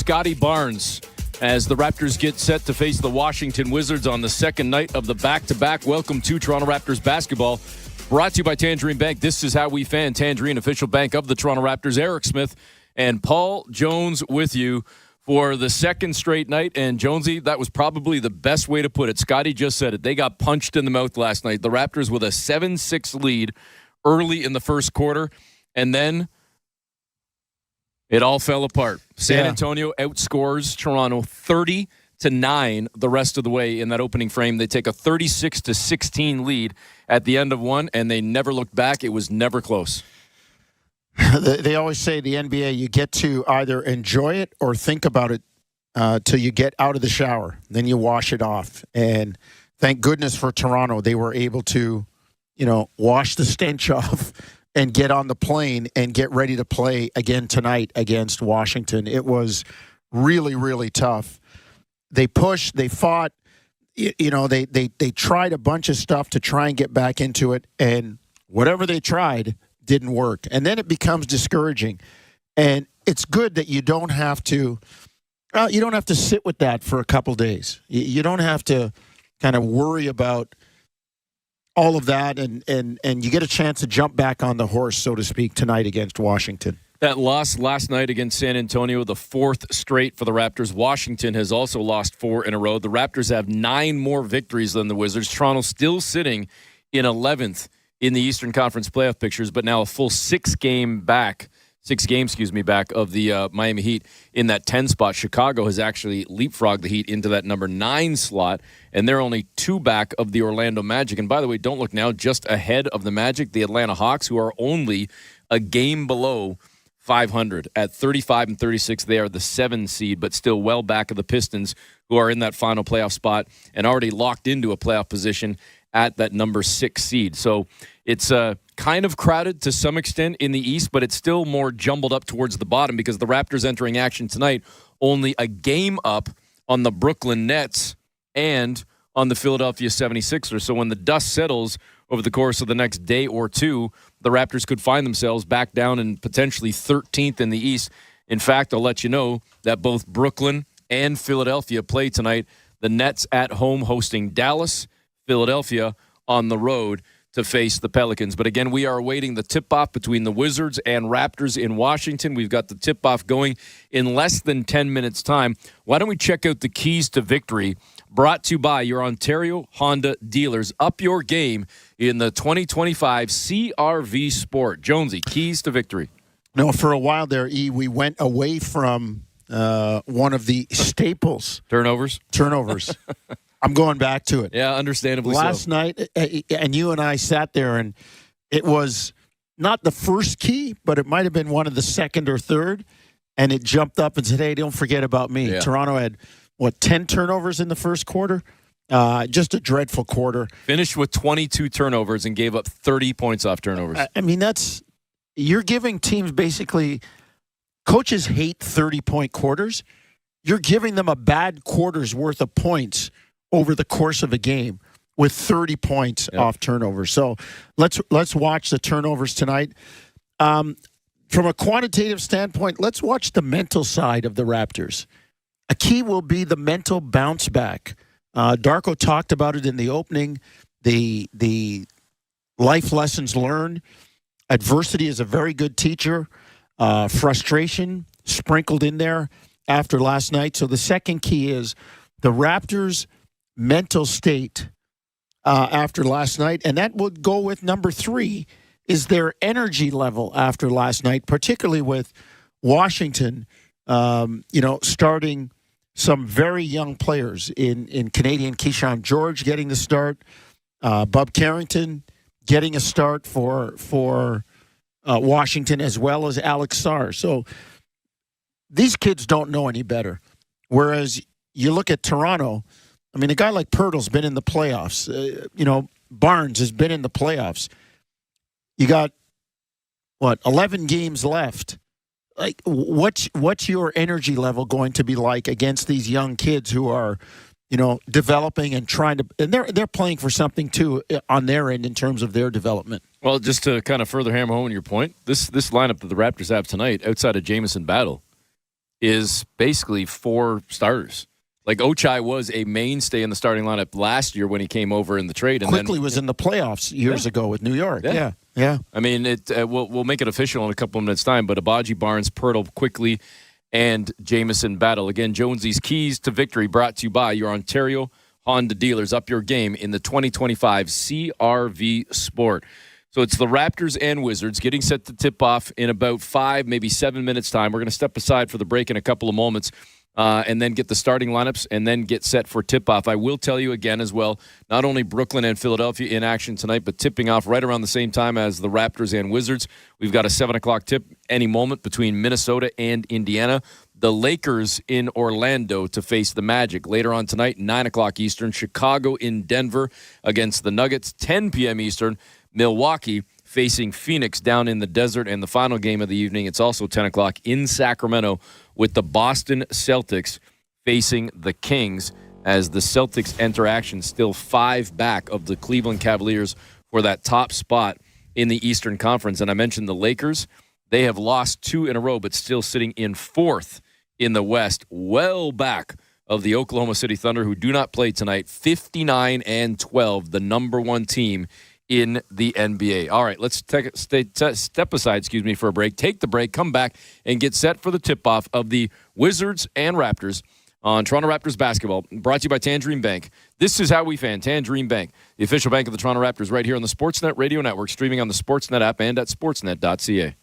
Scotty Barnes as the Raptors get set to face the Washington Wizards on the second night of the back-to-back. Welcome to Toronto Raptors basketball. Brought to you by Tangerine Bank. This is how we fan. Tangerine, official bank of the Toronto Raptors. Eric Smith and Paul Jones with you for the second straight night. And Jonesy, that was probably the best way to put it. Scotty just said it. They got punched in the mouth last night. The Raptors with a 7-6 lead early in the first quarter. And then it all fell apart. San Antonio outscores Toronto 30-9 the rest of the way in that opening frame. They take a 36-16 lead at the end of one, and they never looked back. It was never close. They always say the NBA, you get to either enjoy it or think about it till you get out of the shower. Then you wash it off. And thank goodness for Toronto, they were able to, wash the stench off and get on the plane and get ready to play again tonight against Washington. It was really, really tough. They pushed, they fought, they tried a bunch of stuff to try and get back into it, and whatever they tried didn't work. And then it becomes discouraging. And it's good that you don't have to sit with that for a couple days. You don't have to kind of worry about all of that, and you get a chance to jump back on the horse, so to speak, tonight against Washington. That loss last night against San Antonio, the fourth straight for the Raptors. Washington has also lost 4 in a row. The Raptors have 9 more victories than the Wizards. Toronto still sitting in 11th in the Eastern Conference playoff pictures, but now a full 6 games back of the Miami Heat in that 10 spot. Chicago has actually leapfrogged the Heat into that number 9 slot, and they're only 2 back of the Orlando Magic. And by the way, don't look now, just ahead of the Magic, the Atlanta Hawks, who are only a game below 500 at 35-36. They are the 7 seed, but still well back of the Pistons, who are in that final playoff spot and already locked into a playoff position at that number 6 seed. So it's kind of crowded to some extent in the East, but it's still more jumbled up towards the bottom because the Raptors entering action tonight only a game up on the Brooklyn Nets and on the Philadelphia 76ers. So when the dust settles over the course of the next day or two, the Raptors could find themselves back down and potentially 13th in the East. In fact, I'll let you know that both Brooklyn and Philadelphia play tonight. The Nets at home hosting Dallas, Philadelphia on the road to face the Pelicans. But again, we are awaiting the tip-off between the Wizards and Raptors in Washington. We've got the tip-off going in less than 10 minutes' time. Why don't we check out the keys to victory brought to you by your Ontario Honda dealers. Up your game in the 2025 CRV Sport. Jonesy, keys to victory. No, for a while there, we went away from one of the staples. Turnovers. I'm going back to it. Yeah, understandably Last night, and you and I sat there, and it was not the first key, but it might have been one of the second or third, and it jumped up and said, hey, don't forget about me. Yeah. Toronto had, 10 turnovers in the first quarter? Just a dreadful quarter. Finished with 22 turnovers and gave up 30 points off turnovers. I mean, you're giving teams basically, coaches hate 30-point quarters. You're giving them a bad quarter's worth of points over the course of a game with 30 points off turnovers. So let's watch the turnovers tonight. From a quantitative standpoint, let's watch the mental side of the Raptors. A key will be the mental bounce back. Darko talked about it in the opening, the life lessons learned. Adversity is a very good teacher. Frustration sprinkled in there after last night. So the second key is the Raptors' mental state after last night, and that would go with number 3 is their energy level after last night, particularly with Washington, starting some very young players in Canadian Keyshawn George getting the start, Bub Carrington getting a start for Washington, as well as Alex Sarr. So these kids don't know any better. Whereas you look at Toronto, I mean, a guy like Pirtle's been in the playoffs. Barnes has been in the playoffs. You got, 11 games left. Like, what's your energy level going to be like against these young kids who are, developing and trying to, and they're playing for something too on their end in terms of their development. Well, just to kind of further hammer home your point, this lineup that the Raptors have tonight, outside of Jamison Battle, is basically 4 starters. Like Ochai was a mainstay in the starting lineup last year when he came over in the trade. And Quickly then, was in the playoffs years ago with New York. Yeah. Yeah. I mean, we'll make it official in a couple of minutes' time, but Abaji, Barnes, Pirtle, Quickly, and Jamison battle. Again, Jonesy's keys to victory brought to you by your Ontario Honda dealers. Up your game in the 2025 CRV Sport. So it's the Raptors and Wizards getting set to tip off in about 5, maybe 7 minutes' time. We're going to step aside for the break in a couple of moments. And then get the starting lineups and then get set for tip-off. I will tell you again as well, not only Brooklyn and Philadelphia in action tonight, but tipping off right around the same time as the Raptors and Wizards. We've got a 7 o'clock tip any moment between Minnesota and Indiana. The Lakers in Orlando to face the Magic. Later on tonight, 9 o'clock Eastern, Chicago in Denver against the Nuggets. 10 p.m. Eastern, Milwaukee facing Phoenix down in the desert. And the final game of the evening, it's also 10 o'clock in Sacramento with the Boston Celtics facing the Kings as the Celtics enter action still 5 back of the Cleveland Cavaliers for that top spot in the Eastern Conference. And I mentioned the Lakers. They have lost 2 in a row, but still sitting in 4th in the West, well back of the Oklahoma City Thunder, who do not play tonight, 59-12, the number 1 team in the NBA. All right, let's step aside, for a break. Take the break, come back, and get set for the tip-off of the Wizards and Raptors on Toronto Raptors basketball, brought to you by Tangerine Bank. This is how we fan, Tangerine Bank, the official bank of the Toronto Raptors, right here on the Sportsnet Radio Network, streaming on the Sportsnet app and at sportsnet.ca.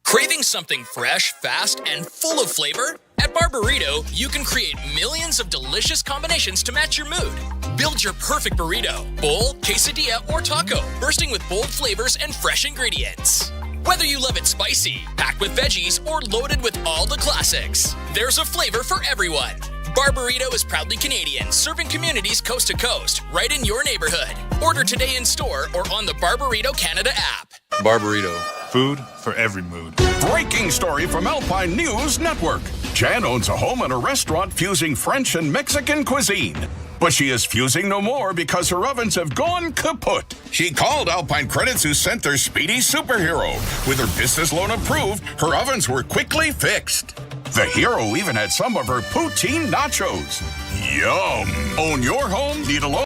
Craving something fresh, fast, and full of flavor? At Barburrito, you can create millions of delicious combinations to match your mood. Build your perfect burrito, bowl, quesadilla, or taco, bursting with bold flavors and fresh ingredients. Whether you love it spicy, packed with veggies, or loaded with all the classics, there's a flavor for everyone. Barburrito is proudly Canadian, serving communities coast to coast, right in your neighborhood. Order today in store or on the Barburrito Canada app. Barburrito, food for every mood. Breaking story from Alpine News Network. Jan owns a home and a restaurant fusing French and Mexican cuisine. But she is fusing no more because her ovens have gone kaput. She called Alpine Credits, who sent their speedy superhero. With her business loan approved, her ovens were quickly fixed. The hero even had some of her poutine nachos. Yum! Own your home? Need a loan?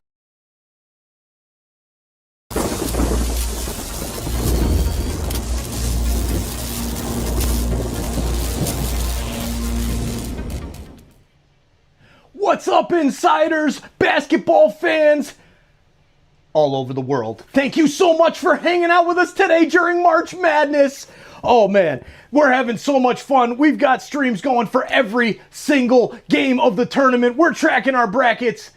What's up, insiders, basketball fans all over the world? Thank you so much for hanging out with us today during March Madness. Oh man, we're having so much fun. We've got streams going for every single game of the tournament. We're tracking our brackets.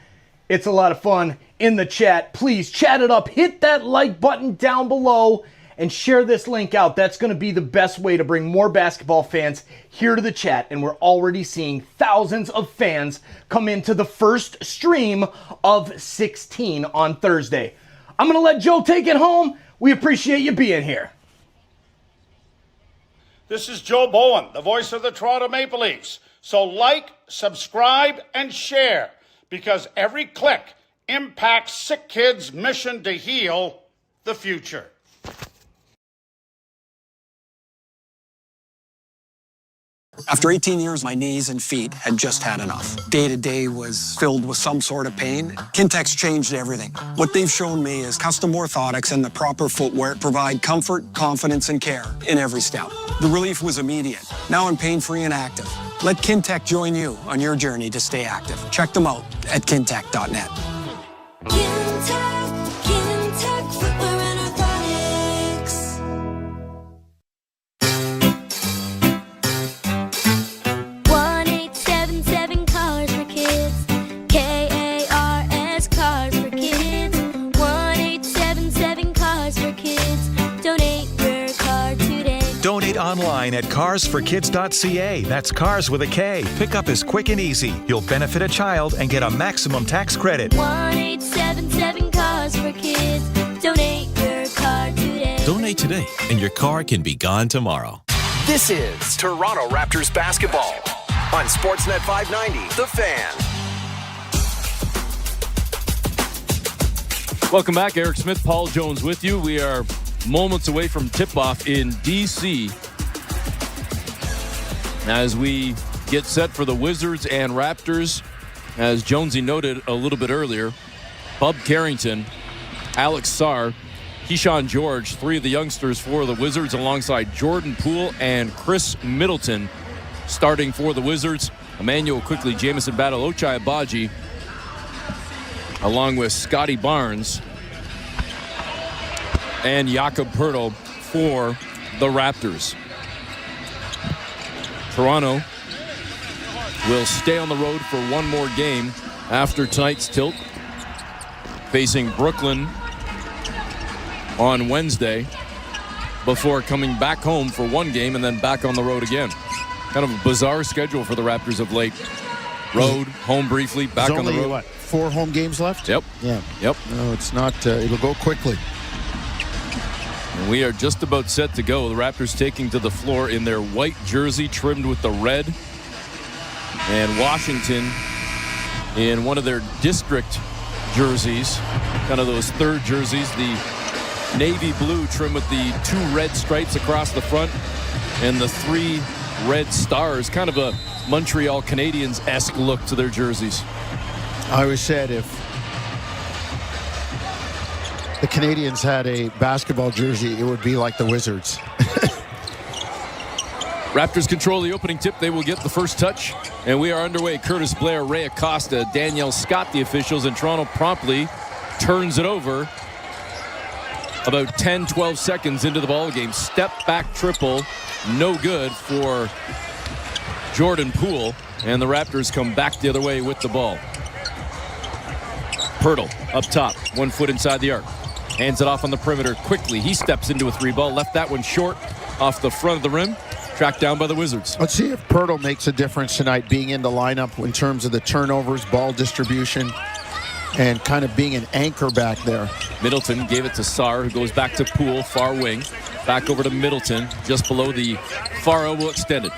It's a lot of fun. In the chat, please chat it up. Hit that like button down below and share this link out. That's going to be the best way to bring more basketball fans here to the chat. And we're already seeing thousands of fans come into the first stream of 16 on Thursday. I'm going to let Joe take it home. We appreciate you being here. This is Joe Bowen, the voice of the Toronto Maple Leafs. So like, subscribe, and share, because every click impacts SickKids' mission to heal the future. After 18 years, my knees and feet had just had enough. Day-to-day was filled with some sort of pain. Kintex changed everything. What they've shown me is custom orthotics and the proper footwear provide comfort, confidence, and care in every step. The relief was immediate. Now I'm pain-free and active. Let Kintec join you on your journey to stay active. Check them out at kintec.net. Kintec footwear and orthotics. 1877 Cars for Kids. KARS Cars for Kids. 1877 Cars for Kids. Donate your car today. Donate online at carsforkids.ca. That's cars with a K. Pickup is quick and easy. You'll benefit a child and get a maximum tax credit. 1877 Cars for Kids. Donate your car today. Donate today, and your car can be gone tomorrow. This is Toronto Raptors basketball on Sportsnet 590, The Fan. Welcome back. Eric Smith, Paul Jones with you. We are moments away from tip-off in D.C. As we get set for the Wizards and Raptors, as Jonesy noted a little bit earlier, Bub Carrington, Alex Sarr, Keyshawn George, three of the youngsters for the Wizards, alongside Jordan Poole and Chris Middleton starting for the Wizards. Emmanuel Quickly, Jamison Battle, Ochai Agbaji, along with Scotty Barnes and Jakob Poeltl for the Raptors. Toronto will stay on the road for one more game after tonight's tilt, facing Brooklyn on Wednesday before coming back home for one game and then back on the road again. Kind of a bizarre schedule for the Raptors of late. Road, home briefly, back on the road. What, 4 home games left? Yep. Yeah. Yep. No, it's not. It'll go quickly. And we are just about set to go. The Raptors taking to the floor in their white jersey trimmed with the red. And Washington in one of their district jerseys, kind of those third jerseys, the navy blue trim with the 2 red stripes across the front and the 3 red stars, kind of a Montreal Canadiens-esque look to their jerseys. I always said if the Canadians had a basketball jersey, it would be like the Wizards. Raptors control the opening tip. They will get the first touch. And we are underway. Curtis Blair, Ray Acosta, Danielle Scott, the officials, and Toronto promptly turns it over about 10, 12 seconds into the ball game. Step back triple, no good for Jordan Poole. And the Raptors come back the other way with the ball. Poeltl up top, 1 foot inside the arc. Hands it off on the perimeter quickly. He steps into a 3 ball, left that one short off the front of the rim. Tracked down by the Wizards. Let's see if Poeltl makes a difference tonight, being in the lineup in terms of the turnovers, ball distribution, and kind of being an anchor back there. Middleton gave it to Sarr, who goes back to Poole, far wing. Back over to Middleton, just below the far elbow extended.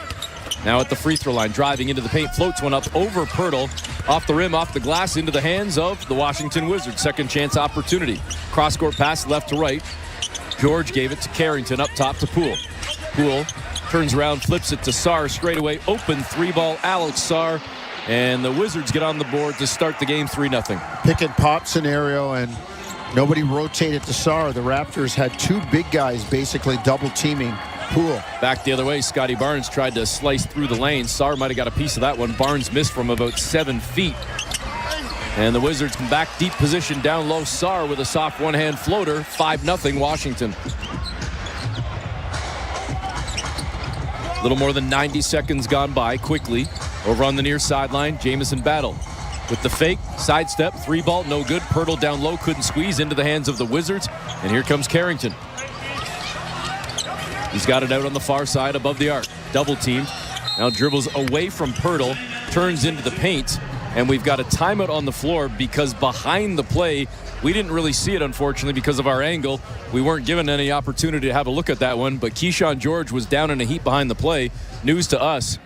Now at the free throw line, driving into the paint, floats one up over Poeltl, off the rim, off the glass, into the hands of the Washington Wizards. Second chance opportunity. Cross-court pass left to right. George gave it to Carrington, up top to Poole. Poole turns around, flips it to Sarr straight away. Open 3-ball, Alex Sarr. And the Wizards get on the board to start the game 3-0. Pick and pop scenario, and nobody rotated to Sarr. The Raptors had 2 big guys basically double teaming Poole. Back the other way, Scotty Barnes tried to slice through the lane. Sarr might have got a piece of that one. Barnes missed from about 7 feet. And the Wizards come back deep position down low. Sarr with a soft one-hand floater. 5-0 Washington. A little more than 90 seconds gone by quickly. Over on the near sideline, Jamison Battle with the fake, sidestep, 3-ball, no good. Poeltl down low, couldn't squeeze, into the hands of the Wizards. And here comes Carrington. He's got it out on the far side above the arc. Double teamed. Now dribbles away from Poeltl, turns into the paint. And we've got a timeout on the floor because behind the play, we didn't really see it, unfortunately, because of our angle. We weren't given any opportunity to have a look at that one, but Keyshawn George was down in a heap behind the play. News to us.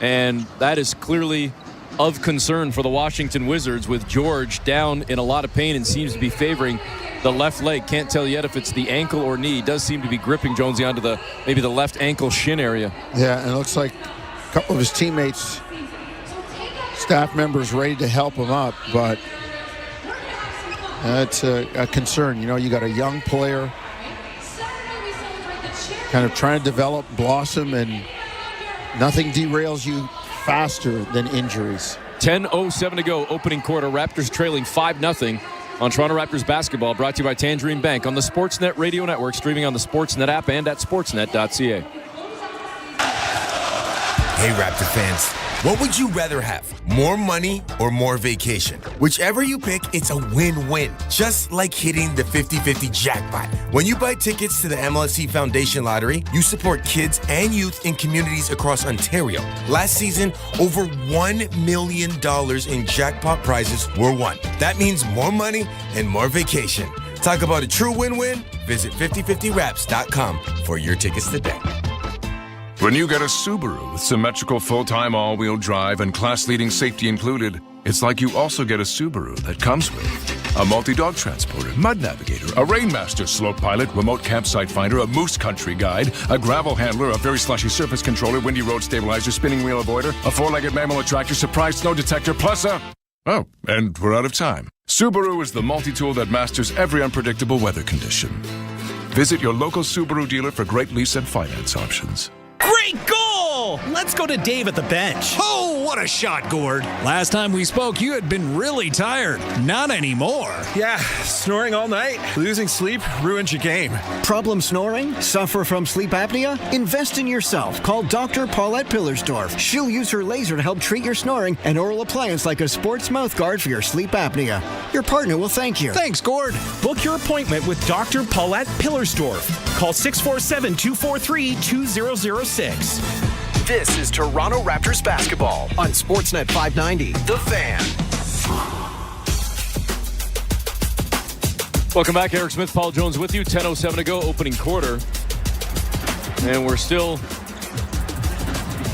And that is clearly of concern for the Washington Wizards, with George down in a lot of pain and seems to be favoring the left leg. Can't tell yet if it's the ankle or knee. He does seem to be gripping Jonesy onto maybe the left ankle shin area. Yeah, and it looks like a couple of his teammates, staff members, ready to help him up, but that's a concern. You know, you got a young player kind of trying to develop, blossom, and nothing derails you faster than injuries. 10:07 to go, opening quarter. Raptors trailing 5-0 on Toronto Raptors basketball, brought to you by Tangerine Bank on the Sportsnet Radio Network, streaming on the Sportsnet app and at sportsnet.ca. Hey, Raptor fans. What would you rather have? More money or more vacation? Whichever you pick, it's a win-win. Just like hitting the 50-50 jackpot. When you buy tickets to the MLSE Foundation Lottery, you support kids and youth in communities across Ontario. Last season, over $1 million in jackpot prizes were won. That means more money and more vacation. Talk about a true win-win? Visit 5050raps.com for your tickets today. When you get a Subaru with symmetrical full-time all-wheel drive and class-leading safety included, it's like you also get a Subaru that comes with a multi-dog transporter, mud navigator, a Rainmaster slope pilot, remote campsite finder, a moose country guide, a gravel handler, a very slushy surface controller, windy road stabilizer, spinning wheel avoider, a four-legged mammal attractor, surprise snow detector, plus a... Oh, and we're out of time. Subaru is the multi-tool that masters every unpredictable weather condition. Visit your local Subaru dealer for great lease and finance options. Great goal! Let's go to Dave at the bench. Oh, what a shot, Gord. Last time we spoke, you had been really tired. Not anymore. Yeah, snoring all night. Losing sleep ruins your game. Problem snoring? Suffer from sleep apnea? Invest in yourself. Call Dr. Paulette Pillersdorf. She'll use her laser to help treat your snoring and oral appliance like a sports mouth guard for your sleep apnea. Your partner will thank you. Thanks, Gord. Book your appointment with Dr. Paulette Pillersdorf. Call 647-243-2006. This is Toronto Raptors basketball on Sportsnet 590, The Fan. Welcome back. Eric Smith, Paul Jones with you. 10:07 to go, opening quarter. And we're still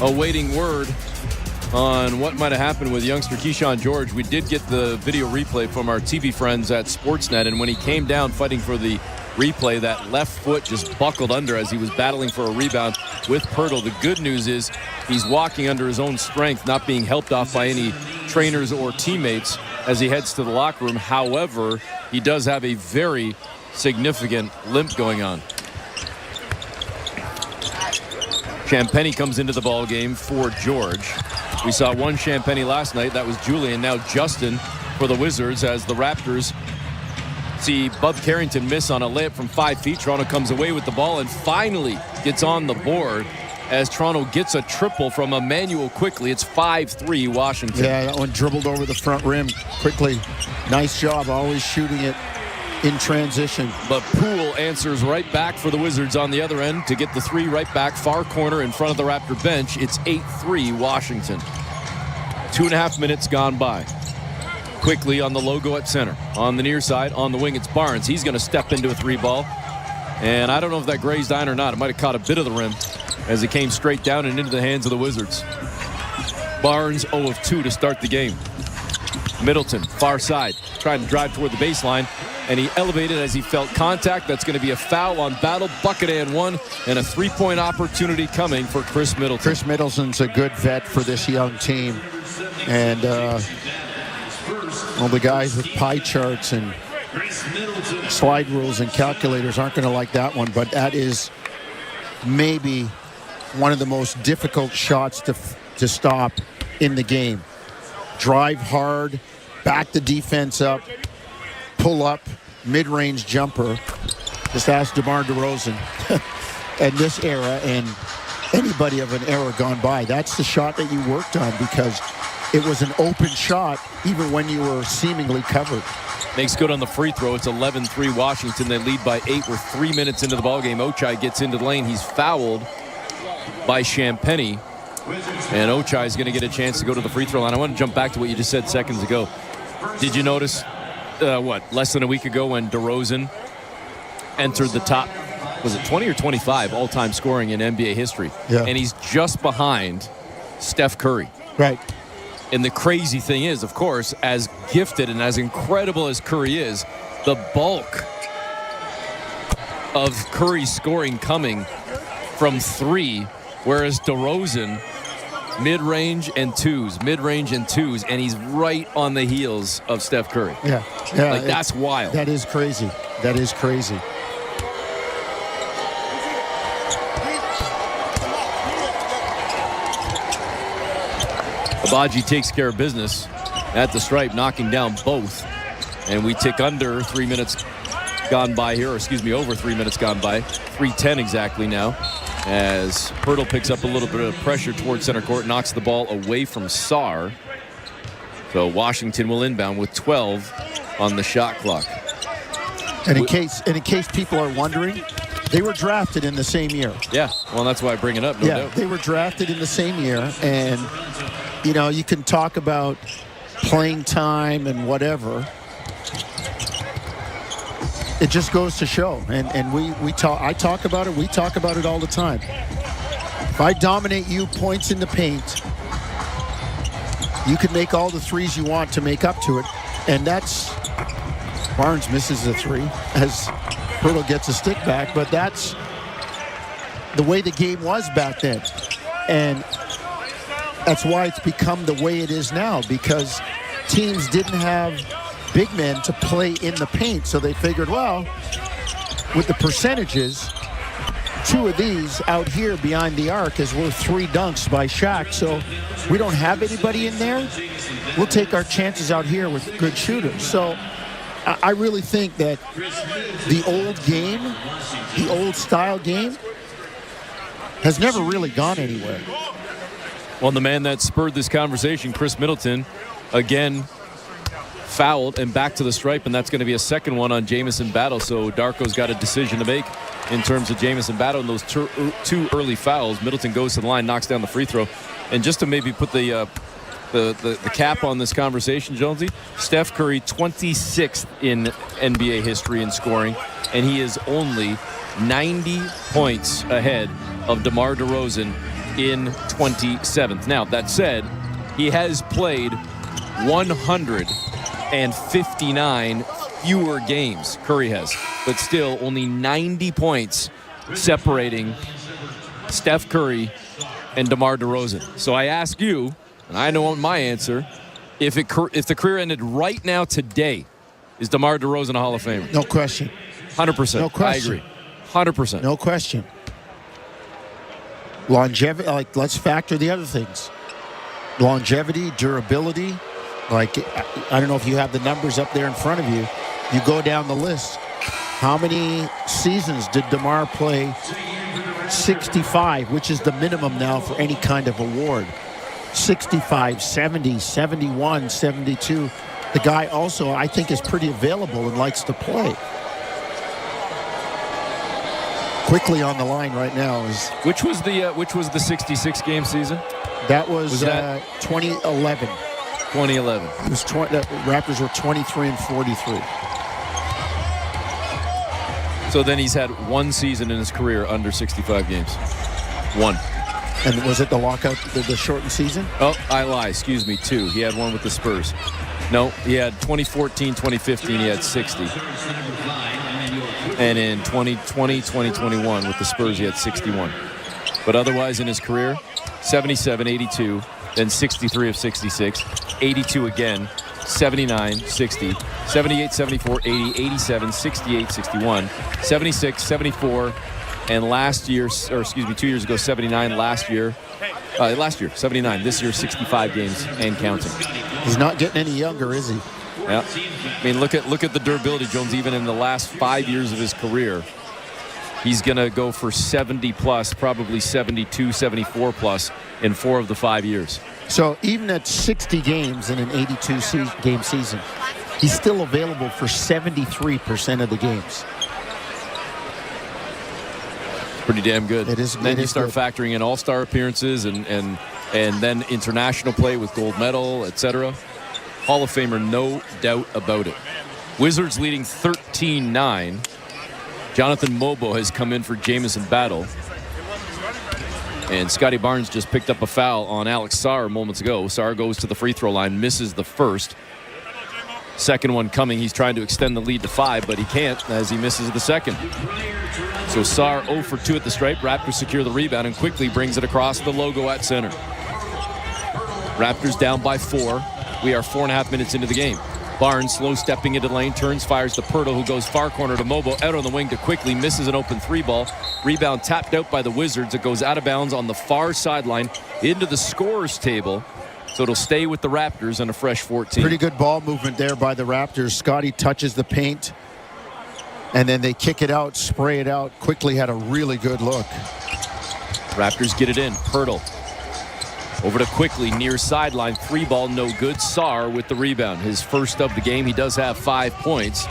awaiting word on what might have happened with youngster Keyshawn George. We did get the video replay from our TV friends at Sportsnet, and when he came down fighting for the replay, that left foot just buckled under as he was battling for a rebound with Pirtle. The good news is he's walking under his own strength, not being helped off by any trainers or teammates as he heads to the locker room. However, he does have a very significant limp going on. Champagny comes into the ball game for George. We saw one Champagny last night. That was Julian. Now Justin for the Wizards as the Raptors see Bub Carrington miss on a layup from 5 feet. Toronto comes away with the ball and finally gets on the board as Toronto gets a triple from Emmanuel quickly. It's 5-3 Washington. Yeah, that one dribbled over the front rim quickly. Nice job, always shooting it in transition. But Poole answers right back for the Wizards on the other end to get the three right back, far corner in front of the Raptor bench. It's 8-3 Washington. 2.5 minutes gone by. Quickly on the logo at center. On the near side, on the wing, it's Barnes. He's going to step into a three ball. And I don't know if that grazed iron or not. It might have caught a bit of the rim as it came straight down and into the hands of the Wizards. Barnes 0 of 2 to start the game. Middleton, far side, trying to drive toward the baseline. And he elevated as he felt contact. That's going to be a foul on Battle. Bucket and one. And a three-point opportunity coming for Chris Middleton. Chris Middleton's a good vet for this young team. And all the guys with pie charts and slide rules and calculators aren't going to like that one. But that is maybe one of the most difficult shots to stop in the game. Drive hard, back the defense up, pull up, mid-range jumper. Just ask DeMar DeRozan and this era and anybody of an era gone by. That's the shot that you worked on because it was an open shot even when you were seemingly covered. Makes good on the free throw. It's 11-3 Washington. They lead by 8. We're 3 minutes into the ballgame. Ochai gets into the lane. He's fouled by Champagny. And Ochai is going to get a chance to go to the free throw line. I want to jump back to what you just said seconds ago. Did you notice, less than a week ago when DeRozan entered the top, was it 20 or 25 all-time scoring in NBA history? Yeah. And he's just behind Steph Curry. Right. And the crazy thing is, of course, as gifted and as incredible as Curry is, the bulk of Curry's scoring coming from 3, whereas DeRozan, mid-range and twos, and he's right on the heels of Steph Curry. Yeah. Like, that's wild. That is crazy. That is crazy. Abaji takes care of business at the stripe, knocking down both. And we tick under 3 minutes gone by here, or excuse me, over 3 minutes gone by. 3:10 exactly now. As Pirtle picks up a little bit of pressure towards center court, knocks the ball away from Sarr. So Washington will inbound with 12 on the shot clock. And in case people are wondering, they were drafted in the same year. Yeah, well, that's why I bring it up, no doubt. They were drafted in the same year, and you know, you can talk about playing time and whatever. It just goes to show, and I talk about it. We talk about it all the time. If I dominate you points in the paint, you can make all the threes you want to make up to it, and that's Barnes misses the three as Pirtle gets a stick back, but that's the way the game was back then. And that's why it's become the way it is now, because teams didn't have big men to play in the paint. So they figured, well, with the percentages, 2 of these out here behind the arc is worth 3 dunks by Shaq. So we don't have anybody in there. We'll take our chances out here with good shooters. So I really think that the old game, the old style game, has never really gone anywhere. Well, the man that spurred this conversation, Chris Middleton, again fouled and back to the stripe, and that's going to be a second one on Jamison Battle. So Darko's got a decision to make in terms of Jamison Battle and those 2 early fouls. Middleton goes to the line, knocks down the free throw. And just to maybe put the cap on this conversation, Jonesy, Steph Curry 26th in NBA history in scoring, and he is only 90 points ahead of DeMar DeRozan in 27th. Now, that said, he has played 159 fewer games, Curry has, but still only 90 points separating Steph Curry and DeMar DeRozan. So I ask you, and I know my answer, if the career ended right now today, is DeMar DeRozan a Hall of Famer? No question. 100%. No question. I agree. 100%. No question. Longevity, let's factor the other things. Longevity, durability. I don't know if you have the numbers up there in front of you. You go down the list. How many seasons did DeMar play? 65, which is the minimum now for any kind of award. 65, 70, 71, 72. The guy also, I think, is pretty available and likes to play. Quickly on the line right now is which was the 66 game season? That was 2011. 2011. It was the Raptors were 23 and 43. So then he's had 1 season in his career under 65 games. 1. And was it the lockout, the shortened season? Oh, I lie. Excuse me, 2. He had 1 with the Spurs. No, he had 2014, 2015, he had 60. And in 2020, 2021 with the Spurs, he had 61. But otherwise in his career, 77, 82, then 63 of 66, 82 again, 79, 60, 78, 74, 80, 87, 68, 61, 76, 74, and last year, or excuse me, 2 years ago, 79. Last year, 79. This year, 65 games and counting. He's not getting any younger, is he? Yeah. I mean, look at the durability, Jones. Even in the last 5 years of his career, he's going to go for 70 plus, probably 72, 74 plus in 4 of the 5 years. So even at 60 games in an 82 game season, he's still available for 73% of the games. Pretty damn good. It is. Then you start factoring in all-star appearances and then international play with gold medal, etc. Hall of Famer, no doubt about it. Wizards leading 13-9. Jonathan Mobo has come in for Jamison Battle. And Scotty Barnes just picked up a foul on Alex Sarr moments ago. Sarr goes to the free throw line, misses the first. Second one coming. He's trying to extend the lead to 5, but he can't as he misses the second. So Sarr 0 for 2 at the stripe. Raptors secure the rebound and quickly brings it across the logo at center. Raptors down by 4. We are 4.5 minutes into the game. Barnes slow stepping into the lane, turns, fires to Pirtle, who goes far corner to Mobo, out on the wing to Quickly, misses an open 3 ball. Rebound tapped out by the Wizards. It goes out of bounds on the far sideline into the scorer's table. So it'll stay with the Raptors and a fresh 14. Pretty good ball movement there by the Raptors. Scotty touches the paint, and then they kick it out, spray it out. Quickly had a really good look. Raptors get it in. Pirtle over to Quickly, near sideline, 3 ball, no good. Sarr with the rebound. His first of the game. He does have 5 points.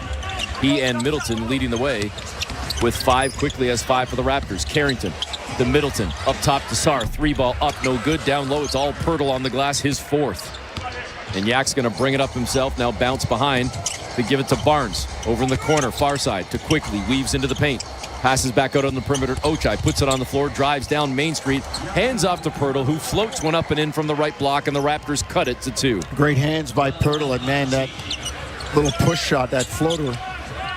He and Middleton leading the way with 5. Quickly has 5 for the Raptors. Carrington to Middleton, up top to Sarr. 3 ball up, no good. Down low, it's all Pirtle on the glass, his 4th. And Yak's going to bring it up himself. Now bounce behind to give it to Barnes. Over in the corner, far side to Quickly. Weaves into the paint. Passes back out on the perimeter. Ochai puts it on the floor, drives down Main Street, hands off to Pirtle, who floats one up and in from the right block, and the Raptors cut it to 2. Great hands by Pirtle, and man, little push shot, that floater,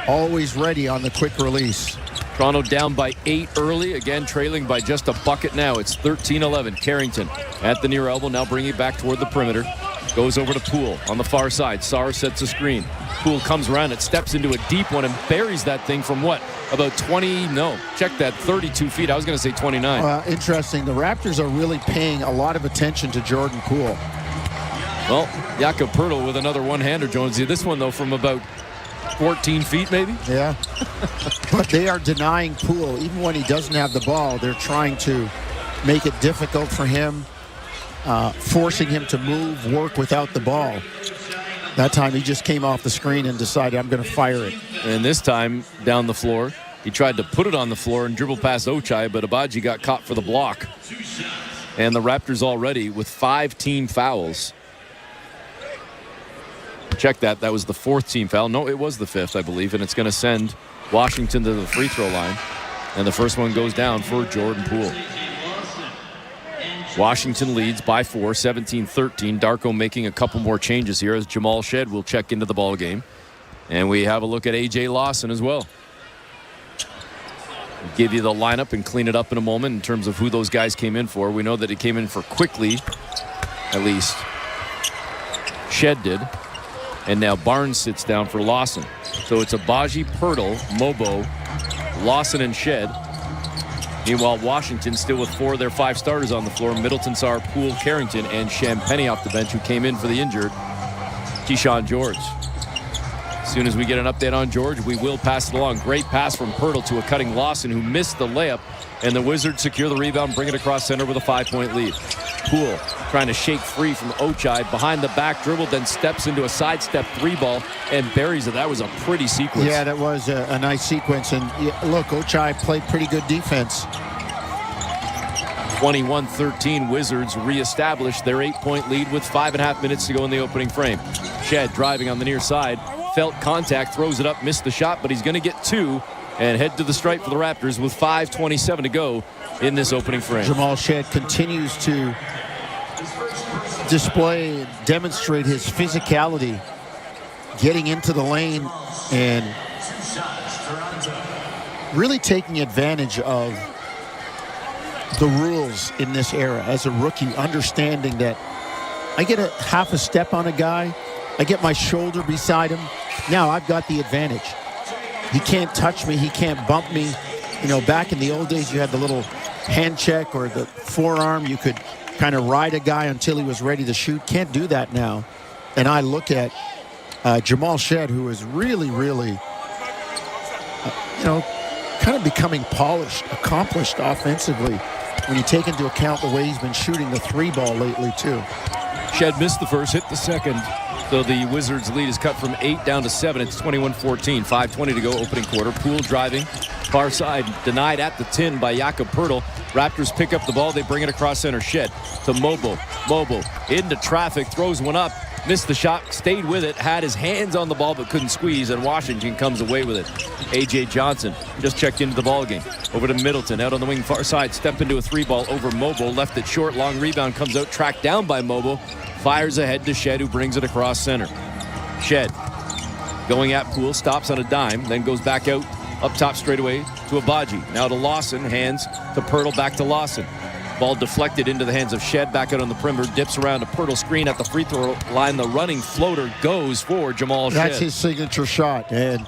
always ready on the quick release. Toronto down by 8 early, again trailing by just a bucket now. It's 13-11. Carrington at the near elbow, now bringing it back toward the perimeter. Goes over to Poole on the far side. Sarr sets a screen. Poole comes around, it steps into a deep one and buries that thing from what? About 32 feet. I was going to say 29. Interesting. The Raptors are really paying a lot of attention to Jordan Poole. Well, Jakob Poeltl with another one-hander, Jonesy. This one, though, from about 14 feet, maybe? Yeah. But they are denying Poole. Even when he doesn't have the ball, they're trying to make it difficult for him, forcing him to move, work without the ball. That time he just came off the screen and decided, I'm going to fire it. And this time, down the floor, he tried to put it on the floor and dribble past Ochai, but Abaji got caught for the block. And the Raptors already with 5 team fouls. Check that. That was the 4th team foul. No, it was the 5th, I believe. And it's going to send Washington to the free throw line. And the first one goes down for Jordan Poole. Washington leads by 4, 17-13. Darko making a couple more changes here as Jamal Shed will check into the ball game. And we have a look at A.J. Lawson as well. We'll give you the lineup and clean it up in a moment in terms of who those guys came in for. We know that it came in for Quickly, at least. Shed did. And now Barnes sits down for Lawson. So it's Abaji, Poeltl, Mobo, Lawson, and Shed. Meanwhile, Washington still with 4 of their 5 starters on the floor. Middleton, Sarr, Poole, Carrington, and Champagnie off the bench, who came in for the injured Keyshawn George. As soon as we get an update on George, we will pass it along. Great pass from Poeltl to a cutting Lawson, who missed the layup. And the Wizards secure the rebound, bring it across center with a 5-point lead. Poole trying to shake free from Ochai. Behind the back dribble, then steps into a sidestep 3-ball and buries it. That was a pretty sequence. Yeah, that was a nice sequence. And look, Ochai played pretty good defense. 21-13, Wizards reestablish their 8-point lead with 5.5 minutes to go in the opening frame. Shed driving on the near side. Felt contact, throws it up, missed the shot, but he's going to get 2 and head to the stripe for the Raptors with 5:27 to go in this opening frame. Jamal Shed continues to demonstrate his physicality, getting into the lane and really taking advantage of the rules in this era as a rookie, understanding that I get a half a step on a guy, I get my shoulder beside him, now I've got the advantage. He can't touch me, he can't bump me. You know, back in the old days, you had the little hand check or the forearm. You could kind of ride a guy until he was ready to shoot. Can't do that now. And I look at Jamal Shed, who is really, really, kind of becoming polished, accomplished offensively when you take into account the way he's been shooting the 3-ball lately, too. Shed missed the first, hit the second. So the Wizards' lead is cut from 8 down to 7. It's 21-14. 5:20 to go, opening quarter. Poole driving. Far side, denied at the 10 by Jakob Poeltl. Raptors pick up the ball. They bring it across center. Shed to Mobo. Mobo into traffic, throws one up. Missed the shot, stayed with it, had his hands on the ball but couldn't squeeze, and Washington comes away with it. A.J. Johnson just checked into the ball game. Over to Middleton, out on the wing far side, step into a 3-ball over Mobo, left it short, long rebound, comes out, tracked down by Mobo, fires ahead to Shed, who brings it across center. Shed going at Poole, stops on a dime, then goes back out, up top straightaway to Abaji. Now to Lawson, hands to Poeltl, back to Lawson. Ball deflected into the hands of Shed, back out on the perimeter, dips around to Poeltl, screen at the free throw line. The running floater goes for Jamal Shed. That's his signature shot, and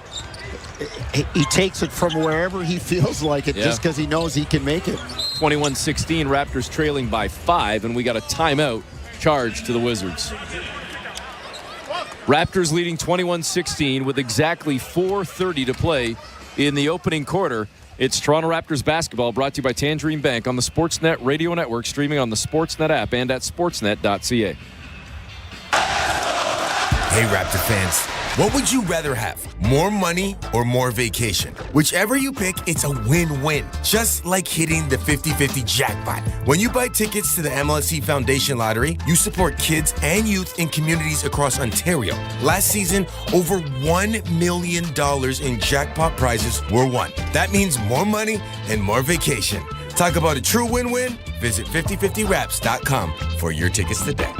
he takes it from wherever he feels like it, just because he knows he can make it. 21-16, Raptors trailing by 5, and we got a timeout charge to the Wizards. Raptors leading 21-16 with exactly 4:30 to play in the opening quarter. It's Toronto Raptors basketball, brought to you by Tangerine Bank on the Sportsnet Radio Network, streaming on the Sportsnet app and at sportsnet.ca. Hey, Raptor fans, what would you rather have? More money or more vacation? Whichever you pick, it's a win-win. Just like hitting the 50-50 jackpot. When you buy tickets to the MLSE Foundation Lottery, you support kids and youth in communities across Ontario. Last season, over $1 million in jackpot prizes were won. That means more money and more vacation. Talk about a true win-win? Visit 5050raps.com for your tickets today.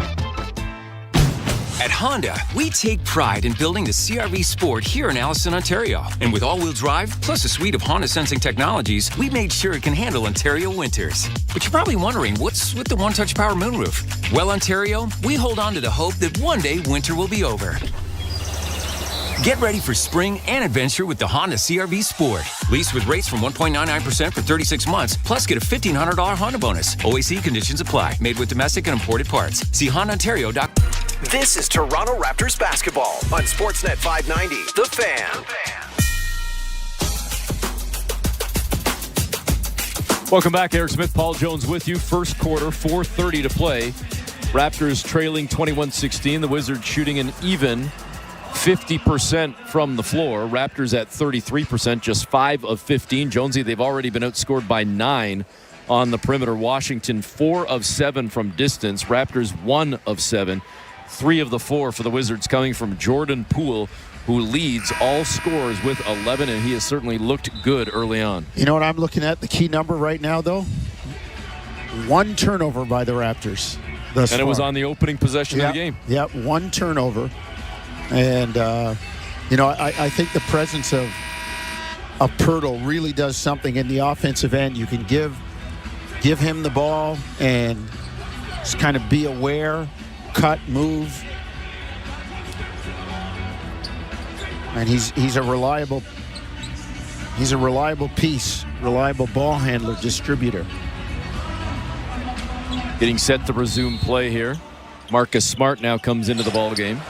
At Honda, we take pride in building the CR-V Sport here in Allison, Ontario. And with all-wheel drive, plus a suite of Honda sensing technologies, we made sure it can handle Ontario winters. But you're probably wondering, what's with the one-touch power moonroof? Well, Ontario, we hold on to the hope that one day winter will be over. Get ready for spring and adventure with the Honda CR-V Sport. Lease with rates from 1.99% for 36 months, plus get a $1,500 Honda bonus. OAC conditions apply. Made with domestic and imported parts. See HondaOntario.com. This is Toronto Raptors basketball on Sportsnet 590, The Fan. Welcome back. Eric Smith, Paul Jones with you. First quarter, 4:30 to play. Raptors trailing 21-16. The Wizards shooting an even 50% from the floor. Raptors at 33%, just 5 of 15. Jonesy, they've already been outscored by 9 on the perimeter. Washington, 4 of 7 from distance. Raptors, 1 of 7. 3 of the 4 for the Wizards coming from Jordan Poole, who leads all scorers with 11, and he has certainly looked good early on. You know what I'm looking at? The key number right now, though? 1 turnover by the Raptors thus far. It was on the opening possession of the game. Yep, 1 turnover. And, I think the presence of Pirtle really does something in the offensive end. You can give him the ball and just kind of be aware, cut, move. And he's a reliable piece, reliable ball handler, distributor. Getting set to resume play here. Marcus Smart now comes into the ball game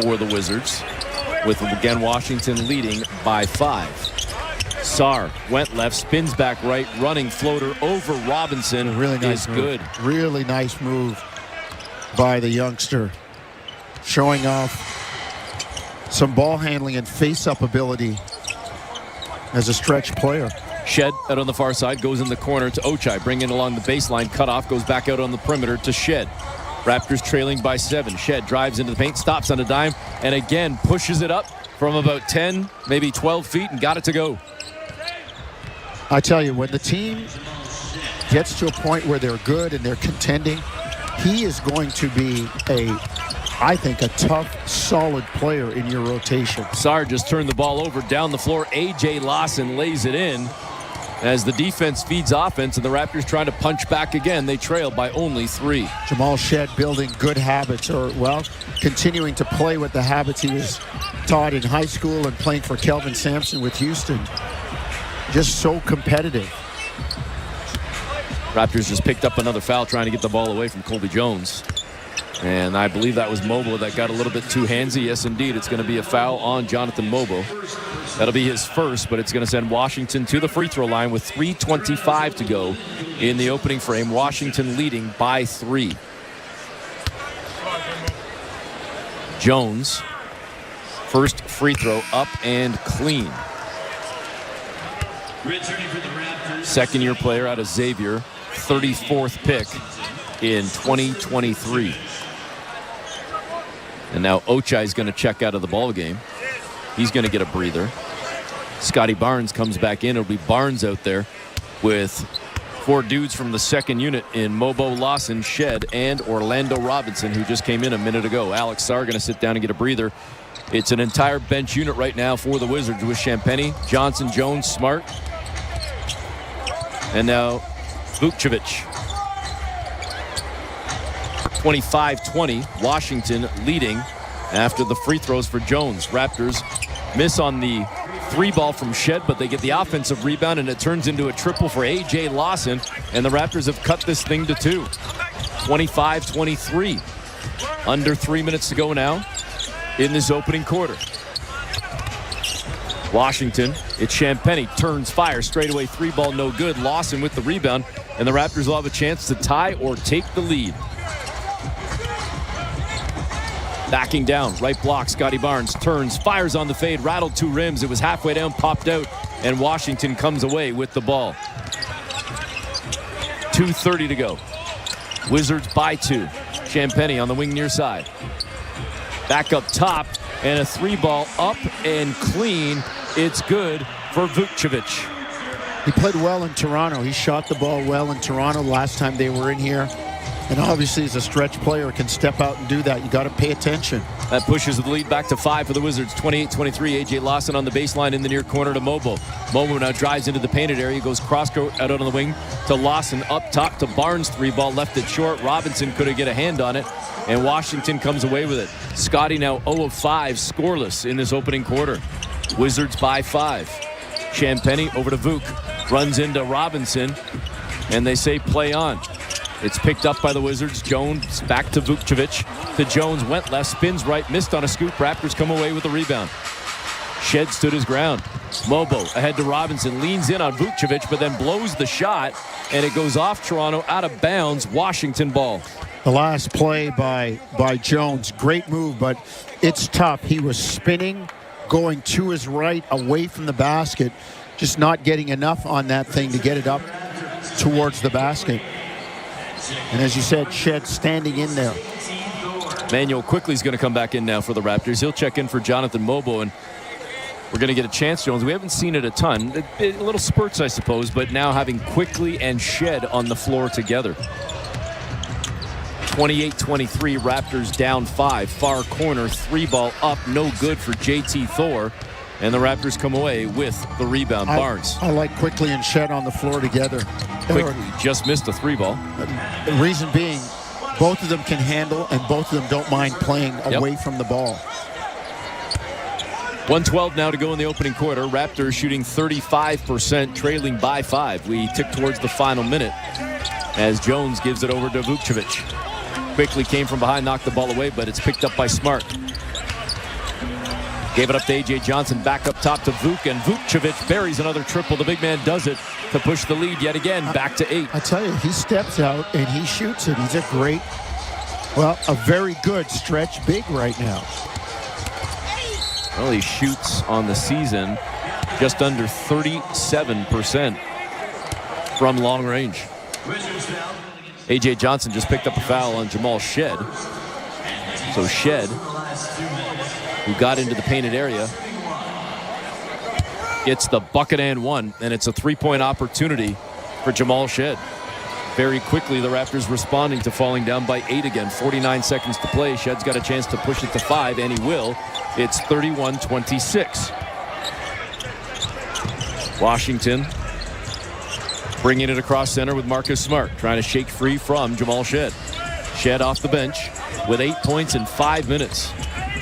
for the Wizards, with again Washington leading by 5. Sarr went left, spins back right, running floater over Robinson. Really nice is good. Really nice move by the youngster, showing off some ball handling and face-up ability as a stretch player. Shed out on the far side, goes in the corner to Ochai, bringing along the baseline, cut off, goes back out on the perimeter to Shed. Raptors trailing by 7. Shed drives into the paint, stops on a dime, and again pushes it up from about 10, maybe 12 feet, and got it to go. I tell you, when the team gets to a point where they're good and they're contending, he is going to be I think, a tough, solid player in your rotation. Sarr just turned the ball over down the floor. A.J. Lawson lays it in as the defense feeds offense, and the Raptors trying to punch back again. They trail by only 3. Jamal Shed building good habits, continuing to play with the habits he was taught in high school and playing for Kelvin Sampson with Houston. Just so competitive. Raptors just picked up another foul trying to get the ball away from Colby Jones. And I believe that was Mobo that got a little bit too handsy. Yes, indeed, it's going to be a foul on Jonathan Mobo. That'll be his first, but it's going to send Washington to the free throw line with 3:25 to go in the opening frame. Washington leading by 3. Jones, first free throw up and clean. Second-year player out of Xavier, 34th pick in 2023. And now Ochai is going to check out of the ball game. He's going to get a breather. Scotty Barnes comes back in. It'll be Barnes out there with 4 dudes from the second unit in Mobo, Lawson, Shed, and Orlando Robinson, who just came in a minute ago. Alex Sarr going to sit down and get a breather. It's an entire bench unit right now for the Wizards with Champagnie, Johnson, Jones, Smart, and now Vukcevic. 25-20, Washington leading after the free throws for Jones. Raptors miss on the 3 ball from Shed, but they get the offensive rebound, and it turns into a triple for A.J. Lawson, and the Raptors have cut this thing to 2. 25-23. Under 3 minutes to go now in this opening quarter. Washington, it's Champagnie, turns, fires, straightaway 3 ball, no good. Lawson with the rebound, and the Raptors will have a chance to tie or take the lead. Backing down, right block, Scotty Barnes turns, fires on the fade, rattled 2 rims. It was halfway down, popped out, and Washington comes away with the ball. 2:30 to go. Wizards by 2. Champagnie on the wing near side. Back up top, and a 3 ball up and clean. It's good for Vukcevic. He played well in Toronto. He shot the ball well in Toronto last time they were in here. And obviously, as a stretch player, can step out and do that. You got to pay attention. That pushes the lead back to 5 for the Wizards. 28-23. A.J. Lawson on the baseline in the near corner to Mobo. Mobo now drives into the painted area. Goes cross-court out on the wing to Lawson. Up top to Barnes. 3-ball left it short. Robinson couldn't get a hand on it. And Washington comes away with it. Scotty now 0 of 5, scoreless in this opening quarter. Wizards by 5. Champagny over to Vuk. Runs into Robinson. And they say play on. It's picked up by the Wizards. Jones back to Vukcevic. To Jones, went left, spins right, missed on a scoop. Raptors come away with the rebound. Shed stood his ground. Mobo ahead to Robinson, leans in on Vukcevic, but then blows the shot, and it goes off Toronto, out of bounds. Washington ball. The last play by Jones, great move, but it's tough. He was spinning, going to his right, away from the basket, just not getting enough on that thing to get it up towards the basket. And as you said, Shed standing in there. Manuel quickly is going to come back in now for the Raptors. He'll check in for Jonathan Mobo, and we're going to get a chance, Jones. We haven't seen it a ton. A little spurts, I suppose, but now having Quickly and Shed on the floor together. 28-23, Raptors down 5. Far corner, 3-ball up, no good for JT Thor. And the Raptors come away with the rebound. Barnes. I like Quickly and Shed on the floor together. Quickly just missed a 3-ball. The reason being, both of them can handle, and both of them don't mind playing away from the ball. 1:12 now to go in the opening quarter. Raptors shooting 35%, trailing by 5. We tick towards the final minute as Jones gives it over to Vukcevic. Quickly came from behind, knocked the ball away, but it's picked up by Smart. Gave it up to A.J. Johnson, back up top to Vuk, and Vukcevic buries another triple. The big man does it to push the lead yet again, back to 8. I tell you, he steps out and he shoots it. He's a very good stretch big right now. Well, he shoots on the season just under 37% from long range. A.J. Johnson just picked up a foul on Jamal Shed. So Shed, who got into the painted area, gets the bucket and one, and it's a 3-point opportunity for Jamal Shed. Very quickly, the Raptors responding to falling down by 8 again. 49 seconds to play. Shed's got a chance to push it to 5, and he will. It's 31-26. Washington bringing it across center with Marcus Smart, trying to shake free from Jamal Shed. Shed off the bench with 8 points in 5 minutes.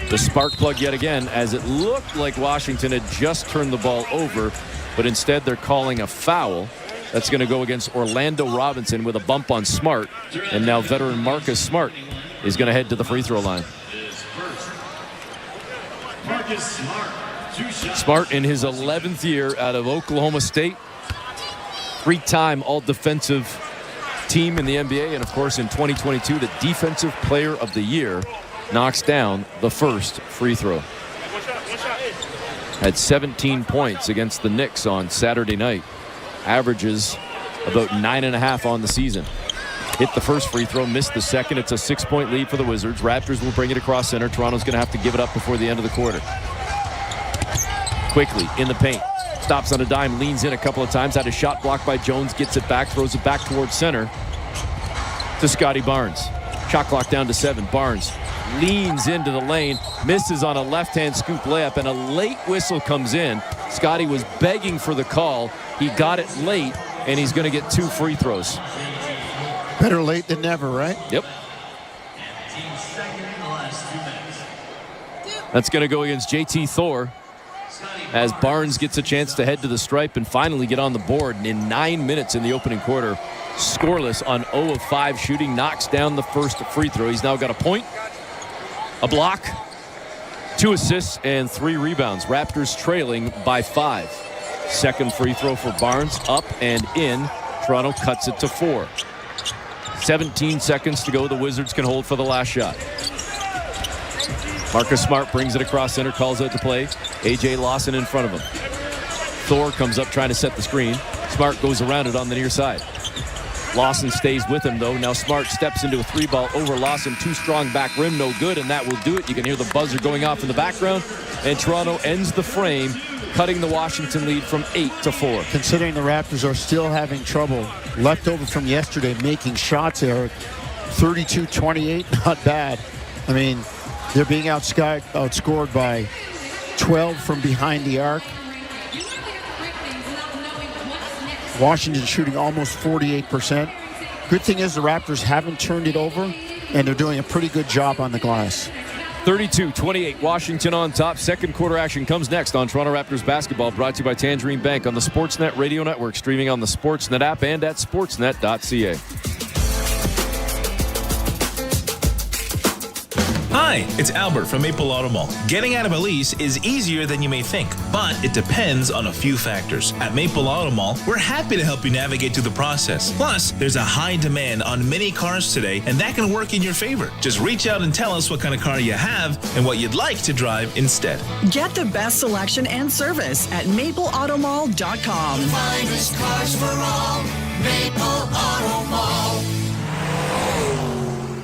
The spark plug yet again, as it looked like Washington had just turned the ball over, but instead they're calling a foul. That's going to go against Orlando Robinson with a bump on Smart, and now veteran Marcus Smart is going to head to the free throw line. Smart in his 11th year out of Oklahoma State, 3-time all-defensive team in the NBA, and of course in 2022 the Defensive Player of the Year, knocks down the first free throw. Had 17 points against the Knicks on Saturday night. Averages about 9.5 on the season. Hit the first free throw, missed the second. It's a 6-point lead for the Wizards. Raptors will bring it across center. Toronto's going to have to give it up before the end of the quarter. Quickly in the paint. Stops on a dime, leans in a couple of times. Had a shot blocked by Jones, gets it back, throws it back towards center to Scotty Barnes. Shot clock down to 7. Barnes leans into the lane, misses on a left-hand scoop layup, and a late whistle comes in. Scotty was begging for the call. He got it late, and he's going to get 2 free throws. Better late than never, right? Yep. That's going to go against JT Thor as Barnes gets a chance to head to the stripe and finally get on the board. And in 9 minutes in the opening quarter, scoreless on 0 of 5 shooting, knocks down the first free throw. He's now got a point, a block, 2 assists, and 3 rebounds. Raptors trailing by 5. Second free throw for Barnes, up and in. Toronto cuts it to 4. 17 seconds to go. The Wizards can hold for the last shot. Marcus Smart brings it across center, calls out to play. A.J. Lawson in front of him. Thor comes up trying to set the screen. Smart goes around it on the near side. Lawson stays with him, though. Now Smart steps into a 3-ball over Lawson. Too strong back rim, no good, and that will do it. You can hear the buzzer going off in the background. And Toronto ends the frame, cutting the Washington lead from 8 to 4. Considering the Raptors are still having trouble left over from yesterday making shots, Eric, 32-28, not bad. I mean, they're being outscored by 12 from behind the arc. Washington shooting almost 48%. Good thing is the Raptors haven't turned it over, and they're doing a pretty good job on the glass. 32-28, Washington on top. Second quarter action comes next on Toronto Raptors basketball, brought to you by Tangerine Bank on the Sportsnet Radio Network, streaming on the Sportsnet app and at sportsnet.ca. Hi, it's Albert from Maple Auto Mall. Getting out of a lease is easier than you may think, but it depends on a few factors. At Maple Auto Mall, we're happy to help you navigate through the process. Plus, there's a high demand on many cars today, and that can work in your favor. Just reach out and tell us what kind of car you have and what you'd like to drive instead. Get the best selection and service at mapleautomall.com. The finest cars for all, Maple Auto Mall.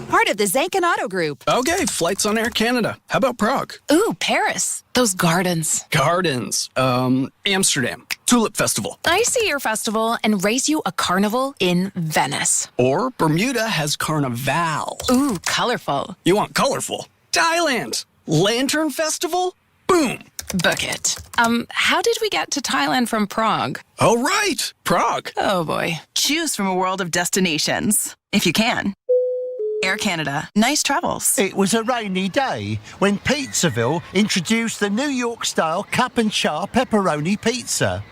Part of the Zankin Auto Group. Okay, flights on Air Canada. How about Prague? Ooh, Paris. Those gardens. Gardens. Amsterdam. Tulip Festival. I see your festival and race you a carnival in Venice. Or Bermuda has Carnival. Ooh, colorful. You want colorful? Thailand. Lantern Festival? Boom. Book it. How did we get to Thailand from Prague? Oh, right. Prague. Oh, boy. Choose from a world of destinations, if you can. Air Canada. Nice travels. It was a rainy day when Pizzaville introduced the New York-style cup and char pepperoni pizza.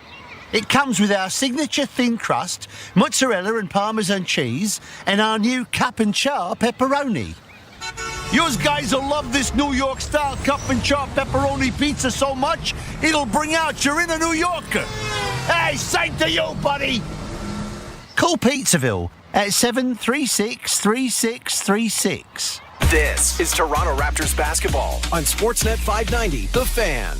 It comes with our signature thin crust, mozzarella and Parmesan cheese, and our new cup and char pepperoni. You guys will love this New York-style cup and char pepperoni pizza so much, it'll bring out your inner New Yorker. Hey, same to you, buddy. Call Pizzaville at 736-3636. This is Toronto Raptors basketball on Sportsnet 590, The Fan.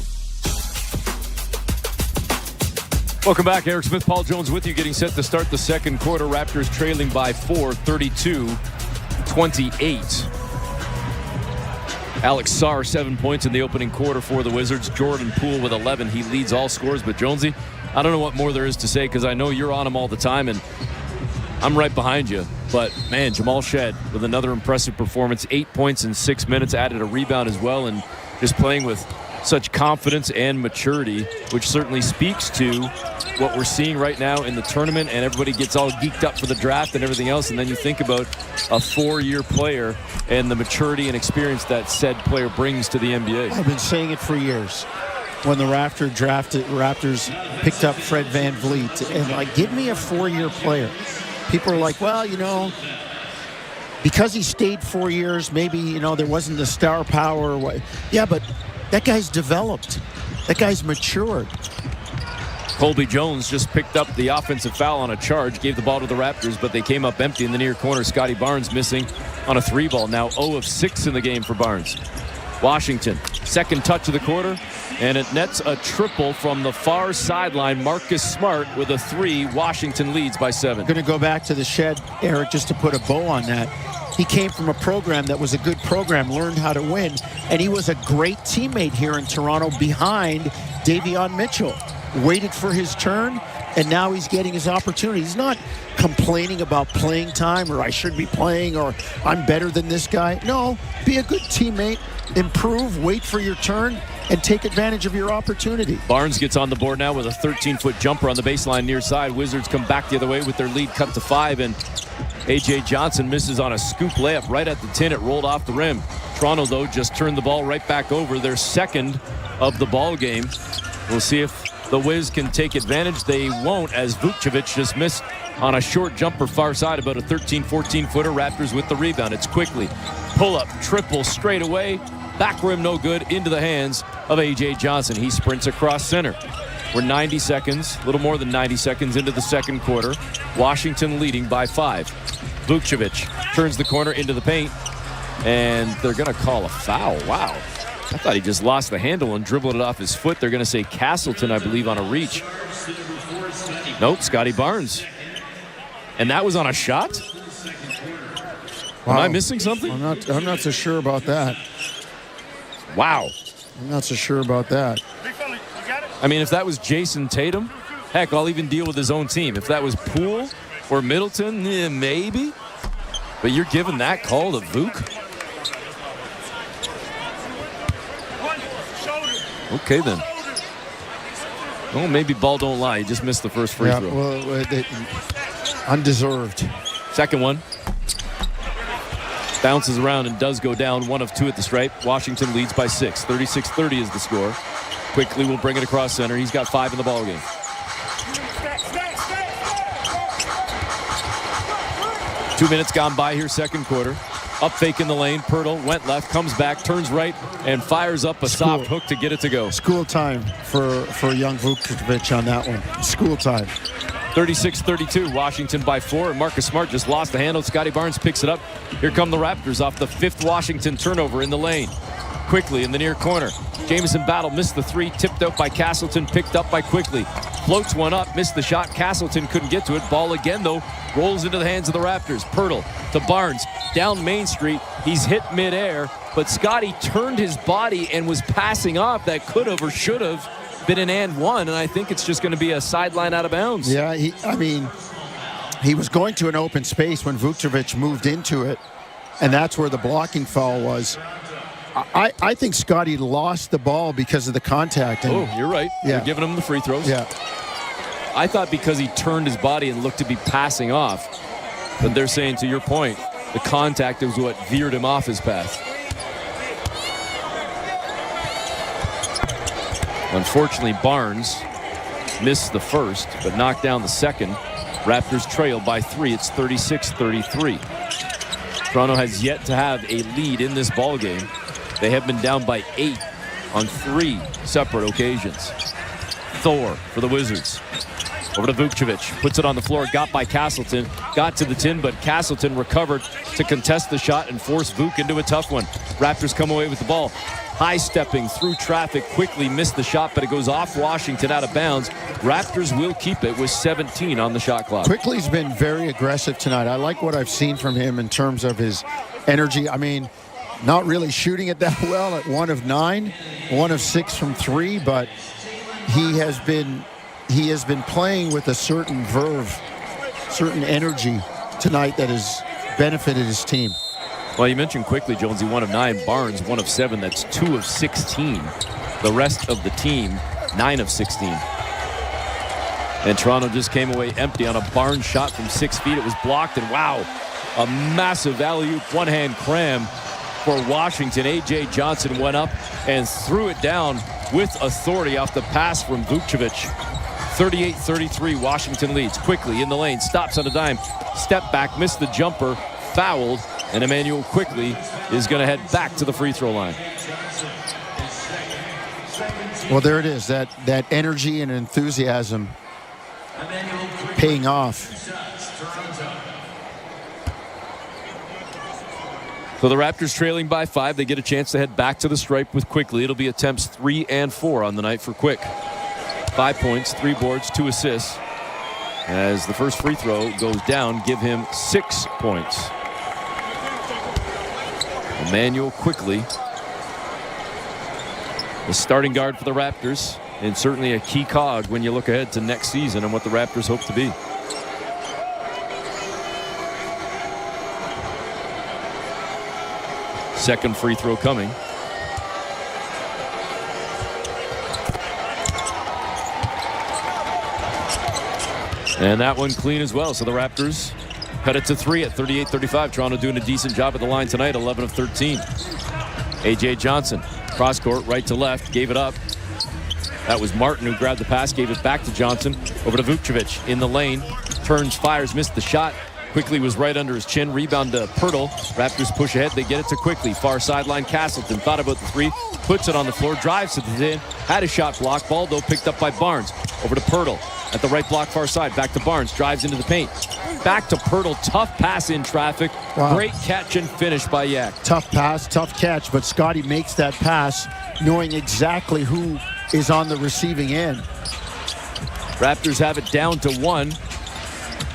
Welcome back. Eric Smith, Paul Jones with you, getting set to start the second quarter. Raptors trailing by 4, 32-28. Alex Sarr, 7 points in the opening quarter for the Wizards. Jordan Poole with 11. He leads all scores. But Jonesy, I don't know what more there is to say because I know you're on him all the time, and I'm right behind you. But, man, Jamal Shed with another impressive performance. 8 points in 6 minutes, added a rebound as well, and just playing with such confidence and maturity, which certainly speaks to what we're seeing right now in the tournament, and everybody gets all geeked up for the draft and everything else, and then you think about a 4-year player and the maturity and experience that said player brings to the NBA. I've been saying it for years. When the Raptors picked up Fred VanVleet, and like, give me a 4-year player. People are like, well, you know, because he stayed 4 years, maybe, you know, there wasn't the star power or what. Yeah, but that guy's developed. That guy's matured. Colby Jones just picked up the offensive foul on a charge, gave the ball to the Raptors, but they came up empty in the near corner. Scotty Barnes missing on a 3-ball. Now 0 of 6 in the game for Barnes. Washington, second touch of the quarter, and it nets a triple from the far sideline. Marcus Smart with a 3. Washington leads by 7. Going to go back to the Shed, Eric, just to put a bow on that. He came from a program that was a good program, learned how to win, and he was a great teammate here in Toronto behind Davion Mitchell. Waited for his turn, and now he's getting his opportunity. He's not complaining about playing time or I should be playing or I'm better than this guy. No, be a good teammate, improve, wait for your turn, and take advantage of your opportunity. Barnes gets on the board now with a 13-foot jumper on the baseline near side. Wizards come back the other way with their lead cut to 5, and A.J. Johnson misses on a scoop layup right at the 10. It rolled off the rim. Toronto, though, just turned the ball right back over. Their second of the ball game. We'll see if the Wiz can take advantage. They won't, as Vukcevic just missed on a short jumper far side, about a 13, 14-footer. Raptors with the rebound. It's quickly pull-up, triple straight away. Back rim no good, into the hands of A.J. Johnson. He sprints across center. We're 90 seconds, a little more than 90 seconds into the second quarter. Washington leading by 5. Vukcevic turns the corner into the paint, and they're going to call a foul. Wow. I thought he just lost the handle and dribbled it off his foot. They're going to say Castleton, I believe, on a reach. Nope, Scotty Barnes. And that was on a shot? Wow. Am I missing something? I'm not so sure about that. Wow. I'm not so sure about that. I mean, if that was Jason Tatum, heck, I'll even deal with his own team. If that was Poole or Middleton, maybe. But you're giving that call to Vuk? Okay, then. Well, maybe ball don't lie. He just missed the first free throw. Well, undeserved. Second one. Bounces around and does go down. 1 of 2 at the stripe. Washington leads by 6. 36-30 is the score. Quickly will bring it across center. He's got 5 in the ball game. Two minutes gone by here, second quarter. Up fake in the lane. Pirtle went left, comes back, turns right, and fires up a soft hook to get it to go. School time for young Vukovic on that one. School time. 36-32, Washington by 4, and Marcus Smart just lost the handle. Scotty Barnes picks it up. Here come the Raptors off the 5th Washington turnover in the lane. Quickly in the near corner. Jamison Battle missed the 3, tipped out by Castleton, picked up by Quickly. Floats one up, missed the shot. Castleton couldn't get to it. Ball again, though, rolls into the hands of the Raptors. Pirtle to Barnes, down Main Street. He's hit midair, but Scotty turned his body and was passing off. That could have or should have been an and one, and I think it's just going to be a sideline out of bounds. Yeah, he was going to an open space when Vukovic moved into it, and that's where the blocking foul was. I think Scotty lost the ball because of the contact. Oh, you're right. Yeah. You're giving him the free throws. Yeah. I thought because he turned his body and looked to be passing off, but they're saying, to your point, the contact is what veered him off his path. Unfortunately, Barnes missed the first, but knocked down the second. Raptors trail by 3. It's 36-33. Toronto has yet to have a lead in this ball game. They have been down by 8 on 3 separate occasions. Thor for the Wizards. Over to Vukovic. Puts it on the floor. Got by Castleton. Got to the tin, but Castleton recovered to contest the shot and force Vuk into a tough one. Raptors come away with the ball. High-stepping through traffic. Quickly missed the shot, but it goes off Washington out of bounds. Raptors will keep it with 17 on the shot clock. Quickly's been very aggressive tonight. I like what I've seen from him in terms of his energy. I mean, not really shooting it that well at 1 of 9, 1 of 6 from 3, but he has been playing with a certain verve, certain energy tonight that has benefited his team. Well, you mentioned Quickly, Jonesy, 1 of 9. Barnes, 1 of 7. That's 2 of 16. The rest of the team, 9 of 16. And Toronto just came away empty on a Barnes shot from 6 feet. It was blocked, and wow, a massive alley-oop one-hand cram for Washington. A.J. Johnson went up and threw it down with authority off the pass from Vukovic. 38-33, Washington leads. Quickly in the lane, stops on a dime. Step back, missed the jumper, fouled, and Emmanuel Quickly is going to head back to the free throw line. Well, there it is, that energy and enthusiasm paying off. So the Raptors trailing by 5. They get a chance to head back to the stripe with Quickly. It'll be attempts 3 and 4 on the night for Quick. 5 points, 3 boards, 2 assists. As the first free throw goes down, give him 6 points. Emmanuel Quickly, the starting guard for the Raptors, and certainly a key cog when you look ahead to next season and what the Raptors hope to be. Second free throw coming. And that one clean as well. So the Raptors cut it to 3 at 38-35. Toronto doing a decent job at the line tonight, 11 of 13. A.J. Johnson, cross court, right to left, gave it up. That was Martin who grabbed the pass, gave it back to Johnson. Over to Vukovic in the lane. Turns, fires, missed the shot. Quickly was right under his chin. Rebound to Pirtle. Raptors push ahead. They get it to Quickly. Far sideline, Castleton thought about the 3. Puts it on the floor. Drives to the tin. Had a shot blocked. Ball, though, picked up by Barnes. Over to Pirtle. At the right block, far side. Back to Barnes. Drives into the paint. Back to Pirtle. Tough pass in traffic. Wow. Great catch and finish by Yak. Tough pass, tough catch, but Scotty makes that pass knowing exactly who is on the receiving end. Raptors have it down to 1.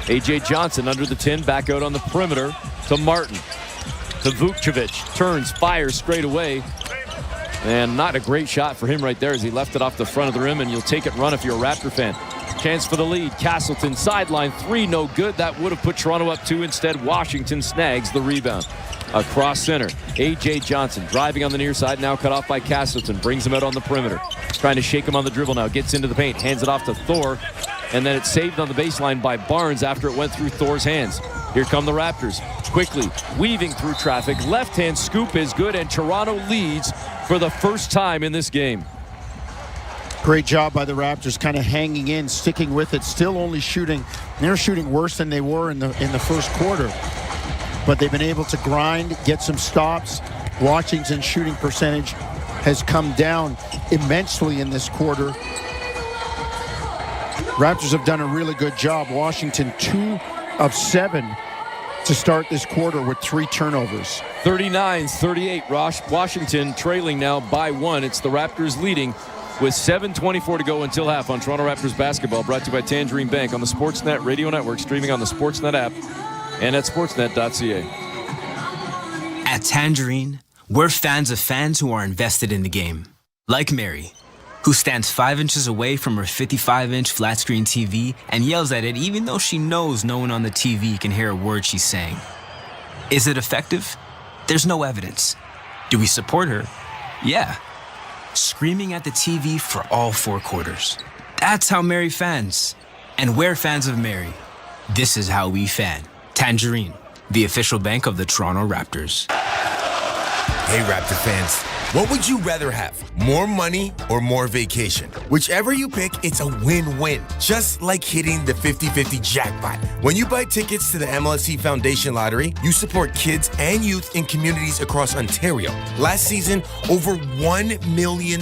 A.J. Johnson under the tin, back out on the perimeter to Martin. To Vukovic, turns, fires straight away. And not a great shot for him right there as he left it off the front of the rim, and you'll take it run if you're a Raptor fan. Chance for the lead. Castleton sideline 3, no good. That would have put Toronto up 2. Instead, Washington snags the rebound. Across center, A.J. Johnson driving on the near side, now cut off by Castleton. Brings him out on the perimeter. Trying to shake him on the dribble now. Gets into the paint, hands it off to Thor. And then it's saved on the baseline by Barnes after it went through Thor's hands. Here come the Raptors. Quickly weaving through traffic. Left-hand scoop is good, and Toronto leads for the first time in this game. Great job by the Raptors, kind of hanging in, sticking with it. Still only shooting. They're shooting worse than they were in the first quarter. But they've been able to grind, get some stops. Washington's shooting percentage has come down immensely in this quarter. Raptors have done a really good job. Washington 2 of 7 to start this quarter with 3 turnovers. 39-38. Washington trailing now by 1. It's the Raptors leading with 7:24 to go until half on Toronto Raptors basketball. Brought to you by Tangerine Bank on the Sportsnet Radio Network, streaming on the Sportsnet app and at sportsnet.ca. At Tangerine, we're fans of fans who are invested in the game. Like Mary, who stands 5 inches away from her 55-inch flat-screen TV and yells at it even though she knows no one on the TV can hear a word she's saying. Is it effective? There's no evidence. Do we support her? Yeah. Screaming at the TV for all 4 quarters. That's how Mary fans. And we're fans of Mary. This is how we fan. Tangerine, the official bank of the Toronto Raptors. Hey, Raptor fans, what would you rather have? More money or more vacation? Whichever you pick, it's a win-win. Just like hitting the 50-50 jackpot. When you buy tickets to the MLSE Foundation Lottery, you support kids and youth in communities across Ontario. Last season, over $1 million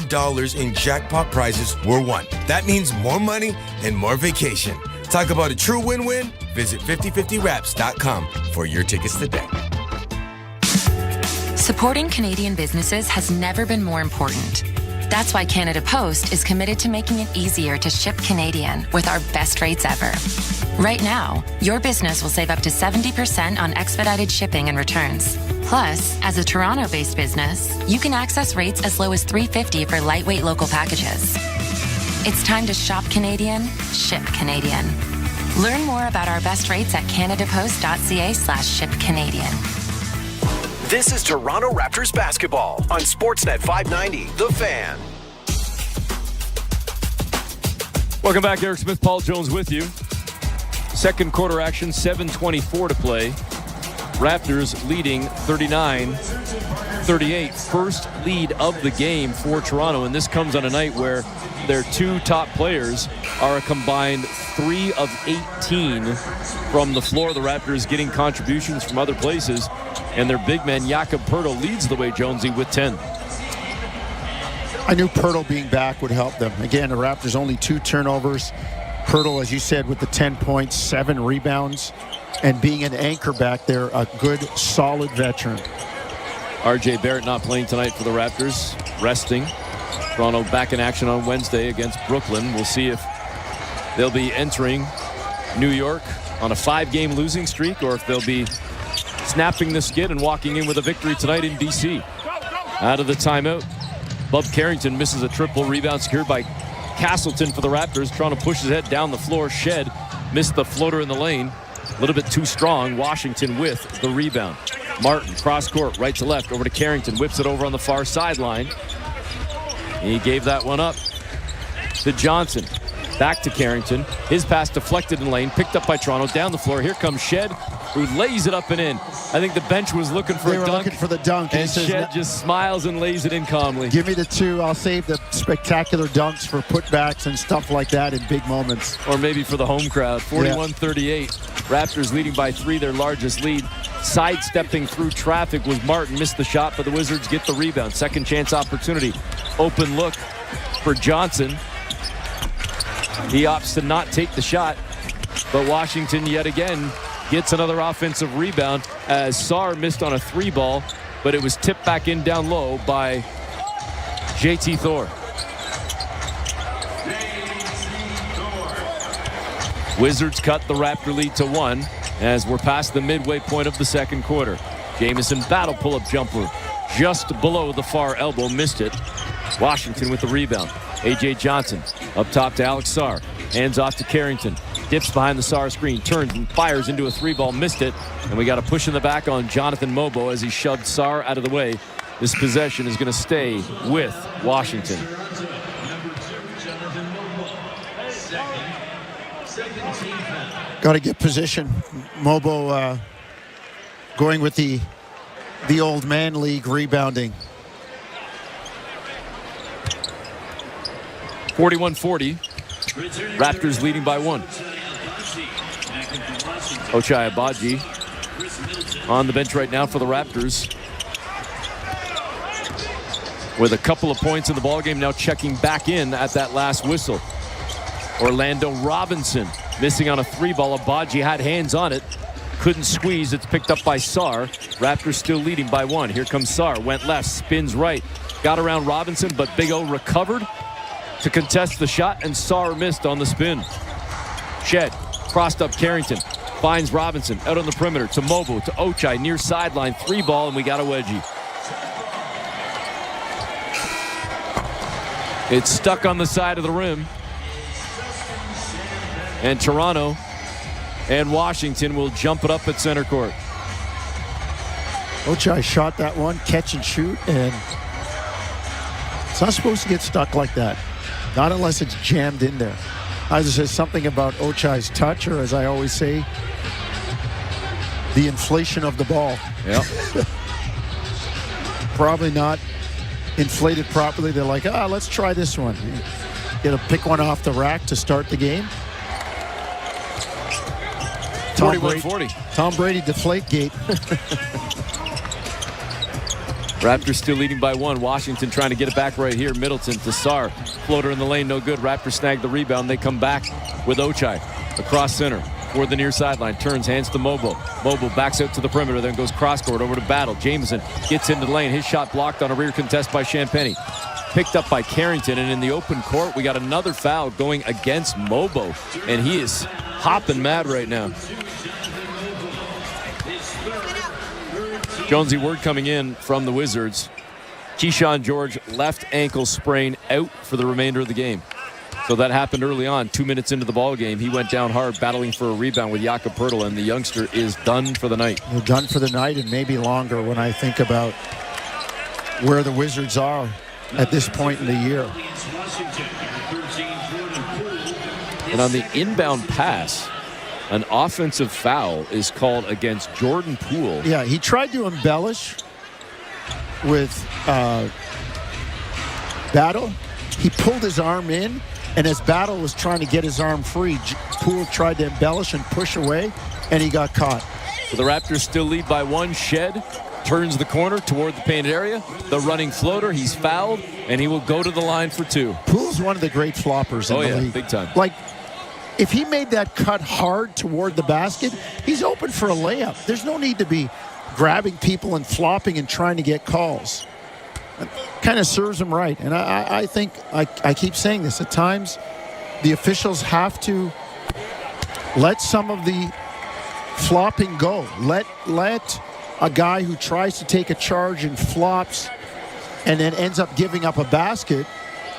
in jackpot prizes were won. That means more money and more vacation. Talk about a true win-win? Visit 5050raps.com for your tickets today. Supporting Canadian businesses has never been more important. That's why Canada Post is committed to making it easier to ship Canadian with our best rates ever. Right now, your business will save up to 70% on expedited shipping and returns. Plus, as a Toronto-based business, you can access rates as low as $3.50 for lightweight local packages. It's time to shop Canadian, ship Canadian. Learn more about our best rates at canadapost.ca/shipcanadian. This is Toronto Raptors basketball on Sportsnet 590, The Fan. Welcome back. Eric Smith, Paul Jones with you. Second quarter action, 7:24 to play. Raptors leading 39-38. First lead of the game for Toronto, and this comes on a night where their 2 top players are a combined 3 of 18 from the floor. The Raptors getting contributions from other places, and their big man Jakob Poeltl leads the way, Jonesy, with 10. I knew Poeltl being back would help them. Again, the Raptors only 2 turnovers. Poeltl, as you said, with the 10 points, 7 rebounds, and being an anchor back there, a good, solid veteran. R.J. Barrett not playing tonight for the Raptors, resting. Toronto back in action on Wednesday against Brooklyn. We'll see if they'll be entering New York on a 5-game losing streak or if they'll be snapping the skid and walking in with a victory tonight in D.C. Out of the timeout, Bub Carrington misses a triple. Rebound secured by Castleton for the Raptors. Toronto pushes ahead down the floor. Shed missed the floater in the lane. A little bit too strong. Washington with the rebound. Martin, cross court, right to left, over to Carrington. Whips it over on the far sideline. He gave that one up to Johnson. Back to Carrington. His pass deflected in lane, picked up by Toronto. Down the floor. Here comes Shed, who lays it up and in. I think the bench was looking for a dunk. Looking for the dunk. And Shed just smiles and lays it in calmly. Give me the 2. I'll save the spectacular dunks for putbacks and stuff like that in big moments. Or maybe for the home crowd. 41-38. Raptors leading by 3, their largest lead. Sidestepping through traffic was Martin. Missed the shot, but the Wizards get the rebound. Second chance opportunity. Open look for Johnson. He opts to not take the shot, but Washington yet again gets another offensive rebound as Sarr missed on a 3-ball, but it was tipped back in down low by JT Thor. Wizards cut the Raptor lead to 1 as we're past the midway point of the second quarter. Jamison battle pull-up jumper just below the far elbow, missed it. Washington with the rebound. A.J. Johnson up top to Alex Sarr. Hands off to Carrington. Dips behind the Sarr screen. Turns and fires into a 3-ball. Missed it. And we got a push in the back on Jonathan Mobo as he shoved Sarr out of the way. This possession is going to stay with Washington. Got to get position. Mobo going with the old man league rebounding. 41-40. Raptors leading by 1. Ochai Agbaji on the bench right now for the Raptors, with a couple of points in the ballgame, now checking back in at that last whistle. Orlando Robinson missing on a 3-ball. Agbaji had hands on it. Couldn't squeeze. It's picked up by Sarr. Raptors still leading by 1. Here comes Sarr. Went left, spins right. Got around Robinson, but Big O recovered to contest the shot, and Sarr missed on the spin. Shed crossed up Carrington. Finds Robinson out on the perimeter to Mobo, to Ochai, near sideline. 3-ball, and we got a wedgie. It's stuck on the side of the rim. And Toronto and Washington will jump it up at center court. Ochai shot that one, catch and shoot, and it's not supposed to get stuck like that. Not unless it's jammed in there. Either says something about Ochai's touch, or as I always say, the inflation of the ball. Yep. Probably not inflated properly. They're like, let's try this one. Get to pick one off the rack to start the game. 41-40. Tom Brady deflate gate. Raptors still leading by 1. Washington trying to get it back right here. Middleton to Sarr. Floater in the lane, no good. Raptors snag the rebound. They come back with Ochai across center toward the near sideline. Turns, hands to Mobo. Mobo backs out to the perimeter, then goes cross-court over to Battle. Jameson gets into the lane. His shot blocked on a rear contest by Champagnie. Picked up by Carrington, and in the open court, we got another foul going against Mobo, and he is hopping mad right now. Jonesy, word coming in from the Wizards. Keyshawn George, left ankle sprain, out for the remainder of the game. So that happened early on, 2 minutes into the ball game. He went down hard, battling for a rebound with Jakob Poeltl, and the youngster is done for the night. They're done for the night, and maybe longer when I think about where the Wizards are at this point in the year. And on the inbound pass, an offensive foul is called against Jordan Poole. Yeah, he tried to embellish with Battle. He pulled his arm in, and as Battle was trying to get his arm free, Poole tried to embellish and push away, and he got caught. So the Raptors still lead by 1. Shed turns the corner toward the painted area. The running floater, he's fouled, and he will go to the line for 2. Poole's one of the great floppers in the league. Big time. Like, if he made that cut hard toward the basket, he's open for a layup. There's no need to be grabbing people and flopping and trying to get calls. It kind of serves him right. And I think, I keep saying this, at times the officials have to let some of the flopping go. Let a guy who tries to take a charge and flops and then ends up giving up a basket.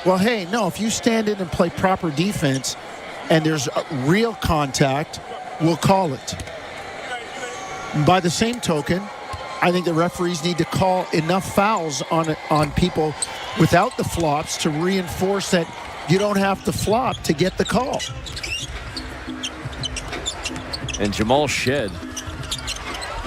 Well, hey, no, if you stand in and play proper defense and there's a real contact, we'll call it. By the same token, I think the referees need to call enough fouls on people without the flops to reinforce that you don't have to flop to get the call. And Jamal Shed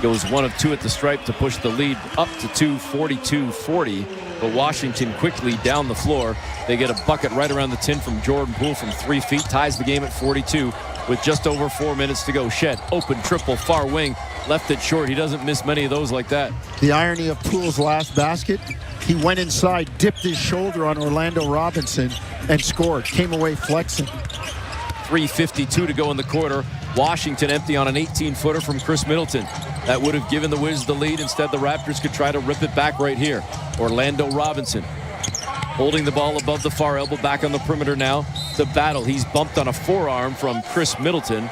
goes 1 of 2 at the stripe to push the lead up to 2, 42-40. But Washington quickly down the floor. They get a bucket right around the tin from Jordan Poole from 3 feet. Ties the game at 42 with just over 4 minutes to go. Shed, open triple, far wing. Left it short. He doesn't miss many of those like that. The irony of Poole's last basket, he went inside, dipped his shoulder on Orlando Robinson, and scored. Came away flexing. 3:52 to go in the quarter. Washington empty on an 18-footer from Chris Middleton. That would have given the Wiz the lead. Instead, the Raptors could try to rip it back right here. Orlando Robinson holding the ball above the far elbow, back on the perimeter now. The battle. He's bumped on a forearm from Chris Middleton.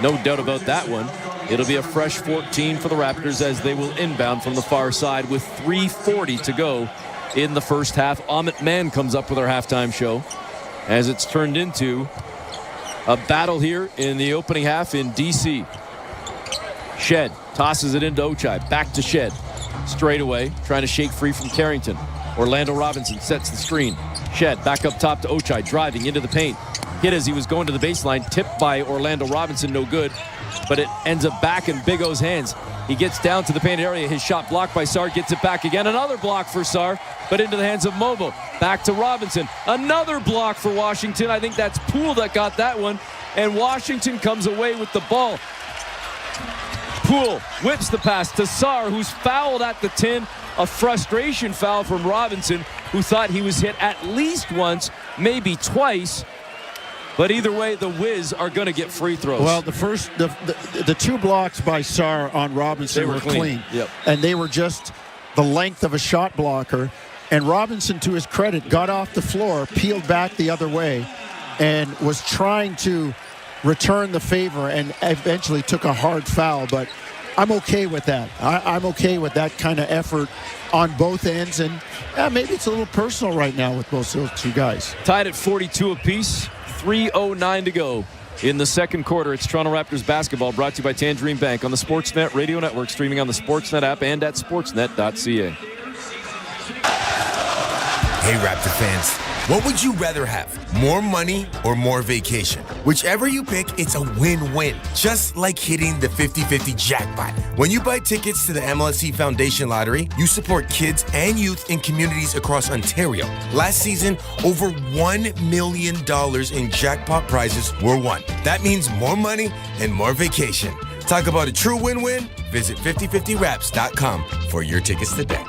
No doubt about that one. It'll be a fresh 14 for the Raptors as they will inbound from the far side with 3:40 to go in the first half. Amit Mann comes up with our halftime show as it's turned into A battle here in the opening half in D.C. Shed tosses it into Ochai. Back to Shed. Straight away, trying to shake free from Carrington. Orlando Robinson sets the screen. Shed back up top to Ochai, driving into the paint. Hit as he was going to the baseline, tipped by Orlando Robinson, no good. But it ends up back in Big O's hands. He gets down to the paint area. His shot blocked by Sarr, gets it back again. Another block for Sarr, but into the hands of Mobo. Back to Robinson. Another block for Washington. I think that's Poole that got that one. And Washington comes away with the ball. Poole whips the pass to Sarr, who's fouled at the 10. A frustration foul from Robinson, who thought he was hit at least once, maybe twice. But either way, the Wiz are going to get free throws. Well, the two blocks by Sarr on Robinson were clean. Yep. And they were just the length of a shot blocker. And Robinson, to his credit, got off the floor, peeled back the other way, and was trying to return the favor and eventually took a hard foul. But I'm okay with that. I'm okay with that kind of effort on both ends. And maybe it's a little personal right now with both those two guys. Tied at 42 apiece. 3:09 to go in the second quarter. It's Toronto Raptors basketball, brought to you by Tangerine Bank on the Sportsnet Radio Network, streaming on the Sportsnet app and at sportsnet.ca. Hey, Raptor fans, what would you rather have? More money or more vacation? Whichever you pick, it's a win-win. Just like hitting the 50-50 jackpot. When you buy tickets to the MLSE Foundation Lottery, you support kids and youth in communities across Ontario. Last season, over $1 million in jackpot prizes were won. That means more money and more vacation. Talk about a true win-win? Visit 5050raps.com for your tickets today.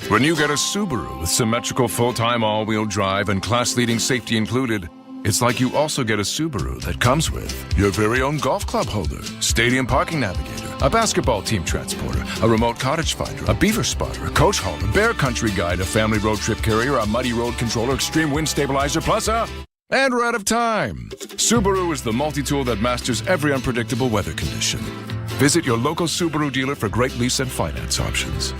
When you get a Subaru with symmetrical full-time all-wheel drive and class-leading safety included, it's like you also get a Subaru that comes with your very own golf club holder, stadium parking navigator, a basketball team transporter, a remote cottage finder, a beaver spotter, a coach hauler, bear country guide, a family road trip carrier, a muddy road controller, extreme wind stabilizer, plus a... And we're out of time. Subaru is the multi-tool that masters every unpredictable weather condition. Visit your local Subaru dealer for great lease and finance options.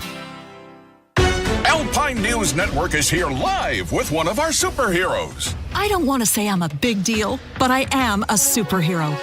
Alpine News Network is here live with one of our superheroes. I don't want to say I'm a big deal, but I am a superhero.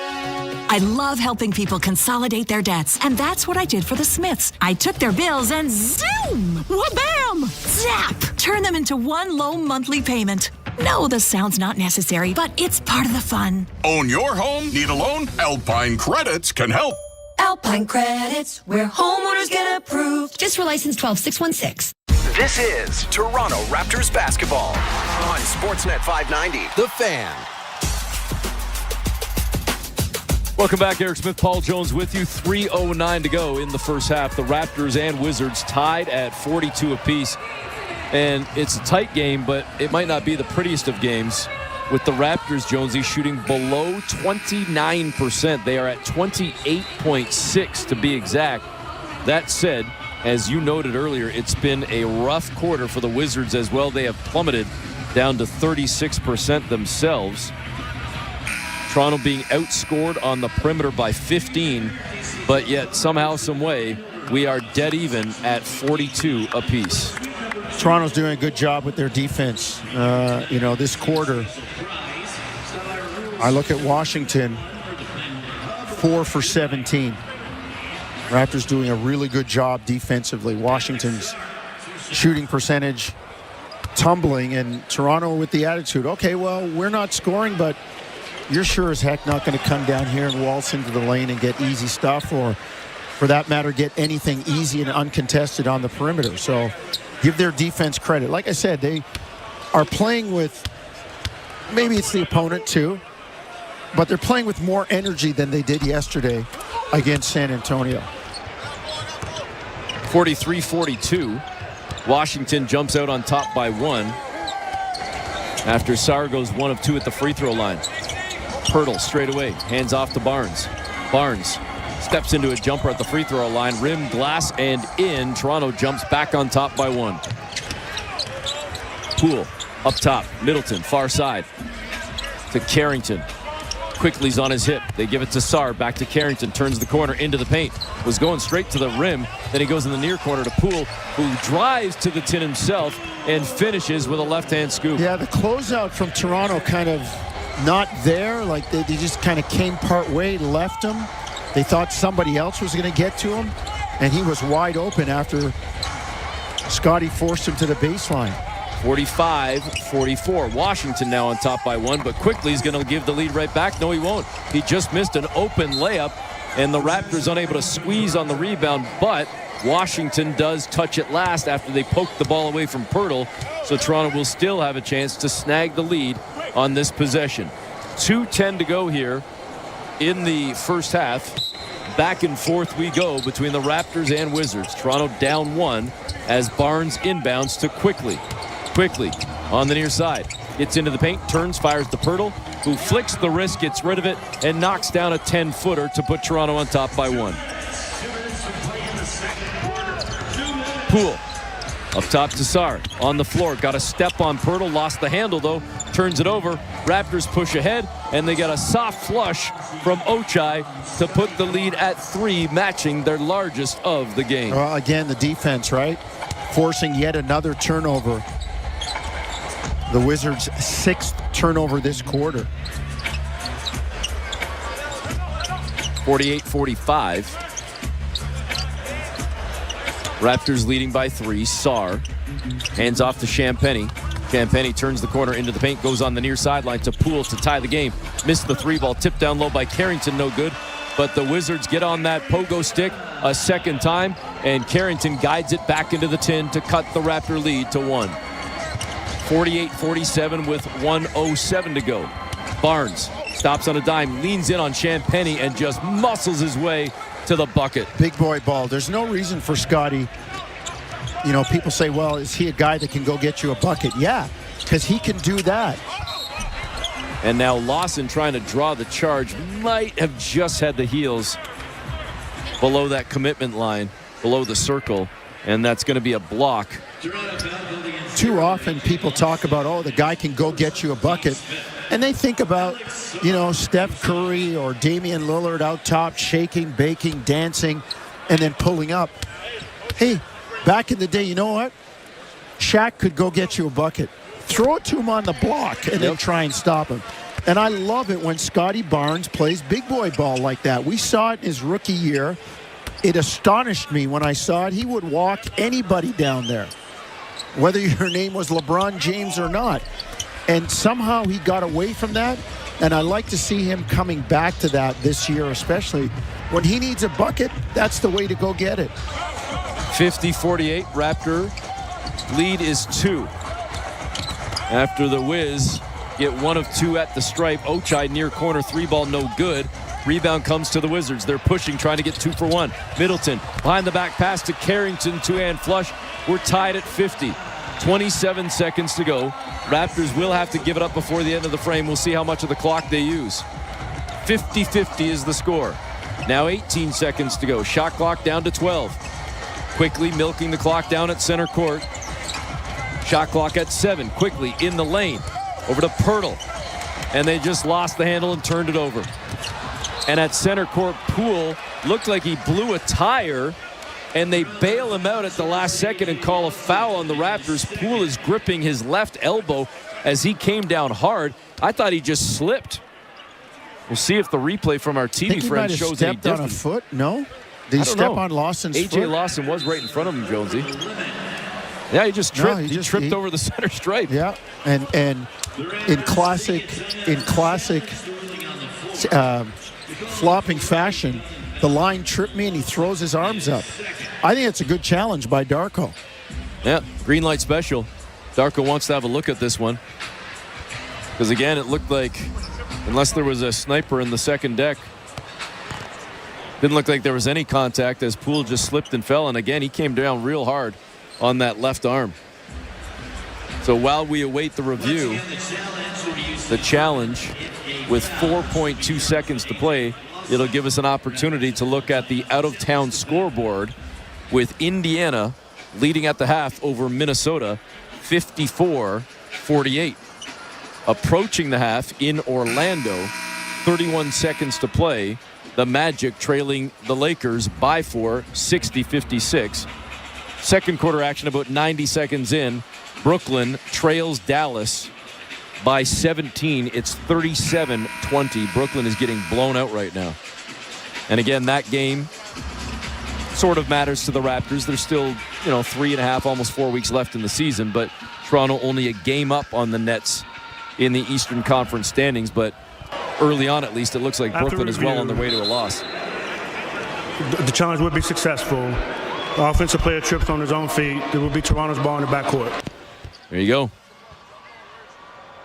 I love helping people consolidate their debts, and that's what I did for the Smiths. I took their bills and zoom, wha-bam, zap, turn them into one low monthly payment. No, the sound's not necessary, but it's part of the fun. Own your home? Need a loan? Alpine Credits can help. Alpine Credits, where homeowners get approved. Just for license 12616. This is Toronto Raptors basketball on Sportsnet 590. The Fan. Welcome back. Eric Smith, Paul Jones with you. 3:09 to go in the first half. The Raptors and Wizards tied at 42 apiece. And it's a tight game, but it might not be the prettiest of games. With the Raptors, Jonesy, shooting below 29%. They are at 28.6 to be exact. That said, as you noted earlier, it's been a rough quarter for the Wizards as well. They have plummeted down to 36% themselves. Toronto being outscored on the perimeter by 15, but yet somehow, some way, we are dead even at 42 apiece. Toronto's doing a good job with their defense. This quarter, I look at Washington, 4 for 17. Raptors doing a really good job defensively. Washington's shooting percentage tumbling, and Toronto with the attitude, okay, well, we're not scoring, but you're sure as heck not going to come down here and waltz into the lane and get easy stuff, or for that matter, get anything easy and uncontested on the perimeter. So give their defense credit. Like I said, they are playing with, maybe it's the opponent too, but they're playing with more energy than they did yesterday against San Antonio. 43-42. Washington jumps out on top by 1 after Sarr goes 1 of 2 at the free throw line. Pirtle straight away, hands off to Barnes. Barnes steps into a jumper at the free throw line, rim, glass, and in. Toronto jumps back on top by 1. Poole up top, Middleton far side to Carrington. Quickly's on his hip. They give it to Sarr. Back to Carrington. Turns the corner into the paint. Was going straight to the rim. Then he goes in the near corner to Poole, who drives to the tin himself and finishes with a left-hand scoop. Yeah, the closeout from Toronto kind of not there. Like they just kind of came part way, left him. They thought somebody else was going to get to him, and he was wide open after Scotty forced him to the baseline. 45-44. Washington now on top by 1, but quickly he's going to give the lead right back. No, he won't. He just missed an open layup, and the Raptors unable to squeeze on the rebound, but Washington does touch it last after they poked the ball away from Pirtle, so Toronto will still have a chance to snag the lead on this possession. 2:10 to go here in the first half. Back and forth we go between the Raptors and Wizards. Toronto down 1 as Barnes inbounds to Quickly. Quickly on the near side. Gets into the paint, turns, fires to Pirtle, who flicks the wrist, gets rid of it, and knocks down a 10-footer to put Toronto on top by 1. Poole up top to Sarr on the floor. Got a step on Pirtle, lost the handle though, turns it over. Raptors push ahead, and they got a soft flush from Ochai to put the lead at 3, matching their largest of the game. Well, again, the defense, right? Forcing yet another turnover. The Wizards' 6th turnover this quarter. 48-45. Raptors leading by 3. Sarr hands off to Champagny. Champagny turns the corner into the paint, goes on the near sideline to Poole to tie the game. Missed the 3-ball, tipped down low by Carrington, no good. But the Wizards get on that pogo stick a second time, and Carrington guides it back into the tin to cut the Raptor lead to 1. 48-47 with 1:07 to go. Barnes stops on a dime, leans in on Champagny, and just muscles his way to the bucket. Big boy ball. There's no reason for Scotty. You know, people say, well, is he a guy that can go get you a bucket? Yeah, because he can do that. And now Lawson trying to draw the charge. Might have just had the heels below that commitment line, below the circle, and that's going to be a block. Too often people talk about, oh, the guy can go get you a bucket. And they think about, you know, Steph Curry or Damian Lillard out top, shaking, baking, dancing, and then pulling up. Hey, back in the day, you know what? Shaq could go get you a bucket. Throw it to him on the block and then try and stop him. And I love it when Scotty Barnes plays big boy ball like that. We saw it in his rookie year. It astonished me when I saw it. He would walk anybody down there, whether your name was LeBron James or not. And somehow he got away from that. And I like to see him coming back to that this year, especially when he needs a bucket. That's the way to go get it. 50-48, Raptor lead is 2. After the Wiz get 1 of 2 at the stripe. Ochai near corner 3-ball, no good. Rebound comes to the Wizards. They're pushing, trying to get 2 for 1. Middleton behind the back pass to Carrington, 2-hand flush. We're tied at 50. 27 seconds to go. Raptors will have to give it up before the end of the frame. We'll see how much of the clock they use. 50-50 is the score. Now 18 seconds to go. Shot clock down to 12. Quickly milking the clock down at center court. Shot clock at 7. Quickly in the lane. Over to Pirtle. And they just lost the handle and turned it over. And at center court, Poole looked like he blew a tire, and they bail him out at the last second and call a foul on the Raptors. Poole is gripping his left elbow as he came down hard. I thought he just slipped. We'll see if the replay from our TV friend shows any difference. On a foot? No? Did he step on Lawson's foot? A.J. Lawson was right in front of him, Jonesy. Yeah, he just tripped. No, he tripped over the center stripe. Yeah, and in classic flopping fashion, the line tripped me and he throws his arms up. I think it's a good challenge by Darko. Yeah, green light special. Darko wants to have a look at this one. Because again, it looked like, unless there was a sniper in the second deck, didn't look like there was any contact as Poole just slipped and fell. And again, he came down real hard on that left arm. So while we await the review, the challenge with 4.2 seconds to play, it'll give us an opportunity to look at the out-of-town scoreboard with Indiana leading at the half over Minnesota, 54-48. Approaching the half in Orlando, 31 seconds to play. The Magic trailing the Lakers by 4, 60-56. Second quarter action about 90 seconds in. Brooklyn trails Dallas by 17. It's 37-20. Brooklyn is getting blown out right now. And again, that game sort of matters to the Raptors. There's still, 3.5, almost 4 weeks left in the season, but Toronto only a game up on the Nets in the Eastern Conference standings. But early on, at least, it looks like Brooklyn is well on their way to a loss. The challenge would be successful. The offensive player trips on his own feet. It would be Toronto's ball in the backcourt. There you go.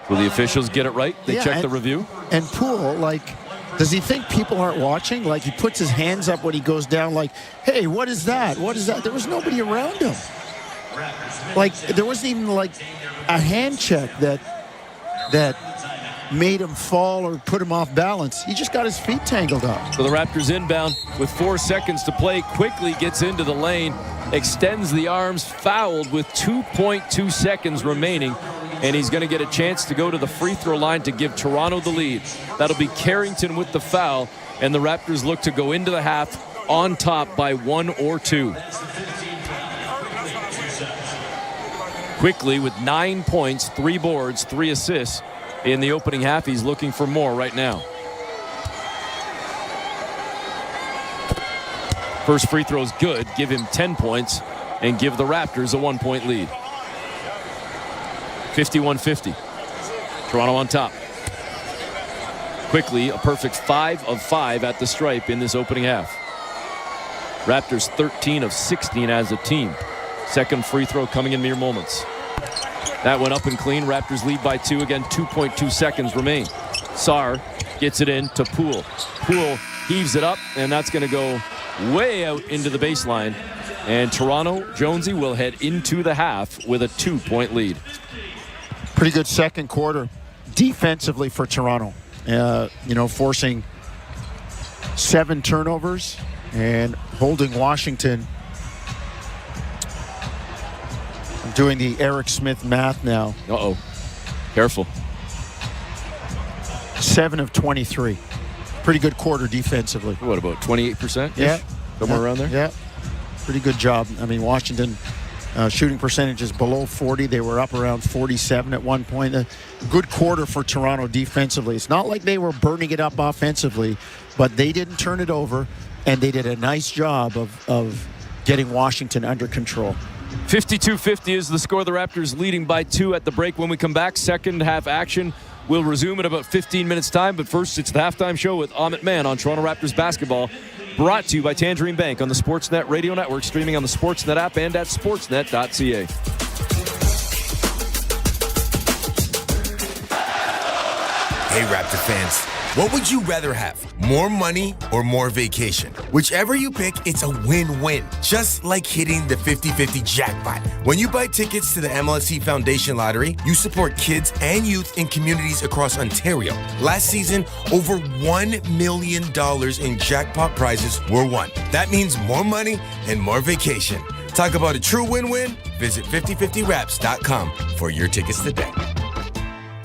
Will the officials get it right? They check the review? And Poole, does he think people aren't watching? He puts his hands up when he goes down hey, what is that? What is that? There was nobody around him. There wasn't even a hand check that made him fall or put him off balance. He just got his feet tangled up. So the Raptors inbound with 4 seconds to play. Quickly gets into the lane, extends the arms, fouled with 2.2 seconds remaining. And he's going to get a chance to go to the free throw line to give Toronto the lead. That'll be Carrington with the foul. And the Raptors look to go into the half on top by 1 or 2. Quickly with 9 points, 3 boards, 3 assists in the opening half. He's looking for more right now. First free throw is good. Give him 10 points and give the Raptors a 1-point lead. 51-50. Toronto on top. Quickly, a perfect 5 of 5 at the stripe in this opening half. Raptors 13 of 16 as a team. Second free throw coming in mere moments. That went up and clean. Raptors lead by 2. Again, 2.2 seconds remain. Sarr gets it in to Poole. Poole heaves it up, and that's going to go way out into the baseline. And Toronto, Jonesy, will head into the half with a 2-point lead. Pretty good second quarter defensively for Toronto. Forcing 7 turnovers and holding Washington. I'm doing the Eric Smith math now. Uh-oh. Careful. 7 of 23. Pretty good quarter defensively. What, about 28%? Yeah. Somewhere around there? Yeah. Pretty good job. Washington shooting percentages below 40. They were up around 47 at one point. A good quarter for Toronto defensively. It's not like they were burning it up offensively, but they didn't turn it over, and they did a nice job of getting Washington under control. 52-50 is the score. The Raptors leading by 2 at the break. When we come back, second half action will resume in about 15 minutes time. But first, it's the halftime show with Amit Mann on Toronto Raptors basketball. Brought to you by Tangerine Bank on the Sportsnet Radio Network, streaming on the Sportsnet app and at sportsnet.ca. Hey, Raptor fans. What would you rather have? More money or more vacation? Whichever you pick, it's a win-win. Just like hitting the 50-50 jackpot. When you buy tickets to the MLSE Foundation Lottery, you support kids and youth in communities across Ontario. Last season, over $1 million in jackpot prizes were won. That means more money and more vacation. Talk about a true win-win? Visit 5050raps.com for your tickets today.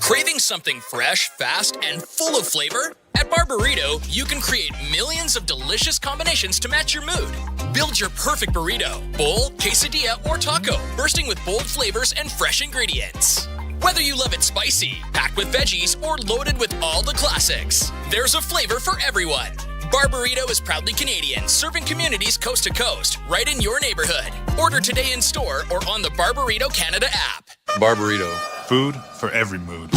Craving something fresh, fast, and full of flavor? At Barburrito, you can create millions of delicious combinations to match your mood. Build your perfect burrito, bowl, quesadilla, or taco, bursting with bold flavors and fresh ingredients. Whether you love it spicy, packed with veggies, or loaded with all the classics, there's a flavor for everyone. Barburrito is proudly Canadian, serving communities coast to coast, right in your neighborhood. Order today in store or on the Barburrito Canada app. Barburrito, food for every mood.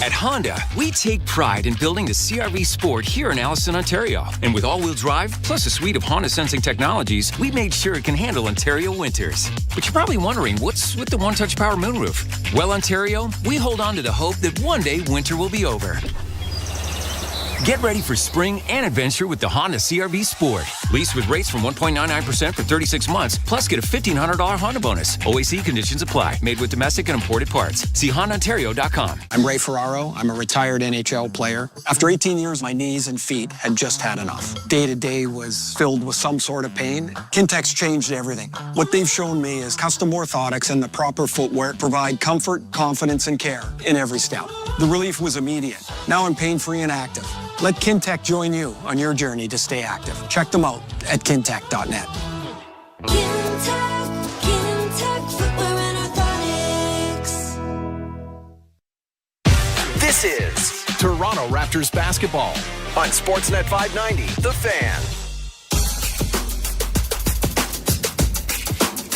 At Honda, we take pride in building the CR-V Sport here in Allison, Ontario. And with all-wheel drive, plus a suite of Honda sensing technologies, we made sure it can handle Ontario winters. But you're probably wondering, what's with the one-touch power moonroof? Well, Ontario, we hold on to the hope that one day winter will be over. Get ready for spring and adventure with the Honda CR-V Sport. Lease with rates from 1.99% for 36 months, plus get a $1,500 Honda bonus. OAC conditions apply. Made with domestic and imported parts. See HondaOntario.com. I'm Ray Ferraro. I'm a retired NHL player. After 18 years, my knees and feet had just had enough. Day-to-day was filled with some sort of pain. Kintex changed everything. What they've shown me is custom orthotics and the proper footwear provide comfort, confidence, and care in every step. The relief was immediate. Now I'm pain-free and active. Let Kintec join you on your journey to stay active. Check them out at kintec.net. Kintec footwear and orthotics. This is Toronto Raptors basketball on Sportsnet 590, The Fan.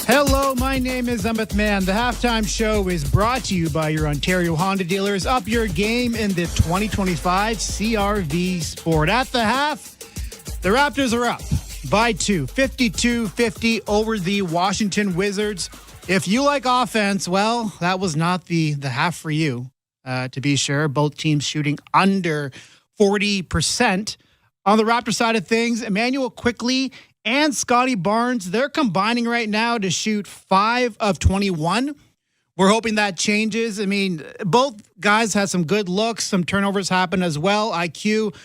Hello, my name is Amit Mann. The halftime show is brought to you by your Ontario Honda dealers. Up your game in the 2025 CRV Sport. At the half, the Raptors are up by 2, 52-50 over the Washington Wizards. If you like offense, well, that was not the half for you, to be sure. Both teams shooting under 40%. On the Raptor side of things, Emmanuel Quickley and Scotty Barnes, they're combining right now to shoot 5 of 21. We're hoping that changes. I mean, both guys had some good looks. Some turnovers happen as well. IQ,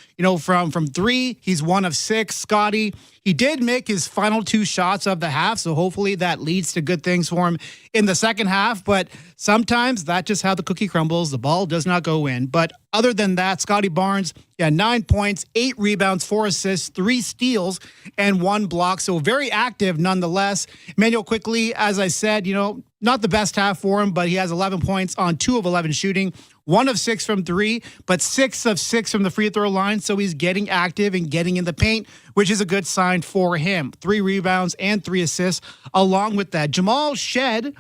from 3, he's 1 of 6. Scotty, he did make his final 2 shots of the half, so hopefully that leads to good things for him in the second half. But sometimes that's just how the cookie crumbles. The ball does not go in. But other than that, Scotty Barnes, 9 points, 8 rebounds, 4 assists, 3 steals, and 1 block. So very active nonetheless. Emmanuel Quickley, as I said, not the best half for him, but he has 11 points on 2 of 11 shooting, 1 of 6 from 3, but 6 of 6 from the free throw line. So he's getting active and getting in the paint, which is a good sign for him. 3 rebounds and 3 assists along with that. Jamal Shed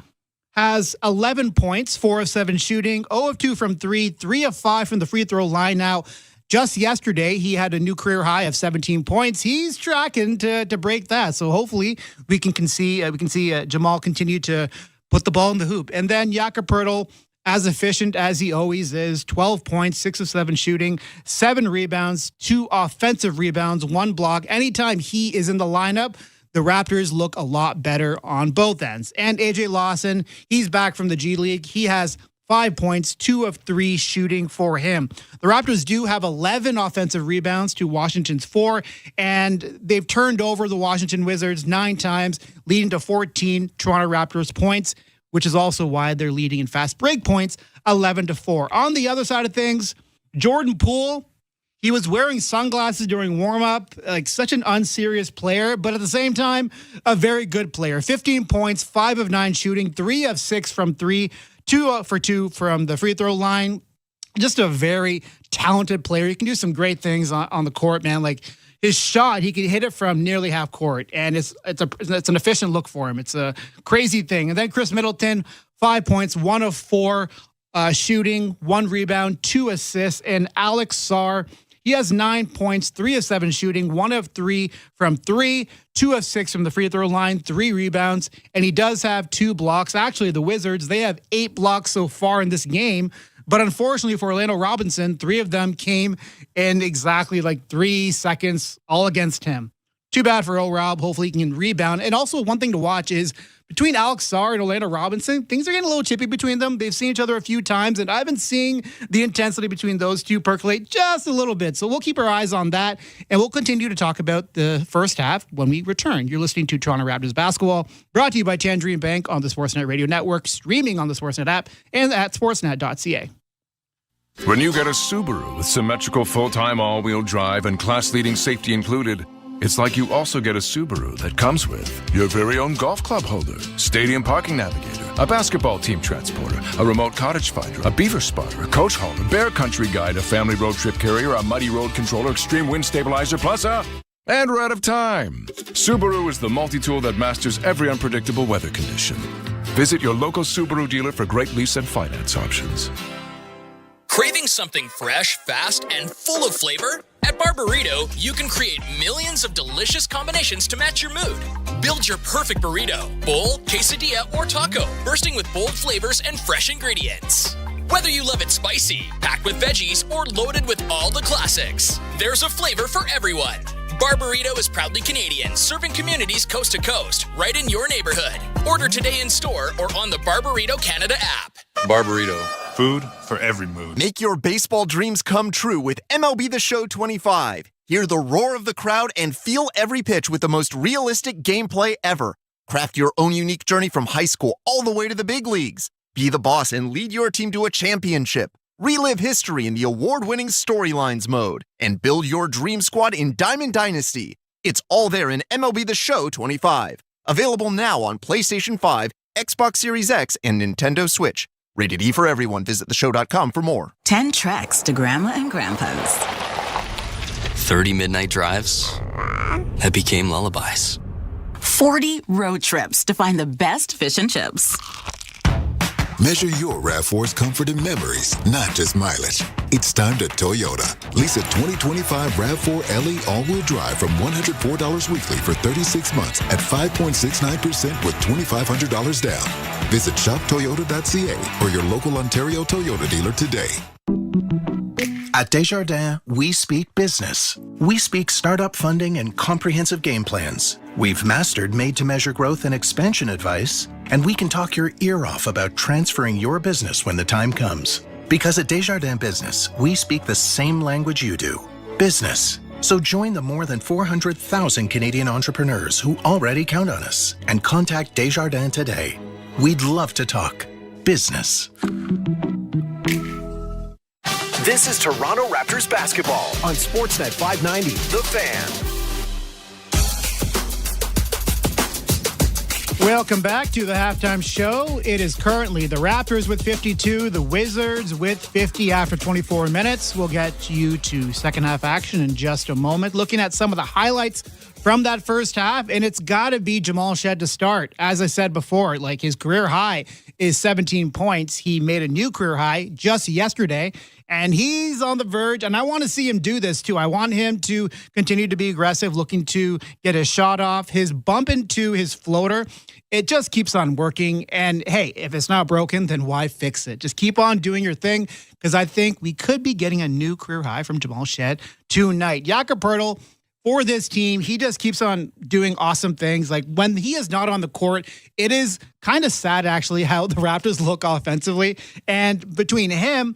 has 11 points, 4 of 7 shooting, 0 of 2 from 3, 3 of 5 from the free throw line. Now, just yesterday, he had a new career high of 17 points. He's tracking to break that. So hopefully we can see Jamal continue to put the ball in the hoop. And then Jakob Poeltl, as efficient as he always is, 12 points, 6 of 7 shooting, 7 rebounds, 2 offensive rebounds, 1 block. Anytime he is in the lineup, the Raptors look a lot better on both ends. And AJ Lawson, he's back from the G League. He has 5 points, 2 of 3 shooting for him. The Raptors do have 11 offensive rebounds to Washington's 4, and they've turned over the Washington Wizards 9 times, leading to 14 Toronto Raptors points, which is also why they're leading in fast break points, 11-4. On the other side of things, Jordan Poole, he was wearing sunglasses during warm-up, like such an unserious player, but at the same time, a very good player. 15 points, 5 of 9 shooting, 3 of 6 from 3, 2 for 2 from the free throw line. Just a very talented player. He can do some great things on the court, man. Like his shot, he can hit it from nearly half court, and it's an efficient look for him. It's a crazy thing. And then Chris Middleton, 5 points, 1 of 4 shooting, 1 rebound, 2 assists. And Alex Sarr, he has 9 points, 3 of 7 shooting, 1 of 3 from 3, 2 of 6 from the free throw line, 3 rebounds, and he does have 2 blocks. Actually, the Wizards, they have 8 blocks so far in this game, but unfortunately for Orlando Robinson, 3 of them came in exactly 3 seconds, all against him. Too bad for O-Rob. Hopefully he can rebound. And also one thing to watch is between Alex Sarr and Orlando Robinson, things are getting a little chippy between them. They've seen each other a few times, and I've been seeing the intensity between those two percolate just a little bit. So we'll keep our eyes on that, and we'll continue to talk about the first half when we return. You're listening to Toronto Raptors Basketball, brought to you by Tangerine Bank on the Sportsnet Radio Network, streaming on the Sportsnet app, and at sportsnet.ca. When you get a Subaru with symmetrical full-time all-wheel drive and class-leading safety included, it's like you also get a Subaru that comes with your very own golf club holder, stadium parking navigator, a basketball team transporter, a remote cottage finder, a beaver spotter, a coach hauler, bear country guide, a family road trip carrier, a muddy road controller, extreme wind stabilizer, plus and we're out of time. Subaru is the multi-tool that masters every unpredictable weather condition. Visit your local Subaru dealer for great lease and finance options. Craving something fresh, fast, and full of flavor? At Barburrito, you can create millions of delicious combinations to match your mood. Build your perfect burrito, bowl, quesadilla, or taco, bursting with bold flavors and fresh ingredients. Whether you love it spicy, packed with veggies, or loaded with all the classics, there's a flavor for everyone. Barburrito is proudly Canadian, serving communities coast to coast, right in your neighborhood. Order today in store or on the Barburrito Canada app. Barburrito. Food for every mood. Make your baseball dreams come true with MLB The Show 25. Hear the roar of the crowd and feel every pitch with the most realistic gameplay ever. Craft your own unique journey from high school all the way to the big leagues. Be the boss and lead your team to a championship. Relive history in the award-winning Storylines mode. And build your dream squad in Diamond Dynasty. It's all there in MLB The Show 25. Available now on PlayStation 5, Xbox Series X, and Nintendo Switch. Rated E for everyone. Visit theshow.com for more. 10 treks to Grandma and Grandpa's. 30 midnight drives that became lullabies. 40 road trips to find the best fish and chips. Measure your RAV4's comfort and memories, not just mileage. It's time to Toyota. Lease a 2025 RAV4 LE all-wheel drive from $104 weekly for 36 months at 5.69% with $2,500 down. Visit shoptoyota.ca or your local Ontario Toyota dealer today. At Desjardins, we speak business. We speak startup funding and comprehensive game plans. We've mastered made-to-measure growth and expansion advice, and we can talk your ear off about transferring your business when the time comes. Because at Desjardins Business, we speak the same language you do, business. So join the more than 400,000 Canadian entrepreneurs who already count on us and contact Desjardins today. We'd love to talk business. This is Toronto Raptors basketball on Sportsnet 590, The Fan. Welcome back to the halftime show. It is currently the Raptors with 52, the Wizards with 50 after 24 minutes. We'll get you to second half action in just a moment. Looking at some of the highlights from that first half, and it's got to be Jamal Shead to start. As I said before, like his career high is 17 points. He made a new career high just yesterday, and he's on the verge, and I want to see him do this too. I want him to continue to be aggressive, looking to get his shot off. His bump into his floater, it just keeps on working. And hey, if it's not broken, then why fix it? Just keep on doing your thing, because I think we could be getting a new career high from Jamal Shead tonight. Jakob Poeltl, for this team, he just keeps on doing awesome things. Like when he is not on the court, it is kind of sad actually how the Raptors look offensively. And between him,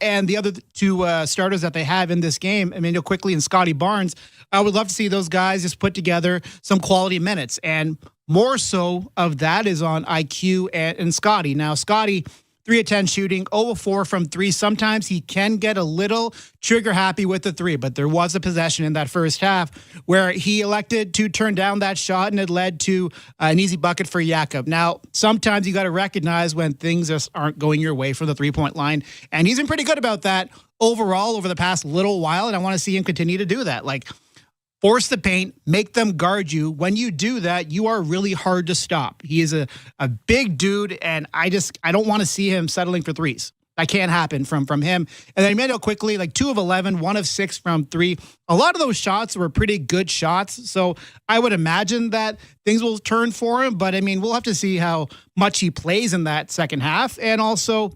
and the other two starters that they have in this game, Emmanuel Quickley and Scotty Barnes, I would love to see those guys just put together some quality minutes. And more so of that is on IQ and Scotty. Now, Scotty, 3 of 10 shooting, 0 of 4 from 3. Sometimes he can get a little trigger happy with the 3, but there was a possession in that first half where he elected to turn down that shot, and it led to an easy bucket for Jakob. Now, sometimes you got to recognize when things just aren't going your way from the 3-point line, and he's been pretty good about that overall over the past little while, and I want to see him continue to do that. Like, force the paint, make them guard you. When you do that, you are really hard to stop. He is a big dude, and I don't want to see him settling for threes. That can't happen from him. And then Emmanuel Quickley, like 2 of 11, 1 of 6 from 3. A lot of those shots were pretty good shots, so I would imagine that things will turn for him. But, we'll have to see how much he plays in that second half. And also,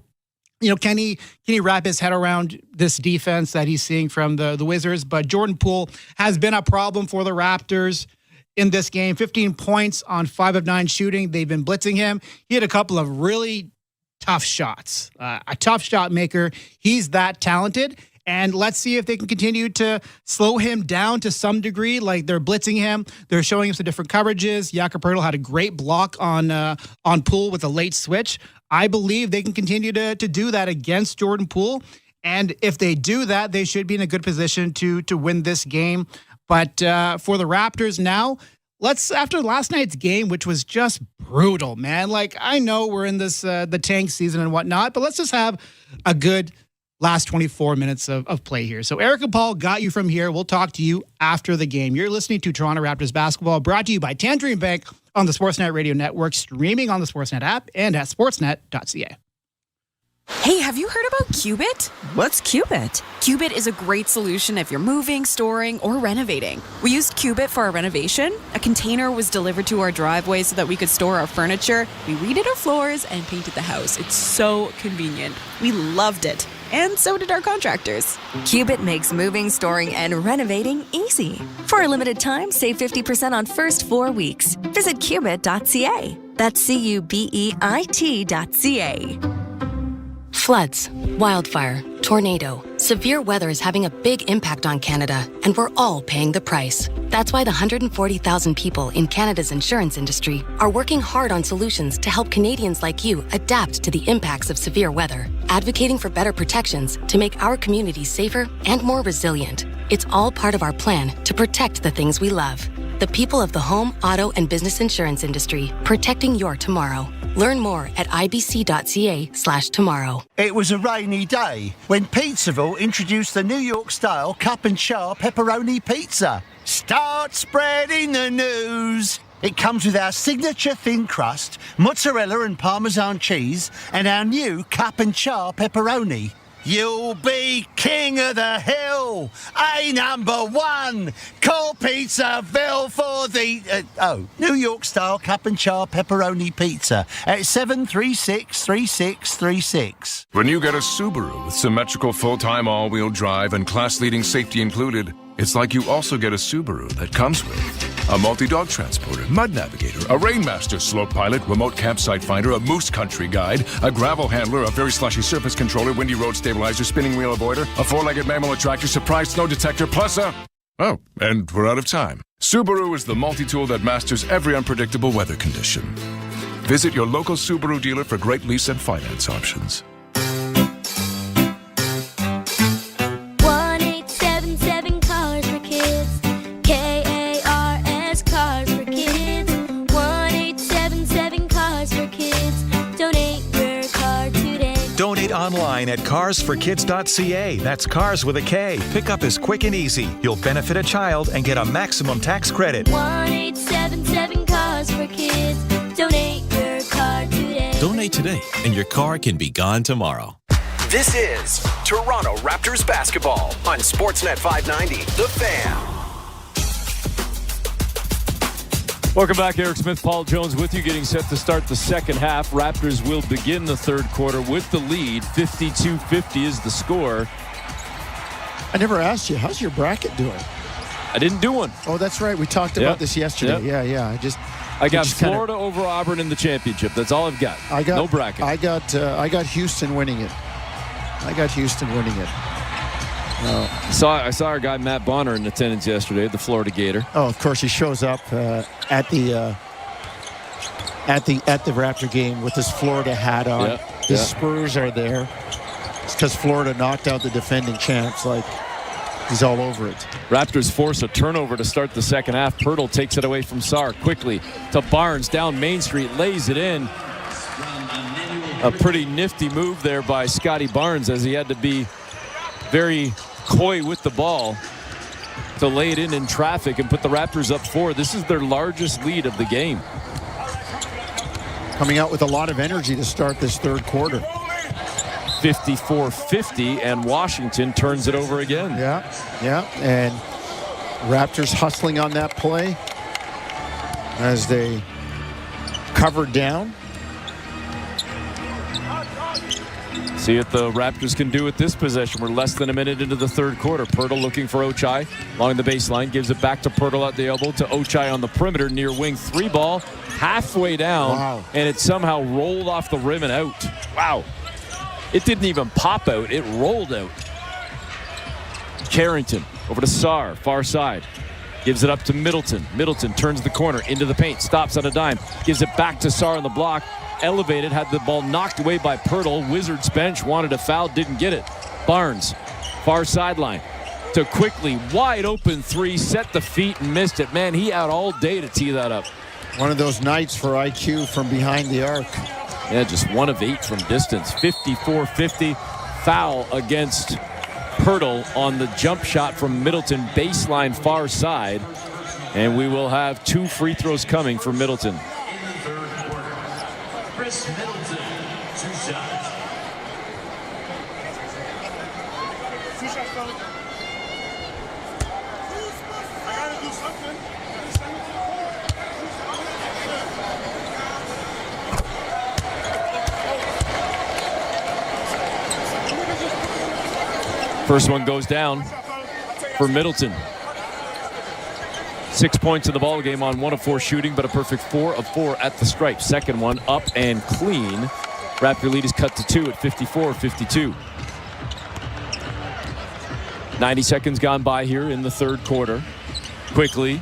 can he wrap his head around this defense that he's seeing from the Wizards? But Jordan Poole has been a problem for the Raptors in this game. 15 points on 5 of 9 shooting. They've been blitzing him. He had a couple of really tough shots. A tough shot maker. He's that talented. And let's see if they can continue to slow him down to some degree. Like, they're blitzing him. They're showing him some different coverages. Jakob Poeltl had a great block on Poole with a late switch. I believe they can continue to do that against Jordan Poole. And if they do that, they should be in a good position to win this game. But for the Raptors now, after last night's game, which was just brutal, man. Like, I know we're in this the tank season and whatnot, but let's just have a good last 24 minutes of play here. So Eric and Paul got you from here. We'll talk to you after the game. You're listening to Toronto Raptors basketball, brought to you by Tangerine Bank on the Sportsnet Radio Network, streaming on the Sportsnet app and at sportsnet.ca. Hey, have you heard about Qubit? What's Qubit? Qubit is a great solution if you're moving, storing, or renovating. We used Qubit for our renovation. A container was delivered to our driveway so that we could store our furniture. We redid our floors and painted the house. It's so convenient. We loved it. And so did our contractors. Qubit makes moving, storing, and renovating easy. For a limited time, save 50% on first 4 weeks. Visit Qubit.ca. That's Qubit.ca. Floods, wildfire, tornado. Severe weather is having a big impact on Canada, and we're all paying the price. That's why the 140,000 people in Canada's insurance industry are working hard on solutions to help Canadians like you adapt to the impacts of severe weather, advocating for better protections to make our communities safer and more resilient. It's all part of our plan to protect the things we love. The people of the home, auto, and business insurance industry, protecting your tomorrow. Learn more at ibc.ca/tomorrow. It was a rainy day when Pizzaville introduced the New York-style cup and char pepperoni pizza. Start spreading the news. It comes with our signature thin crust, mozzarella and Parmesan cheese, and our new cup and char pepperoni. You'll be king of the hill. number one. Call Pizzaville for the New York style cup and char pepperoni pizza at 736-3636. When you get a Subaru with symmetrical full-time all-wheel drive and class-leading safety included, it's like you also get a Subaru that comes with a multi-dog transporter, mud navigator, a Rainmaster slope pilot, remote campsite finder, a moose country guide, a gravel handler, a very slushy surface controller, windy road stabilizer, spinning wheel avoider, a four-legged mammal attractor, surprise snow detector, plus a... Oh, and we're out of time. Subaru is the multi-tool that masters every unpredictable weather condition. Visit your local Subaru dealer for great lease and finance options. 1-877 Cars for Kids. KARS Cars for Kids. 1-877 Cars for Kids. Donate your car today. Donate online at carsforkids.ca. That's cars with a K. Pickup is quick and easy. You'll benefit a child and get a maximum tax credit. 1-877 Cars for Kids. Donate your car today. Donate today, and your car can be gone tomorrow. This is Toronto Raptors basketball on Sportsnet 590, The Fan. Welcome back. Eric Smith, Paul Jones with you, getting set to start the second half. Raptors will begin the third quarter with the lead. 52-50 is the score. I never asked you, how's your bracket doing? I didn't do one. Oh, that's right. We talked about this yesterday. Yep. Yeah. I got Florida over Auburn in the championship. That's all I've got. No bracket. I got Houston winning it. No. I saw our guy Matt Bonner in attendance yesterday, the Florida Gator. Oh, of course, he shows up at the Raptor game with his Florida hat on. His Spurs are there. It's because Florida knocked out the defending champs. Like, he's all over it. Raptors force a turnover to start the second half. Pirtle takes it away from Sarr quickly to Barnes down Main Street, lays it in. A pretty nifty move there by Scotty Barnes, as he had to be very coy with the ball to lay it in traffic and put the Raptors up 4. This is their largest lead of the game. Coming out with a lot of energy to start this third quarter. 54-50, and Washington turns it over again. Yeah, and Raptors hustling on that play as they covered down. See what the Raptors can do with this possession. We're less than a minute into the third quarter. Pirtle looking for Ochai along the baseline. Gives it back to Pirtle at the elbow to Ochai on the perimeter near wing. 3 ball halfway down. Wow. And it somehow rolled off the rim and out. Wow. It didn't even pop out. It rolled out. Carrington over to Sarr, far side. Gives it up to Middleton. Middleton turns the corner into the paint. Stops on a dime. Gives it back to Sarr on the block. Elevated, had the ball knocked away by Pirtle. Wizards bench wanted a foul, didn't get it. Barnes, far sideline to quickly, wide open 3, set the feet and missed it. Man, he had all day to tee that up. One of those nights for IQ from behind the arc. Yeah, just 1 of 8 from distance. 54-50, foul against Pirtle on the jump shot from Middleton, baseline far side. And we will have 2 free throws coming for Middleton. Chris Middleton, 2 shots. I gotta do something. First one goes down for Middleton. 6 points in the ball game on 1 of 4 shooting, but a perfect 4 of 4 at the stripe. Second one up and clean. Raptor lead is cut to 2 at 54-52. 90 seconds gone by here in the third quarter. Quickly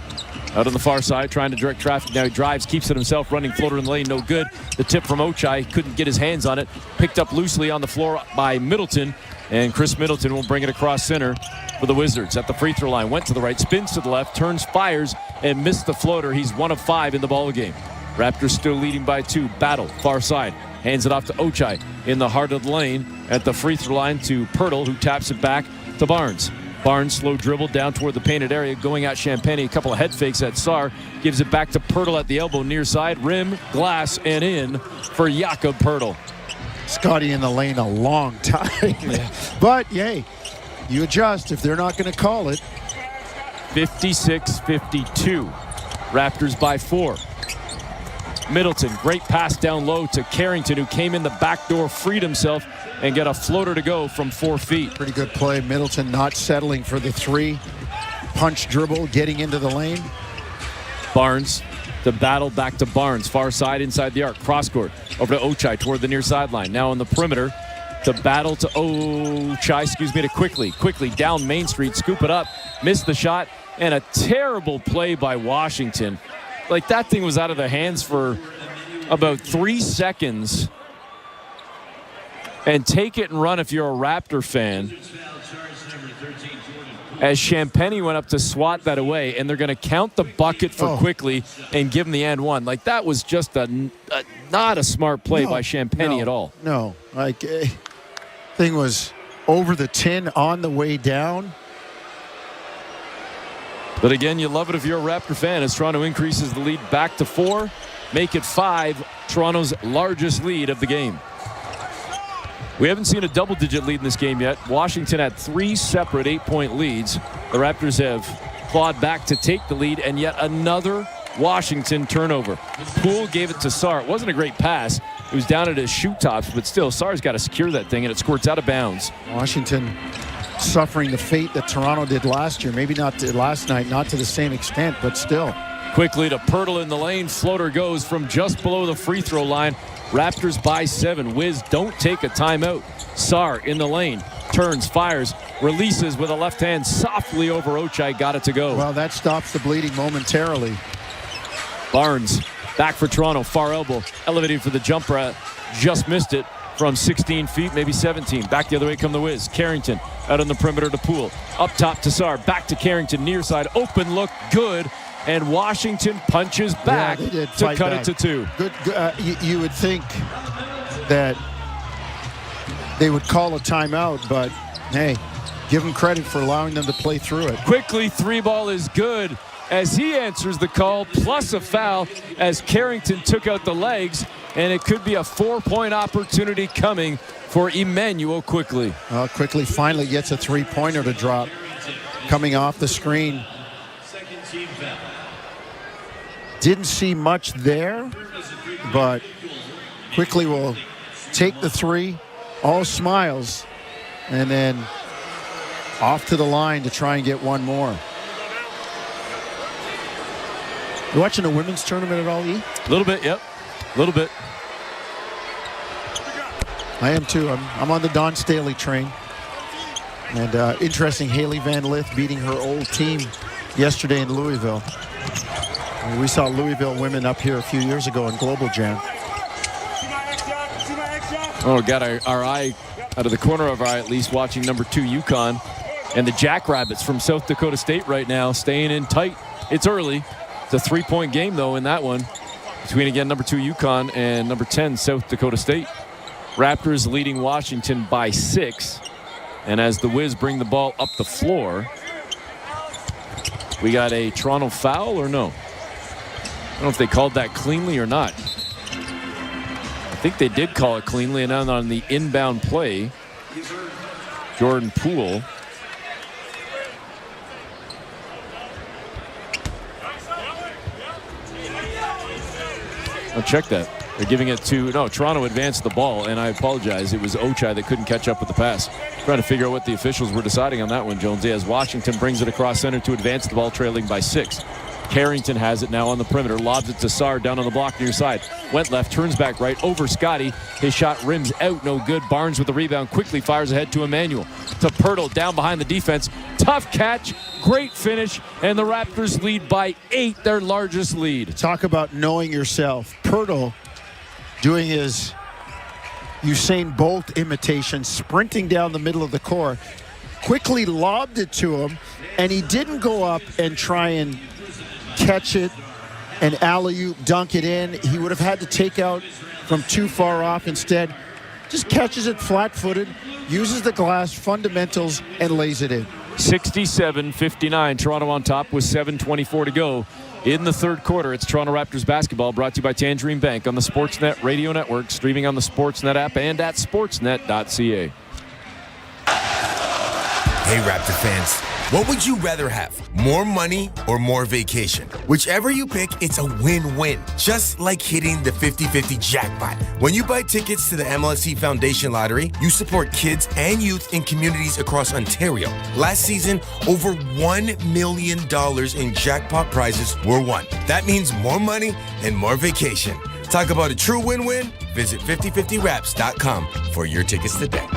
out on the far side, trying to direct traffic. Now he drives, keeps it himself, running floater in the lane, no good. The tip from Ochai, couldn't get his hands on it. Picked up loosely on the floor by Middleton, and Chris Middleton will bring it across center for the Wizards at the free throw line. Went to the right, spins to the left, turns, fires, and missed the floater. He's 1 of 5 in the ball game. Raptors still leading by 2. Battle, far side. Hands it off to Ochai in the heart of the lane at the free throw line to Pirtle, who taps it back to Barnes. Barnes, slow dribble down toward the painted area, going at Champagne. A couple of head fakes at Sarr. Gives it back to Pirtle at the elbow, near side. Rim, glass, and in for Jakob Pirtle. Scotty in the lane a long time. But, yay, you adjust if they're not going to call it. 56-52. Raptors by 4. Middleton, great pass down low to Carrington, who came in the back door, freed himself, and got a floater to go from 4 feet. Pretty good play. Middleton not settling for the 3. Punch dribble, getting into the lane. Barnes, the battle back to Barnes. Far side inside the arc. Cross court over to Ochai toward the near sideline. Now on the perimeter. The battle to Ochai, to Quickly. Quickly down Main Street, scoop it up, missed the shot, and a terrible play by Washington. Like, that thing was out of their hands for about 3 seconds. And take it and run if you're a Raptor fan. As Champagne went up to swat that away, and they're going to count the bucket for Quickly and give him the and one. Like, that was just not a smart play by Champagne at all. No, like, thing was over the tin on the way down. But again, you love it if you're a Raptor fan, as Toronto increases the lead back to 4, make it 5, Toronto's largest lead of the game. We haven't seen a double-digit lead in this game yet. Washington had 3 separate 8-point leads. The Raptors have clawed back to take the lead, and yet another Washington turnover. Poole gave it to Sarr. It wasn't a great pass. It was down at his shoe tops, but still, Sarr's got to secure that thing, and it squirts out of bounds. Washington suffering the fate that Toronto did last year. Maybe not last night, not to the same extent, but still. Quickly to Pirtle in the lane. Floater goes from just below the free throw line. Raptors by 7. Wiz don't take a timeout. Sarr in the lane. Turns, fires, releases with a left hand softly over Ochai. Got it to go. Well, that stops the bleeding momentarily. Barnes back for Toronto. Far elbow. Elevated for the jumper. Just missed it from 16 feet, maybe 17. Back the other way come the Wiz. Carrington out on the perimeter to Poole. Up top to Sarr. Back to Carrington. Near side. Open look. Good. And Washington punches back to cut it to 2. Good. You would think that they would call a timeout, but hey, give them credit for allowing them to play through it. Quickly, 3-ball is good as he answers the call, plus a foul as Carrington took out the legs, and it could be a 4-point opportunity coming for Emmanuel Quickly. Quickly finally gets a 3-pointer to drop, coming off the screen. Didn't see much there, but Quickly will take the 3, all smiles, and then off to the line to try and get one more. You watching the women's tournament at all, E? A little bit, yep. A little bit. I am too. I'm on the Don Staley train. And interesting, Haley Van Lith beating her old team yesterday in Louisville. We saw Louisville women up here a few years ago in Global Jam. Oh, got our eye out of the corner of our eye, at least, watching number 2 UConn. And the Jackrabbits from South Dakota State right now staying in tight. It's early. It's a 3-point game, though, in that one. Between, again, number 2 UConn and number 10 South Dakota State. Raptors leading Washington by 6. And as the Wiz bring the ball up the floor, we got a Toronto foul or no? I don't know if they called that cleanly or not. I think they did call it cleanly, and then on the inbound play, Jordan Poole. I'll check that. They're giving it to, no, Toronto advanced the ball, and I apologize. It was Ochai that couldn't catch up with the pass. Trying to figure out what the officials were deciding on that one, Jonesy, as Washington brings it across center to advance the ball, trailing by 6. Carrington has it now on the perimeter, lobs it to Sarr down on the block near side. Went left, turns back right over Scotty. His shot rims out, no good. Barnes with the rebound, quickly fires ahead to Emmanuel. To Pirtle, down behind the defense. Tough catch, great finish, and the Raptors lead by 8, their largest lead. Talk about knowing yourself. Pirtle doing his Usain Bolt imitation, sprinting down the middle of the court, quickly lobbed it to him, and he didn't go up and try and catch it and alley-oop dunk it in. He would have had to take out from too far off. Instead, just catches it flat-footed, uses the glass fundamentals, and lays it in. 67-59. Toronto on top with 7:24 to go in the third quarter. It's Toronto Raptors basketball, brought to you by Tangerine Bank on the Sportsnet Radio Network, streaming on the Sportsnet app and at sportsnet.ca. Hey, Raptor fans, what would you rather have? More money or more vacation? Whichever you pick, it's a win-win. Just like hitting the 50-50 jackpot. When you buy tickets to the MLSE Foundation Lottery, you support kids and youth in communities across Ontario. Last season, over $1 million in jackpot prizes were won. That means more money and more vacation. Talk about a true win-win? Visit 5050raps.com for your tickets today.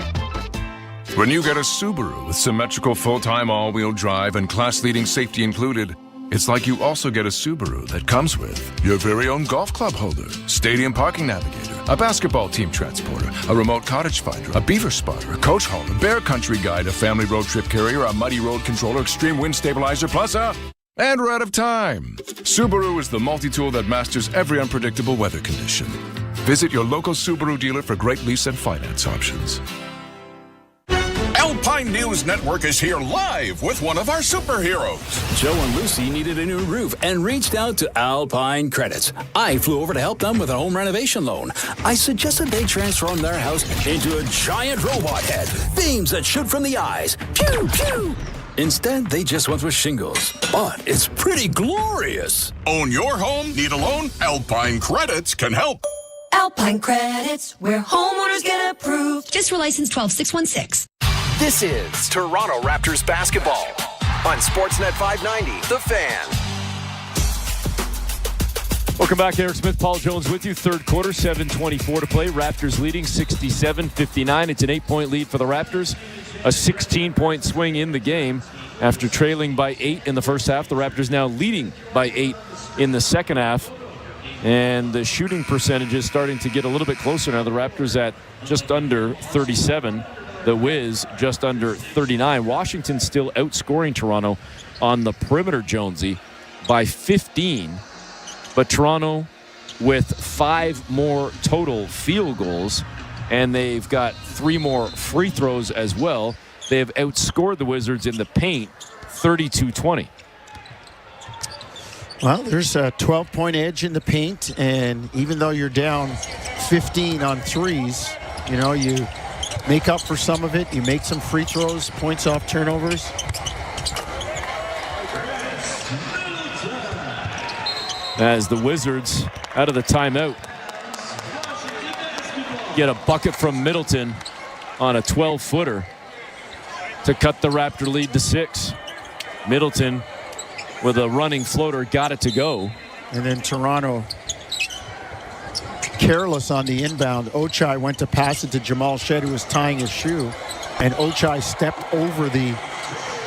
When you get a Subaru with symmetrical full-time all-wheel drive and class-leading safety included, it's like you also get a Subaru that comes with your very own golf club holder, stadium parking navigator, a basketball team transporter, a remote cottage finder, a beaver spotter, a coach hauler, bear country guide, a family road trip carrier, a muddy road controller, extreme wind stabilizer, plus a... And we're out of time. Subaru is the multi-tool that masters every unpredictable weather condition. Visit your local Subaru dealer for great lease and finance options. Alpine News Network is here live with one of our superheroes. Joe and Lucy needed a new roof and reached out to Alpine Credits. I flew over to help them with a home renovation loan. I suggested they transform their house into a giant robot head, beams that shoot from the eyes. Pew, pew! Instead, they just went with shingles. But it's pretty glorious. Own your home? Need a loan? Alpine Credits can help. Alpine Credits, where homeowners get approved. Fiscal license 12616. This is Toronto Raptors basketball on Sportsnet 590, The Fan. Welcome back. Eric Smith, Paul Jones with you. Third quarter, 7:24 to play. Raptors leading 67-59. It's an 8-point lead for the Raptors. A 16-point swing in the game after trailing by 8 in the first half. The Raptors now leading by 8 in the second half. And the shooting percentage is starting to get a little bit closer now. The Raptors at just under 37. The Wiz just under 39. Washington still outscoring Toronto on the perimeter, Jonesy, by 15. But Toronto with 5 more total field goals, and they've got 3 more free throws as well. They have outscored the Wizards in the paint 32-20. Well, there's a 12-point edge in the paint, and even though you're down 15 on threes, you know, you make up for some of it. You make some free throws, points off turnovers. As the Wizards, out of the timeout, get a bucket from Middleton on a 12-footer to cut the Raptor lead to 6. Middleton with a running floater got it to go. And then Toronto careless on the inbound. Ochai went to pass it to Jamal Shed, who was tying his shoe, and Ochai stepped over the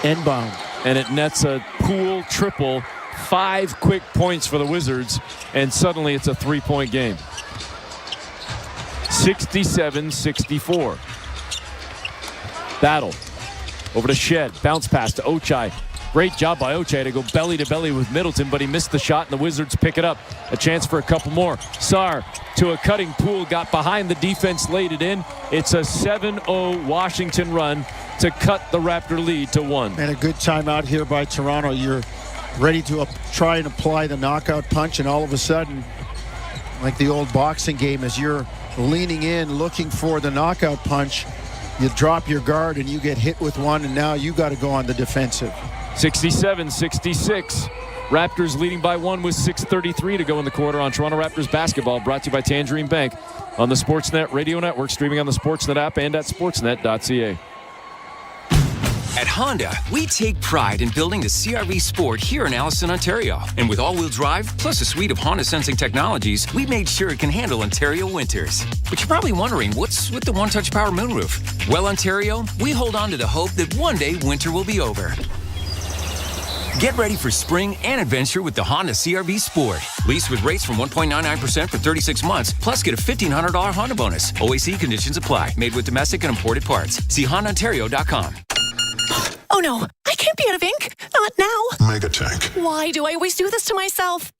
inbound. And it nets a Poole triple. 5 quick points for the Wizards, and suddenly it's a 3-point game. 67-64. Battle over to Shed. Bounce pass to Ochai. Great job by Ochai to go belly to belly with Middleton, but he missed the shot, and the Wizards pick it up. A chance for a couple more. Sarr to a cutting Poole, got behind the defense, laid it in. It's a 7-0 Washington run to cut the Raptor lead to 1. And a good timeout here by Toronto. You're ready to try and apply the knockout punch, and all of a sudden, like the old boxing game, as you're leaning in looking for the knockout punch, you drop your guard and you get hit with one, and now you got to go on the defensive. 67-66. Raptors leading by 1 with 6:33 to go in the quarter on Toronto Raptors basketball, brought to you by Tangerine Bank on the Sportsnet Radio Network, streaming on the Sportsnet app and at sportsnet.ca. At Honda, we take pride in building the CR-V Sport here in Allison, Ontario. And with all-wheel drive, plus a suite of Honda sensing technologies, we made sure it can handle Ontario winters. But you're probably wondering, what's with the one-touch power moonroof? Well, Ontario, we hold on to the hope that one day winter will be over. Get ready for spring and adventure with the Honda CR-V Sport. Lease with rates from 1.99% for 36 months, plus get a $1,500 Honda bonus. OAC conditions apply. Made with domestic and imported parts. See HondaOntario.com. Oh no, I can't be out of ink. Not now. Mega Tank. Why do I always do this to myself?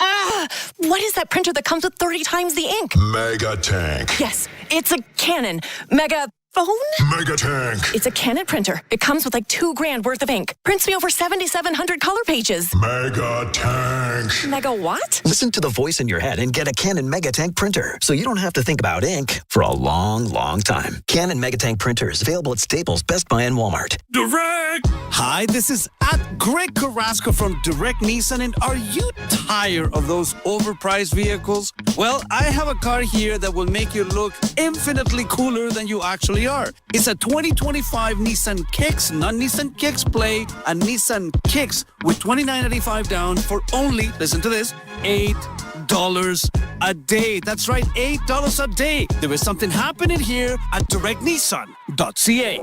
What is that printer that comes with 30 times the ink? Mega Tank. Yes, it's a Canon. Mega phone? Mega Tank. It's a Canon printer. It comes with like $2,000 worth of ink. Prints me over 7,700 color pages. Mega Tank. Mega what? Listen to the voice in your head and get a Canon Mega Tank printer, so you don't have to think about ink for a long, long time. Canon Mega Tank printers available at Staples, Best Buy, and Walmart. Direct! Hi, this is Greg Carrasco from Direct Nissan, and are you tired of those overpriced vehicles? Well, I have a car here that will make you look infinitely cooler than you actually are. It's a 2025 Nissan Kicks, not Nissan Kicks Play, a Nissan Kicks with $29.95 down for only, listen to this, $8 a day. That's right, $8 a day. There is something happening here at directnissan.ca.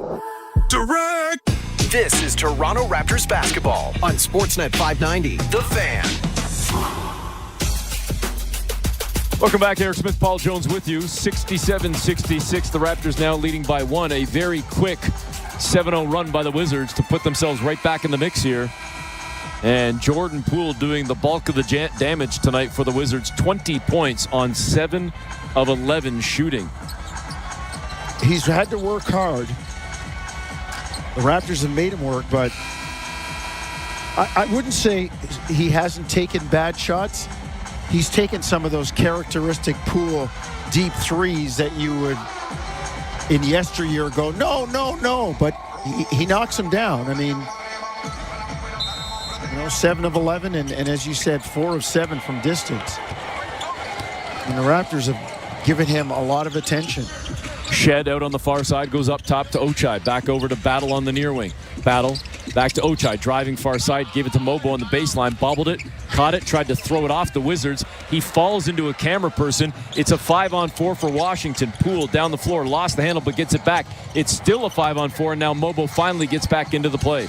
Direct! This is Toronto Raptors basketball on Sportsnet 590, The Fan. Welcome back. Eric Smith, Paul Jones with you. 67-66. The Raptors now leading by one. A very quick 7-0 run by the Wizards to put themselves right back in the mix here. And Jordan Poole doing the bulk of the damage tonight for the Wizards. 20 points on 7 of 11 shooting. He's had to work hard. The Raptors have made him work, but I wouldn't say he hasn't taken bad shots. He's taken some of those characteristic Poole deep threes that you would in yesteryear go, no. But he knocks them down. I mean, 7 of 11, and as you said, 4 of 7 from distance. And the Raptors have given him a lot of attention. Shed out on the far side, goes up top to Ochai. Back over to Battle on the near wing. Battle back to Ochai, driving far side, gave it to Mobo on the baseline, bobbled it, caught it, tried to throw it off the Wizards. He falls into a camera person. It's a 5-on-4 for Washington. Poole down the floor, lost the handle but gets it back. It's still a 5-on-4, and now Mobo finally gets back into the play.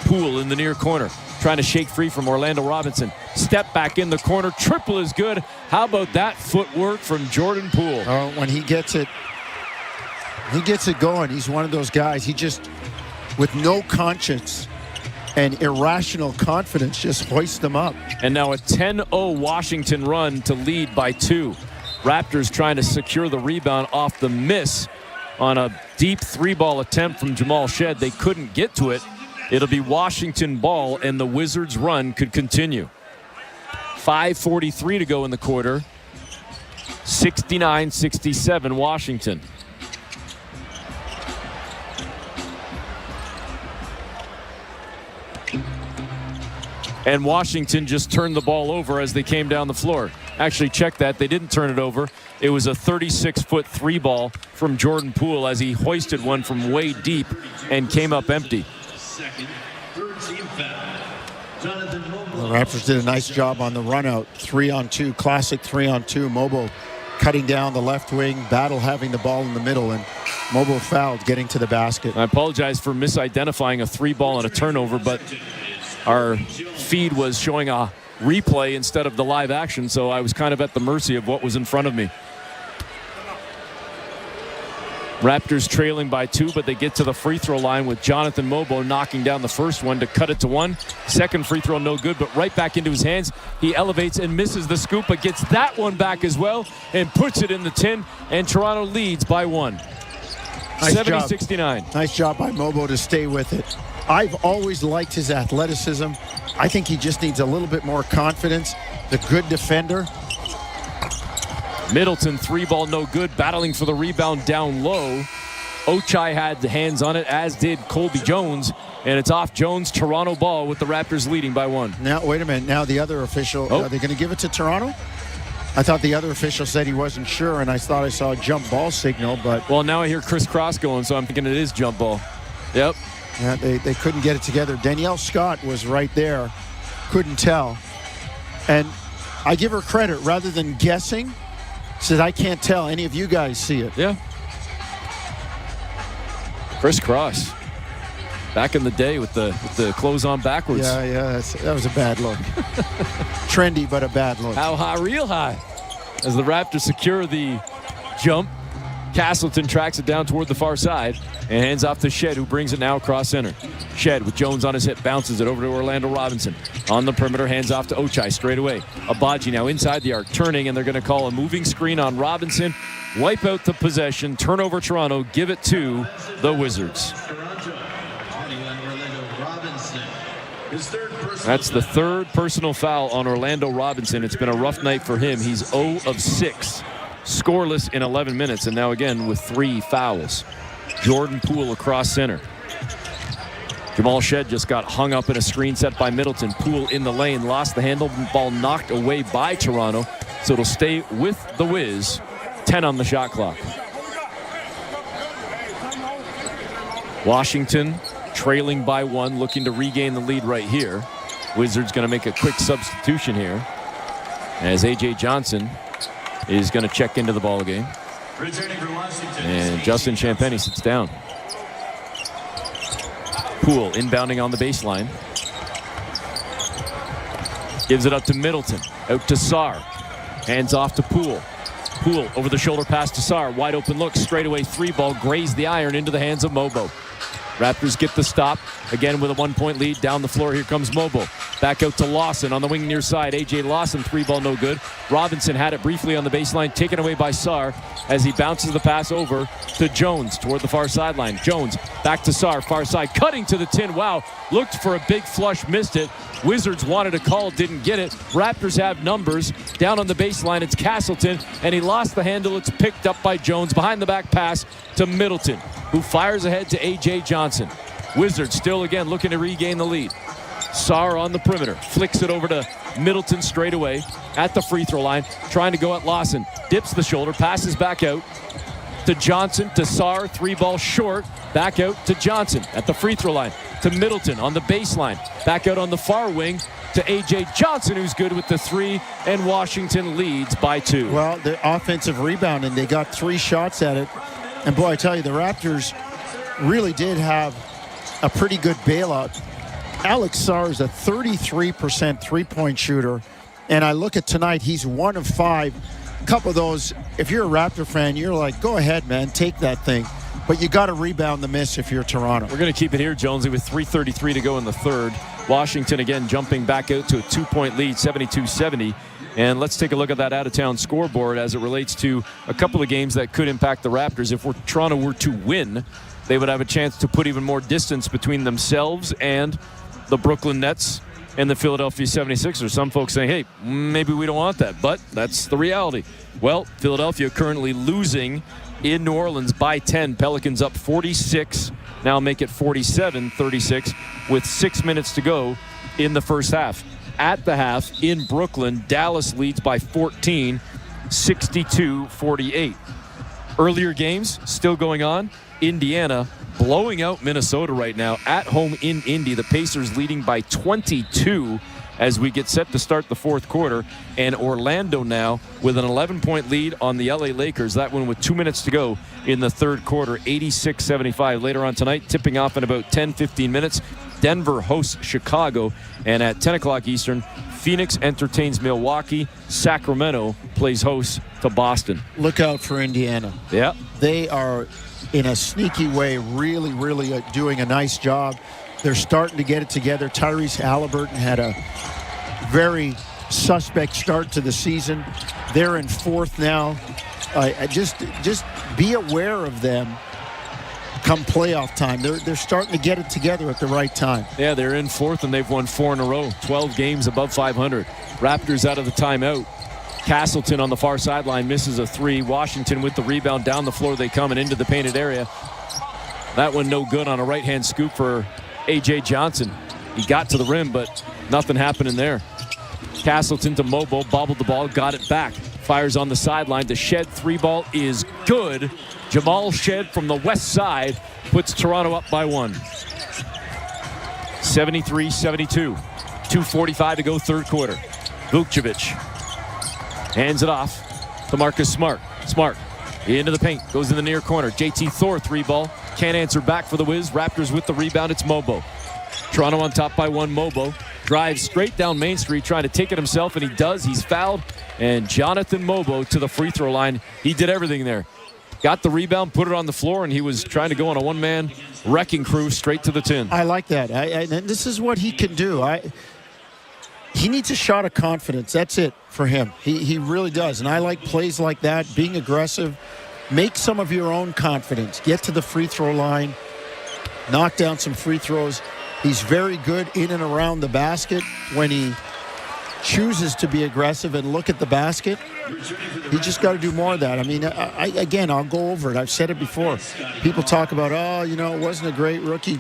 Poole in the near corner, trying to shake free from Orlando Robinson. Step back in the corner, triple is good. How about that footwork from Jordan Poole? Oh, when he gets it going. He's one of those guys. He just, with no conscience and irrational confidence, just hoists them up. And now a 10-0 Washington run to lead by 2. Raptors trying to secure the rebound off the miss on a deep 3-ball attempt from Jamal Shed. They couldn't get to it. It'll be Washington ball, and the Wizards' run could continue. 5:43 to go in the quarter. 69-67 Washington. And Washington just turned the ball over as they came down the floor. Actually, check that. They didn't turn it over. It was a 36-foot 3-ball from Jordan Poole as he hoisted one from way deep and came up empty. The Raptors did a nice job on the run-out. 3-on-2, classic 3-on-2. Mobo cutting down the left wing, Battle having the ball in the middle, and Mobo fouled getting to the basket. I apologize for misidentifying a 3-ball and a turnover, but our feed was showing a replay instead of the live action, so I was kind of at the mercy of what was in front of me. Raptors trailing by 2, but they get to the free throw line with Jonathan Mobo knocking down the first one to cut it to 1. Second free throw no good, but right back into his hands. He elevates and misses the scoop, but gets that one back as well and puts it in the tin, and Toronto leads by 1. Nice 70-69. Nice job by Mobo to stay with it. I've always liked his athleticism. I think he just needs a little bit more confidence. The good defender. Middleton 3-ball no good, battling for the rebound down low. Ochai had the hands on it, as did Colby Jones, and it's off Jones. Toronto ball with the Raptors leading by 1. Now, wait a minute. Now the other official, are they going to give it to Toronto? I thought the other official said he wasn't sure, and I thought I saw a jump ball signal, but... Well, now I hear Chris Cross going, so I'm thinking it is jump ball. Yep. Yeah, they couldn't get it together. Danielle Scott was right there. Couldn't tell. And I give her credit. Rather than guessing, said, I can't tell. Any of you guys see it? Yeah. Chris Cross. Back in the day with the clothes on backwards. Yeah, that was a bad look. Trendy, but a bad look. How high? Real high. As the Raptors secure the jump. Castleton tracks it down toward the far side and hands off to Shed, who brings it now across center. Shed with Jones on his hip, bounces it over to Orlando Robinson. On the perimeter, hands off to Ochai straight away. Abaji now inside the arc, turning, and they're going to call a moving screen on Robinson. Wipe out the possession, turnover Toronto, give it to the Wizards. That's the third personal foul on Orlando Robinson. It's been a rough night for him. He's 0 of 6. Scoreless in 11 minutes, and now again with 3 fouls. Jordan Poole across center. Jamal Shed just got hung up in a screen set by Middleton. Poole in the lane, lost the handle, ball knocked away by Toronto, so it'll stay with the Wiz. 10 on the shot clock. Washington trailing by 1, looking to regain the lead right here. Wizards going to make a quick substitution here as A.J. Johnson is going to check into the ball game. And Justin Champagnie sits down. Poole inbounding on the baseline. Gives it up to Middleton. Out to Sarr. Hands off to Poole. Poole over the shoulder pass to Sarr. Wide open look. Straight away 3-ball. Grazed the iron into the hands of Mobo. Raptors get the stop. Again with a 1-point lead. Down the floor, here comes Mobo. Back out to Lawson on the wing near side. A.J. Lawson, 3-ball no good. Robinson had it briefly on the baseline, taken away by Sarr as he bounces the pass over to Jones toward the far sideline. Jones back to Sarr, far side, cutting to the tin. Wow, looked for a big flush, missed it. Wizards wanted a call, didn't get it. Raptors have numbers. Down on the baseline, it's Castleton, and he lost the handle. It's picked up by Jones. Behind the back pass to Middleton, who fires ahead to A.J. Johnson. Wizards still again looking to regain the lead. Sarr on the perimeter, flicks it over to Middleton straight away at the free throw line, trying to go at Lawson. Dips the shoulder, passes back out to Johnson, to Sarr, 3-ball short, back out to Johnson at the free throw line, to Middleton on the baseline, back out on the far wing to A.J. Johnson, who's good with the 3, and Washington leads by 2. Well, the offensive rebound, and they got 3 shots at it. And boy, I tell you, the Raptors really did have a pretty good bailout. Alex Sarr is a 33% three-point shooter, and I look at tonight, he's 1 of 5. A couple of those, if you're a Raptor fan, you're like, go ahead, man, take that thing. But you got to rebound the miss if you're Toronto. We're going to keep it here, Jonesy, with 3:33 to go in the third. Washington again jumping back out to a 2-point lead, 72-70. And let's take a look at that out-of-town scoreboard as it relates to a couple of games that could impact the Raptors. If Toronto were to win, they would have a chance to put even more distance between themselves and the Brooklyn Nets and the Philadelphia 76ers. Some folks saying, hey, maybe we don't want that, but that's the reality. Well, Philadelphia currently losing in New Orleans by 10. Pelicans up 46, now make it 47-36 with 6 minutes to go in the first half. At the half in Brooklyn, Dallas leads by 14, 62-48. Earlier games still going on. Indiana blowing out Minnesota right now at home in Indy. The Pacers leading by 22 as we get set to start the fourth quarter. And Orlando now with an 11-point lead on the LA Lakers. That one with 2 minutes to go in the third quarter, 86-75. Later on tonight, tipping off in about 10-15 minutes, Denver hosts Chicago. And at 10 o'clock Eastern, Phoenix entertains Milwaukee. Sacramento plays host to Boston. Look out for Indiana. Yeah. They are, in a sneaky way, really doing a nice job. They're starting to get it together. Tyrese Halliburton had a very suspect start to the season. They're in fourth now. Just be aware of them come playoff time. They're starting to get it together at the right time. Yeah, they're in fourth, and they've won 4 in a row. 12 games above 500. Raptors out of the timeout. Castleton on the far sideline misses a 3. Washington with the rebound. Down the floor they come and into the painted area. That one no good on a right-hand scoop for A.J. Johnson. He got to the rim, but nothing happening there. Castleton to Mobo, bobbled the ball, got it back. Fires on the sideline. The Shed 3-ball is good. Jamal Shed from the west side puts Toronto up by 1. 73-72. 2:45 to go third quarter. Vukcevic hands it off to Marcus Smart. Smart into the paint, goes in the near corner. JT Thor 3-ball. Can't answer back for the Wiz. Raptors with the rebound. It's Mobo. Toronto on top by 1. Mobo drives straight down Main Street trying to take it himself, and he does. He's fouled. And Jonathan Mobo to the free throw line. He did everything there. got the rebound, put it on the floor, and he was trying to go on a one-man wrecking crew straight to the tin. I like that. And this is what he can do. He needs a shot of confidence. That's it for him. He really does. And I like plays like that, being aggressive. Make some of your own confidence. Get to the free throw line. Knock down some free throws. He's very good in and around the basket when he chooses to be aggressive and look at the basket. He just got to do more of that. I mean, again, I'll go over it. I've said it before. People talk about, it wasn't a great rookie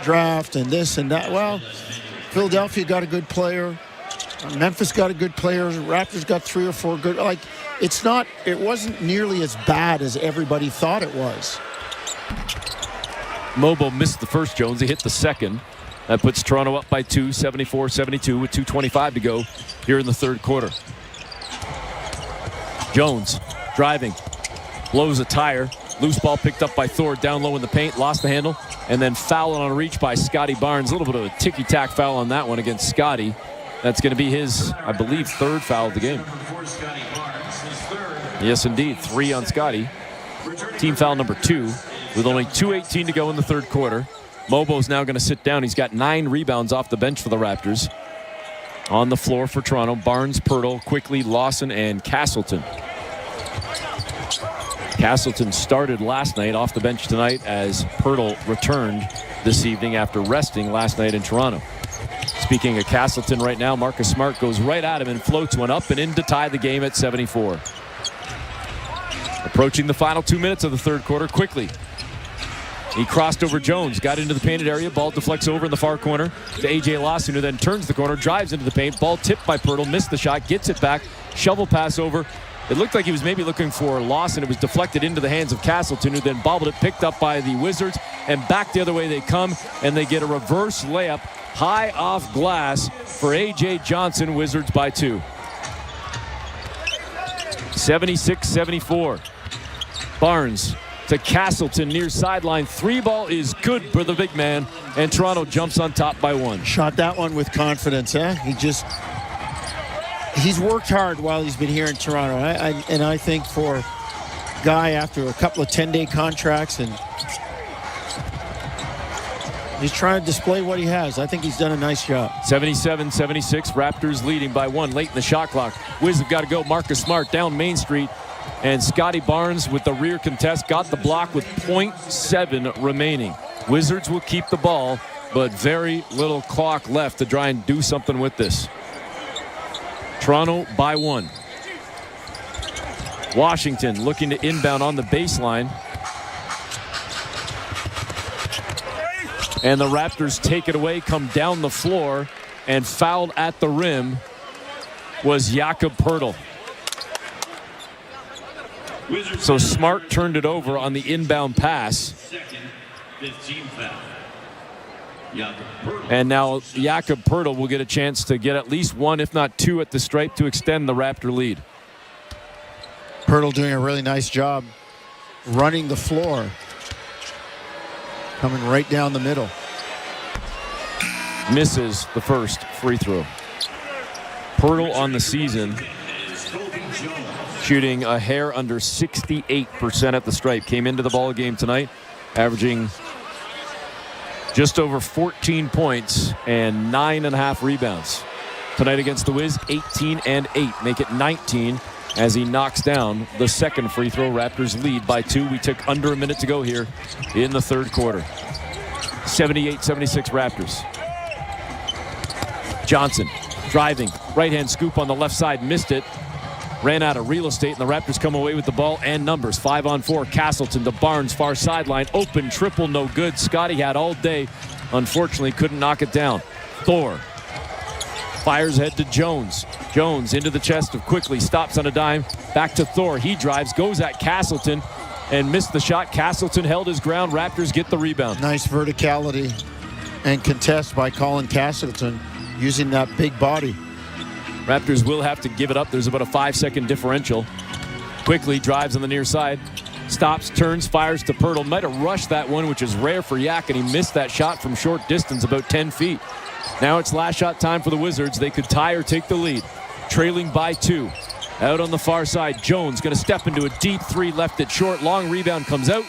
draft and this and that. Well, Philadelphia got a good player. Memphis got a good player. Raptors got 3 or 4 good. It wasn't nearly as bad as everybody thought it was. Mobo missed the first, Jones. He hit the second. That puts Toronto up by 2, 74-72 with 2:25 to go here in the third quarter. Jones driving, blows a tire. Loose ball picked up by Thor down low in the paint, lost the handle, and then foul on a reach by Scotty Barnes. A little bit of a ticky-tack foul on that one against Scotty. That's going to be his, I believe, third foul of the game. Yes, indeed, 3 on Scotty. Team foul number 2 with only 2:18 to go in the third quarter. Mobo's now going to sit down. He's got 9 rebounds off the bench for the Raptors. On the floor for Toronto, Barnes, Pirtle, Quickly, Lawson, and Castleton. Castleton started last night, off the bench tonight, as Pirtle returned this evening after resting last night in Toronto. Speaking of Castleton right now, Marcus Smart goes right at him and floats one up and in to tie the game at 74. Approaching the final 2 minutes of the third quarter, Quickly. He crossed over Jones, got into the painted area, ball deflects over in the far corner to A.J. Lawson, who then turns the corner, drives into the paint, ball tipped by Pirtle, missed the shot, gets it back, shovel pass over. It looked like he was maybe looking for Lawson. It was deflected into the hands of Castleton, who then bobbled it, picked up by the Wizards, and back the other way they come, and they get a reverse layup high off glass for A.J. Johnson. Wizards by 2. 76-74. Barnes to Castleton near sideline. 3 ball is good for the big man, and Toronto jumps on top by 1. Shot that one with confidence, huh? He's worked hard while he's been here in Toronto. And I think for a guy after a couple of 10-day contracts, and he's trying to display what he has. I think he's done a nice job. 77-76, Raptors leading by 1 late in the shot clock. Wiz have got to go. Marcus Smart down Main Street. And Scotty Barnes with the rear contest got the block with 0.7 remaining. Wizards will keep the ball, but very little clock left to try and do something with this. Toronto by 1. Washington looking to inbound on the baseline. And the Raptors take it away, come down the floor, and fouled at the rim was Jakob Poeltl. So Smart turned it over on the inbound pass. And now Jakob Poeltl will get a chance to get at least 1, if not 2, at the stripe to extend the Raptor lead. Poeltl doing a really nice job running the floor. Coming right down the middle. Misses the first free throw. Poeltl on the season shooting a hair under 68% at the stripe. Came into the ball game tonight averaging just over 14 points and 9.5 rebounds. Tonight against the Wiz, 18 and 8. Make it 19 as he knocks down the second free throw. Raptors lead by 2. We took under a minute to go here in the third quarter. 78-76 Raptors. Johnson driving. Right-hand scoop on the left side. Missed it. Ran out of real estate, and the Raptors come away with the ball and numbers. 5-on-4. Castleton to Barnes, far sideline. Open triple, no good. Scotty had all day. Unfortunately, couldn't knock it down. Thor fires ahead to Jones. Jones into the chest of Quickly. Stops on a dime. Back to Thor. He drives, goes at Castleton, and missed the shot. Castleton held his ground. Raptors get the rebound. Nice verticality and contest by Colin Castleton using that big body. Raptors will have to give it up. There's about a 5-second differential. Quickly drives on the near side. Stops, turns, fires to Poeltl. Might have rushed that one, which is rare for Yak, and he missed that shot from short distance, about 10 feet. Now it's last shot time for the Wizards. They could tie or take the lead. Trailing by 2. Out on the far side, Jones going to step into a deep three, left it short. Long rebound comes out,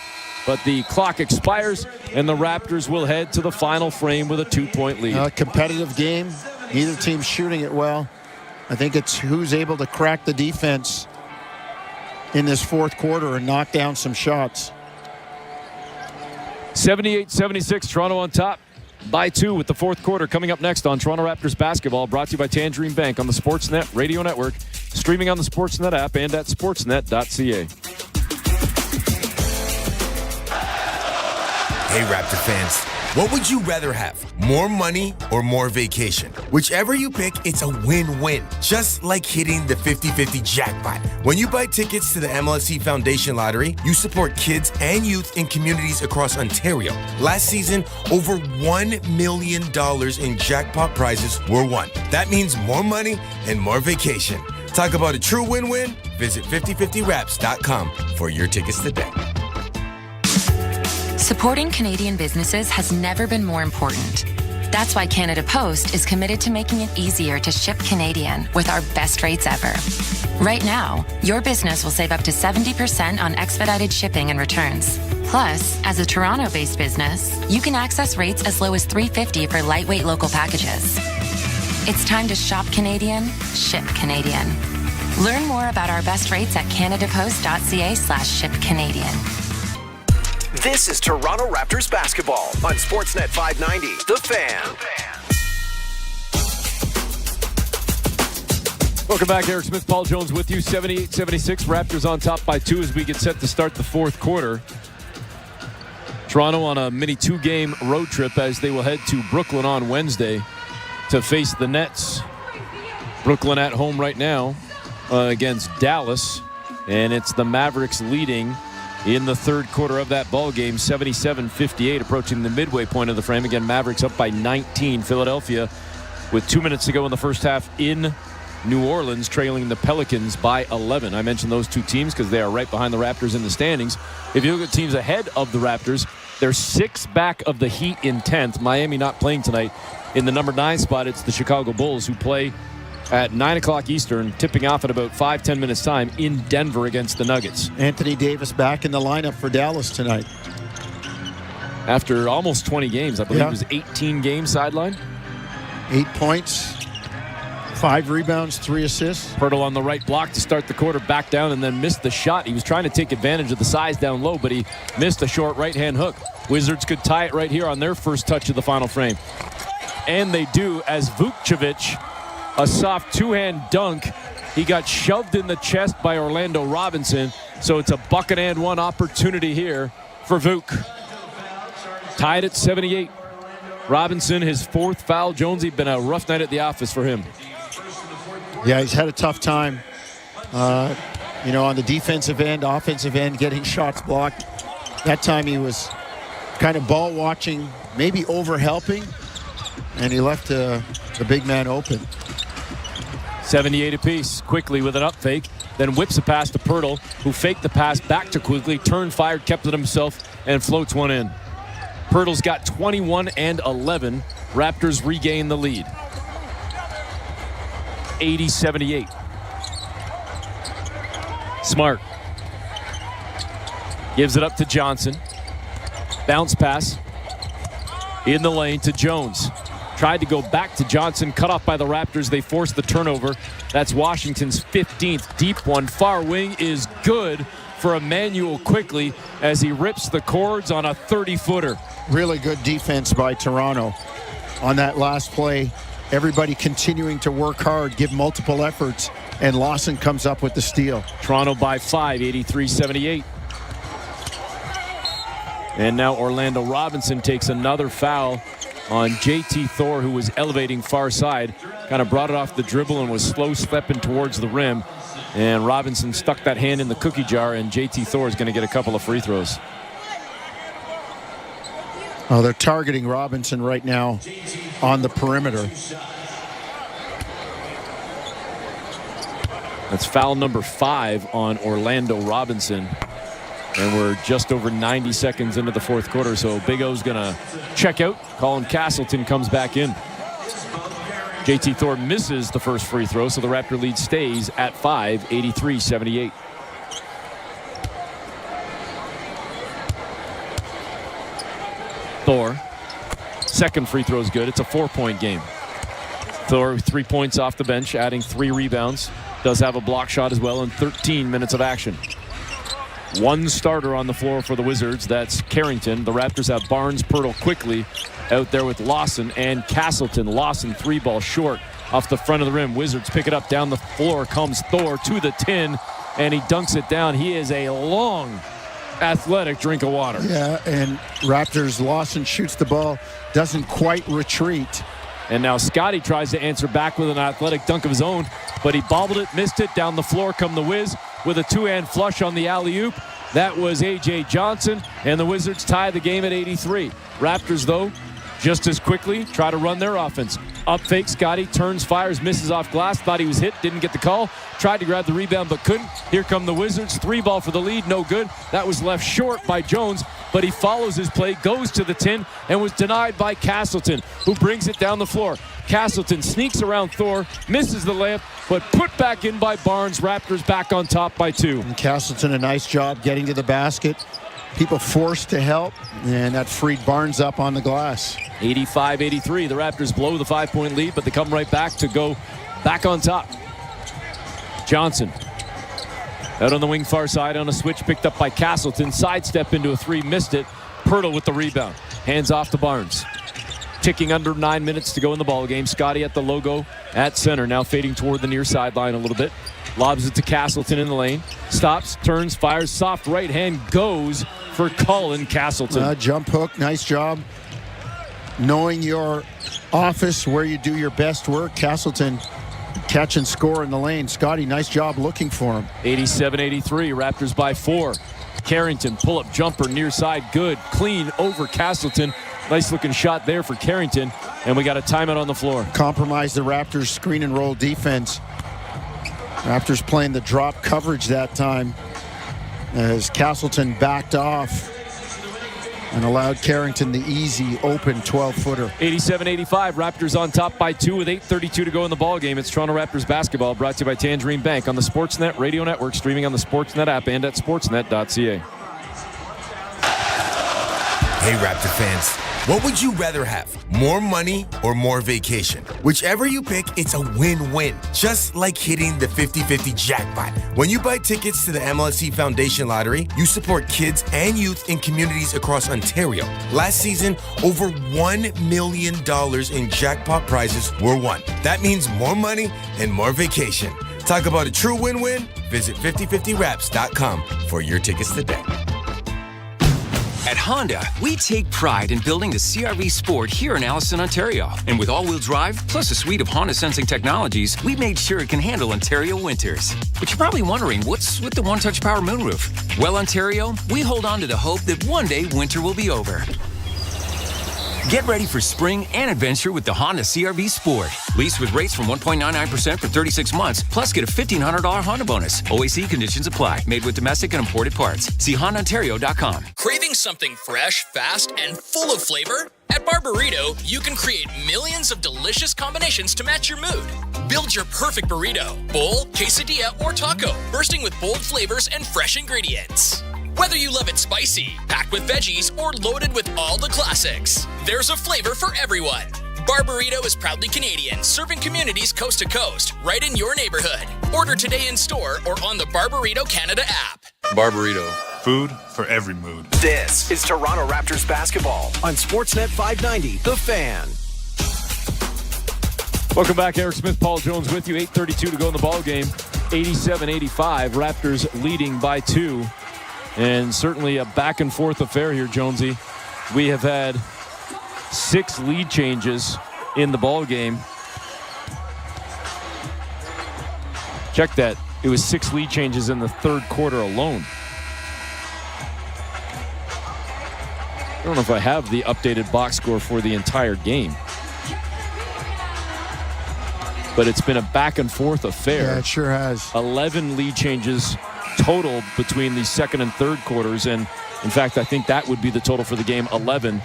but the clock expires, and the Raptors will head to the final frame with a 2-point lead. Competitive game. Neither team shooting it well. I think it's who's able to crack the defense in this fourth quarter and knock down some shots. 78-76, Toronto on top by 2 with the fourth quarter coming up next on Toronto Raptors basketball, brought to you by Tangerine Bank on the Sportsnet Radio Network, streaming on the Sportsnet app and at sportsnet.ca. Hey, Raptor fans, what would you rather have? More money or more vacation? Whichever you pick, it's a win-win. Just like hitting the 50-50 jackpot. When you buy tickets to the MLSE Foundation Lottery, you support kids and youth in communities across Ontario. Last season, over $1 million in jackpot prizes were won. That means more money and more vacation. Talk about a true win-win? Visit 5050raps.com for your tickets today. Supporting Canadian businesses has never been more important. That's why Canada Post is committed to making it easier to ship Canadian with our best rates ever. Right now, your business will save up to 70% on expedited shipping and returns. Plus, as a Toronto-based business, you can access rates as low as $3.50 for lightweight local packages. It's time to shop Canadian, ship Canadian. Learn more about our best rates at canadapost.ca/shipcanadian. This is Toronto Raptors basketball on Sportsnet 590, The Fan. Welcome back. Eric Smith, Paul Jones with you. 78-76. Raptors on top by 2 as we get set to start the fourth quarter. Toronto on a mini 2-game road trip as they will head to Brooklyn on Wednesday to face the Nets. Brooklyn at home right now against Dallas, and it's the Mavericks leading in the third quarter of that ball game, 77-58, approaching the midway point of the frame. Again, Mavericks up by 19. Philadelphia, with 2 minutes to go in the first half in New Orleans, trailing the Pelicans by 11. I mentioned those two teams because they are right behind the Raptors in the standings. If you look at teams ahead of the Raptors, they're 6 back of the Heat in 10th. Miami not playing tonight. In the number 9 spot, it's the Chicago Bulls, who play at 9 o'clock Eastern, tipping off at about 5-10 minutes time in Denver against the Nuggets. Anthony Davis back in the lineup for Dallas tonight. After almost 20 games, I believe it was 18 games sidelined. 8 points, 5 rebounds, 3 assists. Pirtle on the right block to start the quarter, back down and then missed the shot. He was trying to take advantage of the size down low, but he missed a short right-hand hook. Wizards could tie it right here on their first touch of the final frame. And they do, as Vukcevic, a soft 2-hand dunk. He got shoved in the chest by Orlando Robinson. So it's a bucket and one opportunity here for Vuk. Tied at 78. Robinson, his 4th foul. Jonesy, been a rough night at the office for him. Yeah, he's had a tough time. On the defensive end, offensive end, getting shots blocked. That time he was kind of ball watching, maybe over helping, and he left the big man open. 78 apiece. Quickly with an up fake, then whips a pass to Pirtle, who faked the pass back to Quigley, turned, fired, kept it himself, and floats one in. Pirtle's got 21 and 11. Raptors regain the lead. 80-78. Smart gives it up to Johnson. Bounce pass in the lane to Jones. Tried to go back to Johnson, cut off by the Raptors. They forced the turnover. That's Washington's 15th. Deep one, far wing is good for Emmanuel Quickly as he rips the cords on a 30-footer. Really good defense by Toronto on that last play. Everybody continuing to work hard, give multiple efforts, and Lawson comes up with the steal. Toronto by 5, 83-78. And now Orlando Robinson takes another foul on JT Thor, who was elevating far side. Kind of brought it off the dribble and was slow stepping towards the rim. And Robinson stuck that hand in the cookie jar, and JT Thor is going to get a couple of free throws. Oh, they're targeting Robinson right now on the perimeter. That's foul number 5 on Orlando Robinson. And we're just over 90 seconds into the fourth quarter, so Big O's going to check out. Colin Castleton comes back in. JT Thor misses the first free throw, so the Raptor lead stays at 5, 83-78. Thor, second free throw is good. It's a 4-point game. Thor, 3 points off the bench, adding 3 rebounds. Does have a block shot as well in 13 minutes of action. One starter on the floor for the Wizards. That's Carrington. The Raptors have Barnes, Pirtle quickly out there with Lawson and Castleton. Lawson, 3-ball short off the front of the rim. Wizards pick it up down the floor. Comes Thor to the tin, and he dunks it down. He is a long, athletic drink of water. Yeah, and Raptors, Lawson shoots the ball, doesn't quite retreat. And now Scotty tries to answer back with an athletic dunk of his own, but he bobbled it, missed it. Down the floor come the Wiz with a two-hand flush on the alley-oop. That was A.J. Johnson, and the Wizards tie the game at 83. Raptors, though, just as quickly try to run their offense. Up fake, Scotty turns, fires, misses off glass. Thought he was hit, didn't get the call. Tried to grab the rebound, but couldn't. Here come the Wizards. 3-ball for the lead, no good. That was left short by Jones, but he follows his play, goes to the tin, and was denied by Castleton, who brings it down the floor. Castleton sneaks around Thor, misses the layup, but put back in by Barnes. Raptors back on top by 2. And Castleton, a nice job getting to the basket. People forced to help, and that freed Barnes up on the glass. 85-83. The Raptors blow the 5-point lead, but they come right back to go back on top. Johnson out on the wing far side on a switch, picked up by Castleton. Sidestep into a 3, missed it. Pirtle with the rebound. Hands off to Barnes. Ticking under 9 minutes to go in the ball game. Scotty at the logo at center, now fading toward the near sideline a little bit. Lobs it to Castleton in the lane. Stops, turns, fires, soft right hand, goes for Colin Castleton. Jump hook, nice job. Knowing your office, where you do your best work. Castleton catch and score in the lane. Scotty, nice job looking for him. 87-83, Raptors by 4. Carrington, pull-up jumper near side, good. Clean over Castleton. Nice looking shot there for Carrington. And we got a timeout on the floor. Compromise the Raptors' screen and roll defense. Raptors playing the drop coverage that time as Castleton backed off and allowed Carrington the easy open 12-footer. 87-85, Raptors on top by 2 with 8:32 to go in the ball game. It's Toronto Raptors basketball, brought to you by Tangerine Bank on the Sportsnet Radio Network, streaming on the Sportsnet app and at sportsnet.ca. Hey, Raptor fans, what would you rather have? More money or more vacation? Whichever you pick, it's a win-win. Just like hitting the 50-50 jackpot. When you buy tickets to the MLSE Foundation Lottery, you support kids and youth in communities across Ontario. Last season, over $1 million in jackpot prizes were won. That means more money and more vacation. Talk about a true win-win? Visit 5050raps.com for your tickets today. At Honda, we take pride in building the CR-V Sport here in Allison, Ontario. And with all-wheel drive, plus a suite of Honda sensing technologies, we made sure it can handle Ontario winters. But you're probably wondering, what's with the one-touch power moonroof? Well, Ontario, we hold on to the hope that one day winter will be over. Get ready for spring and adventure with the Honda CR-V Sport. Lease with rates from 1.99% for 36 months, plus get a $1,500 Honda bonus. OAC conditions apply. Made with domestic and imported parts. See HondaOntario.com. Craving something fresh, fast, and full of flavor? At Barburrito, you can create millions of delicious combinations to match your mood. Build your perfect burrito, bowl, quesadilla, or taco, bursting with bold flavors and fresh ingredients. Whether you love it spicy, packed with veggies, or loaded with all the classics, there's a flavor for everyone. Barburrito is proudly Canadian, serving communities coast to coast, right in your neighborhood. Order today in store or on the Barburrito Canada app. Barburrito, food for every mood. This is Toronto Raptors basketball on Sportsnet 590, The Fan. Welcome back. Eric Smith, Paul Jones with you. 8:32 to go in the ball game. 87-85. Raptors leading by 2. And certainly a back-and-forth affair here, Jonesy. We have had 6 lead changes in the ball game. Check that. It was 6 lead changes in the third quarter alone. I don't know if I have the updated box score for the entire game. But it's been a back-and-forth affair. Yeah, it sure has. 11 lead changes total between the second and third quarters, and in fact I think that would be the total for the game, 11.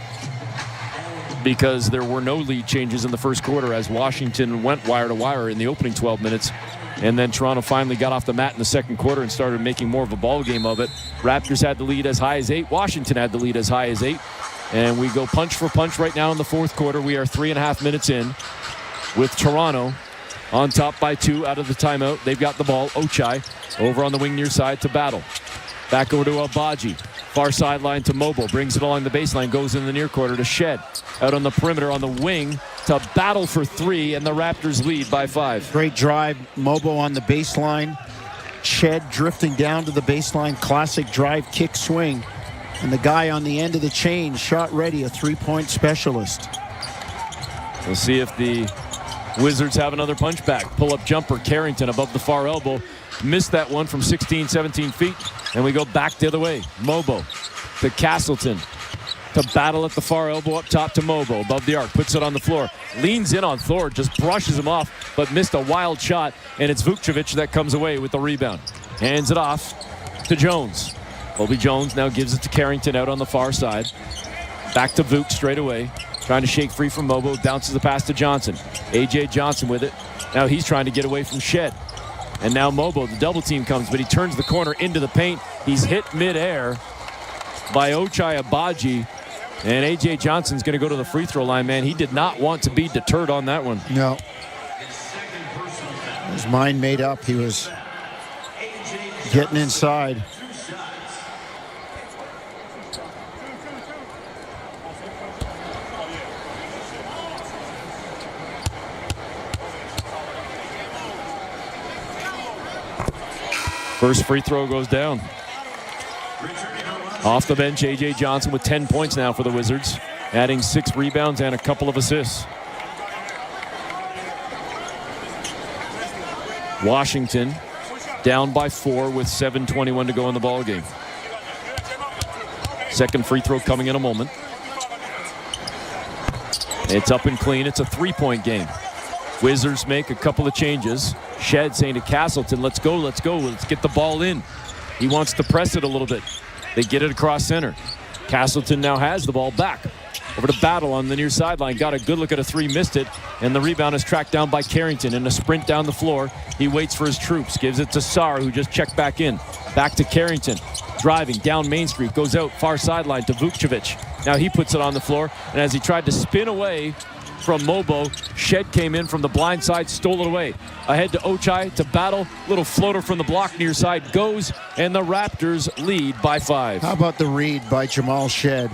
because there were no lead changes in the first quarter as Washington went wire to wire in the opening 12 minutes. And then Toronto finally got off the mat in the second quarter and started making more of a ball game of it. Raptors had the lead as high as 8. Washington had the lead as high as 8. And we go punch for punch right now in the fourth quarter. We are 3.5 minutes in with Toronto on top by 2 out of the timeout. They've got the ball. Ochai over on the wing near side to Battle. Back over to Abaji. Far sideline to Mobo. Brings it along the baseline. Goes in the near quarter to Shed. Out on the perimeter on the wing to Battle for 3. And the Raptors lead by 5. Great drive. Mobo on the baseline. Shed drifting down to the baseline. Classic drive kick swing. And the guy on the end of the chain, shot ready, a 3-point specialist. We'll see if the Wizards have another punch back. Pull-up jumper, Carrington above the far elbow. Missed that one from 16, 17 feet. And we go back the other way. Mobo to Castleton. To Battle at the far elbow, up top to Mobo. Above the arc, puts it on the floor. Leans in on Thor, just brushes him off, but missed a wild shot. And it's Vukcevic that comes away with the rebound. Hands it off to Jones. Colby Jones now gives it to Carrington out on the far side. Back to Vuk straight away. Trying to shake free from Mobo. Bounces the pass to Johnson. A.J. Johnson with it. Now he's trying to get away from Shed. And now Mobo, the double team comes, but he turns the corner into the paint. He's hit midair by Ochai Abaji. And A.J. Johnson's going to go to the free throw line, man. He did not want to be deterred on that one. No. His mind made up. He was getting inside. First free throw goes down. Off the bench, A.J. Johnson with 10 points now for the Wizards, adding 6 rebounds and a couple of assists. Washington down by 4 with 7:21 to go in the ball game. Second free throw coming in a moment. It's up and clean. It's a 3-point game. Wizards make a couple of changes. Shed saying to Castleton, let's go, let's get the ball in. He wants to press it a little bit. They get it across center. Castleton now has the ball back. Over to Battle on the near sideline. Got a good look at a 3, missed it. And the rebound is tracked down by Carrington in a sprint down the floor. He waits for his troops. Gives it to Sarr, who just checked back in. Back to Carrington. Driving down Main Street. Goes out far sideline to Vukcevic. Now he puts it on the floor. And as he tried to spin away from Mobo, Shed came in from the blind side, stole it away. Ahead to Ochai, to Battle. Little floater from the block near side goes, and the Raptors lead by 5. How about the read by Jamal Shed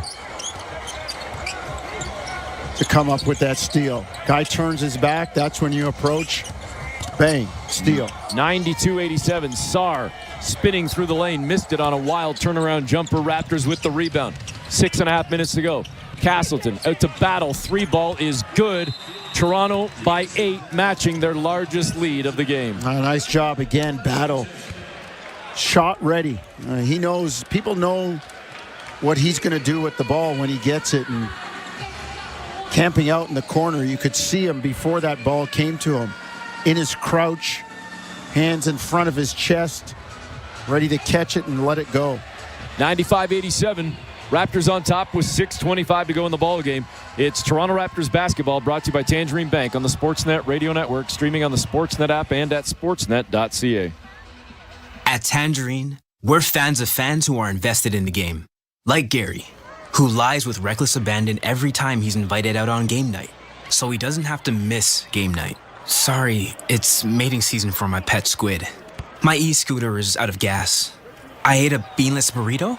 to come up with that steal? Guy turns his back. That's when you approach. Bang. Steal. 92-87. Sarr spinning through the lane. Missed it on a wild turnaround jumper. Raptors with the rebound. 6.5 minutes to go. Castleton out to Battle. 3 ball is good. Toronto by 8, matching their largest lead of the game. Nice job again, Battle. Shot ready. He knows, people know what he's going to do with the ball when he gets it. And camping out in the corner, you could see him before that ball came to him. In his crouch, hands in front of his chest, ready to catch it and let it go. 95-87. Raptors on top with 6:25 to go in the ball game. It's Toronto Raptors basketball, brought to you by Tangerine Bank on the Sportsnet Radio Network, streaming on the Sportsnet app and at sportsnet.ca. At Tangerine, we're fans of fans who are invested in the game. Like Gary, who lies with reckless abandon every time he's invited out on game night, so he doesn't have to miss game night. Sorry, it's mating season for my pet squid. My e-scooter is out of gas. I ate a beanless burrito.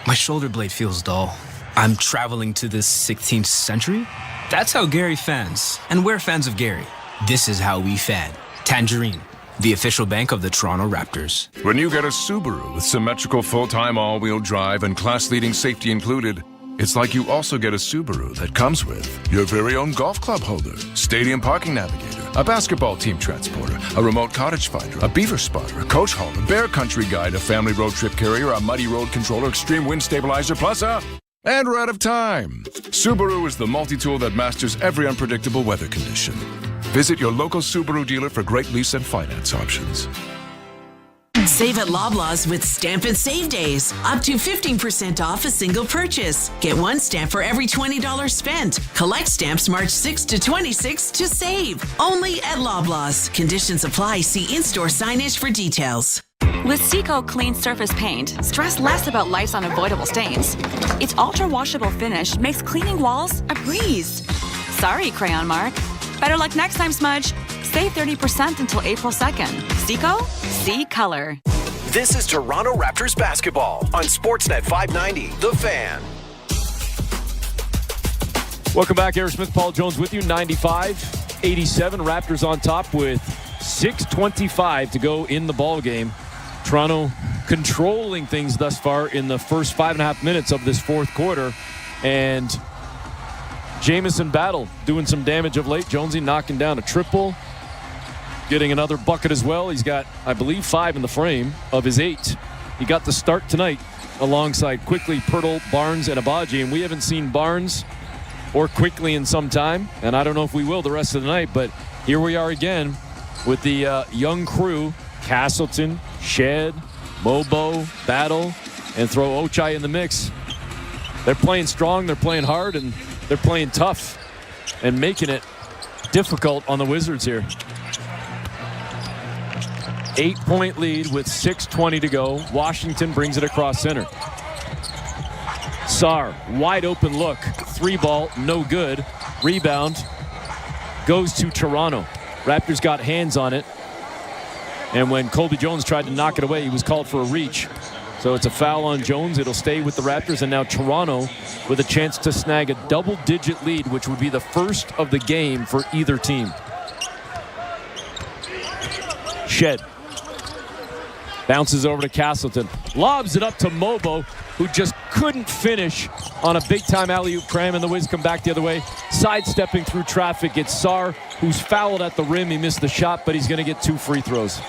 My shoulder blade feels dull. I'm traveling to the 16th century? That's how Gary fans. And we're fans of Gary. This is how we fan. Tangerine, the official bank of the Toronto Raptors. When you get a Subaru with symmetrical full-time all-wheel drive and class-leading safety included, it's like you also get a Subaru that comes with your very own golf club holder, stadium parking navigator, a basketball team transporter, a remote cottage finder, a beaver spotter, a coach hauler, bear country guide, a family road trip carrier, a muddy road controller, extreme wind stabilizer, plus a... And we're out of time. Subaru is the multi-tool that masters every unpredictable weather condition. Visit your local Subaru dealer for great lease and finance options. Save at Loblaws with Stamp and Save Days. Up to 15% off a single purchase. Get one stamp for every $20 spent. Collect stamps March 6 to 26 to save. Only at Loblaws. Conditions apply. See in-store signage for details. With Seco Clean Surface Paint, stress less about life's unavoidable stains. Its ultra-washable finish makes cleaning walls a breeze. Sorry, Crayon Mark. Better luck next time, Smudge. Save 30% until April 2nd. Seco? See color. This is Toronto Raptors basketball on Sportsnet 590, The Fan. Welcome back. Eric Smith, Paul Jones with you. 95-87. Raptors on top with 6:25 to go in the ball game. Toronto controlling things thus far in the first 5.5 minutes of this fourth quarter. And Jamison Battle doing some damage of late. Jonesy knocking down a triple. Getting another bucket as well. He's got, I believe, 5 in the frame of his 8. He got the start tonight alongside Quickly, Pirtle, Barnes, and Abaji. And we haven't seen Barnes or Quickly in some time. And I don't know if we will the rest of the night. But here we are again with the young crew. Castleton, Shed, Mobo, Battle, and throw Ochai in the mix. They're playing strong, they're playing hard, and they're playing tough and making it difficult on the Wizards here. 8-point lead with 6:20 to go. Washington brings it across center. Sarr, wide open look. 3-ball, no good. Rebound goes to Toronto. Raptors got hands on it. And when Colby Jones tried to knock it away, he was called for a reach. So it's a foul on Jones. It'll stay with the Raptors. And now Toronto with a chance to snag a double-digit lead, which would be the first of the game for either team. Shed. Bounces over to Castleton. Lobs it up to Mobo, who just couldn't finish on a big-time alley-oop cram, and the Wiz come back the other way. Sidestepping through traffic, it's Sarr, who's fouled at the rim. He missed the shot, but he's going to get 2 free throws.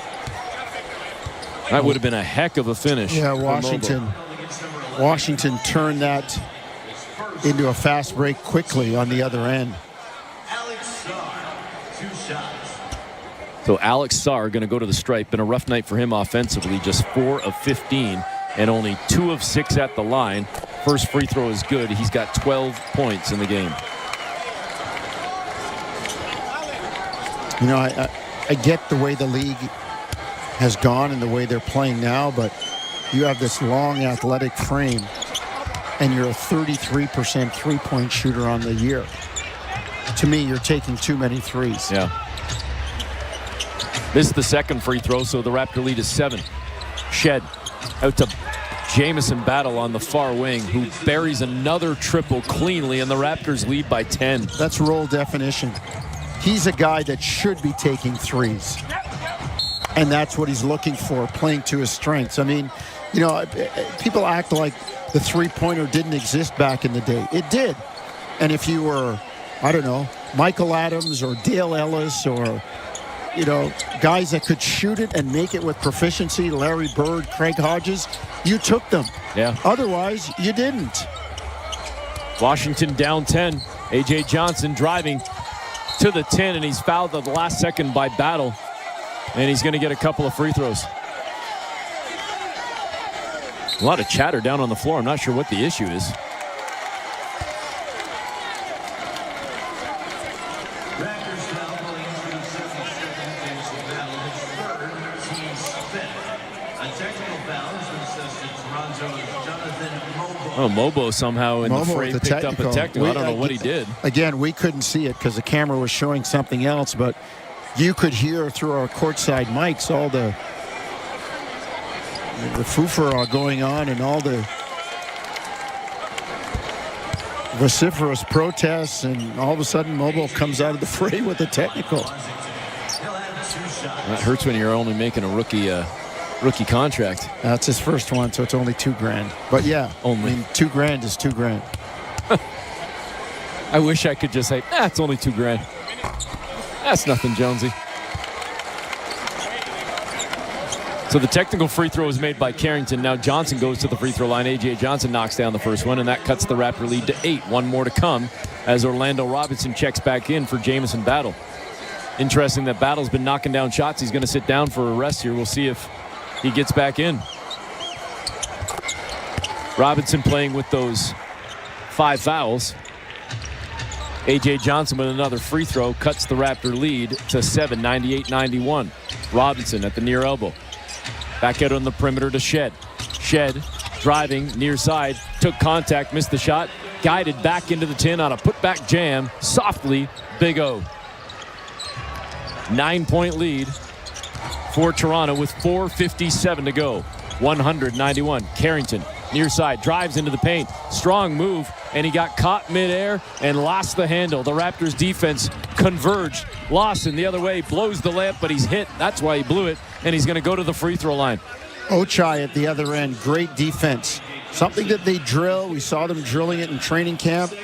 That would have been a heck of a finish. Yeah, Washington turned that into a fast break quickly on the other end. So Alex Sarr going to go to the stripe. Been a rough night for him offensively. Just 4 of 15 and only 2 of 6 at the line. First free throw is good. He's got 12 points in the game. You know, I get the way the league has gone and the way they're playing now, but you have this long athletic frame and you're a 33% three-point shooter on the year. To me, you're taking too many threes. Yeah. This is the second free throw, so the Raptor lead is 7. Shed out to Jamison Battle on the far wing, who buries another triple cleanly, and the Raptors lead by 10. That's role definition. He's a guy that should be taking threes. And that's what he's looking for, playing to his strengths. I mean, you know, people act like the three-pointer didn't exist back in the day. It did. And if you were, I don't know, Michael Adams or Dale Ellis or, you know, guys that could shoot it and make it with proficiency, Larry Bird, Craig Hodges, you took them. Yeah. Otherwise, you didn't. Washington down 10. A.J. Johnson driving to the 10, and he's fouled at the last second by Battle. And he's going to get a couple of free throws. A lot of chatter down on the floor. I'm not sure what the issue is. Oh, Mobo somehow in the frame picked up a technical. I don't know what he did. Again, we couldn't see it because the camera was showing something else, but you could hear through our courtside mics all the foofara going on and all the vociferous protests, and all of a sudden Mobo comes out of the fray with a technical. That hurts when you're only making a rookie contract. That's his first one, so it's only $2,000. But yeah, only. I mean, $2,000 is $2,000. I wish I could just say, it's only $2,000. That's nothing, Jonesy. So the technical free throw is made by Carrington. Now Johnson goes to the free throw line. A.J. Johnson knocks down the first one, and that cuts the Raptor lead to 8. One more to come as Orlando Robinson checks back in for Jamison Battle. Interesting that Battle's been knocking down shots. He's going to sit down for a rest here. We'll see if he gets back in. Robinson playing with those 5 fouls. A.J. Johnson with another free throw cuts the Raptor lead to 7, 98-91. Robinson at the near elbow. Back out on the perimeter to Shed. Shed driving near side, took contact, missed the shot, guided back into the 10 on a putback jam. Softly, Big O. 9-point lead for Toronto with 4:57 to go. 191. Carrington near side drives into the paint. Strong move, and he got caught midair and lost the handle. The Raptors defense converged. Lawson the other way blows the layup, but he's hit. That's why he blew it, and he's going to go to the free throw line. Ochai at the other end, great defense. Something that they drill. We saw them drilling it in training camp.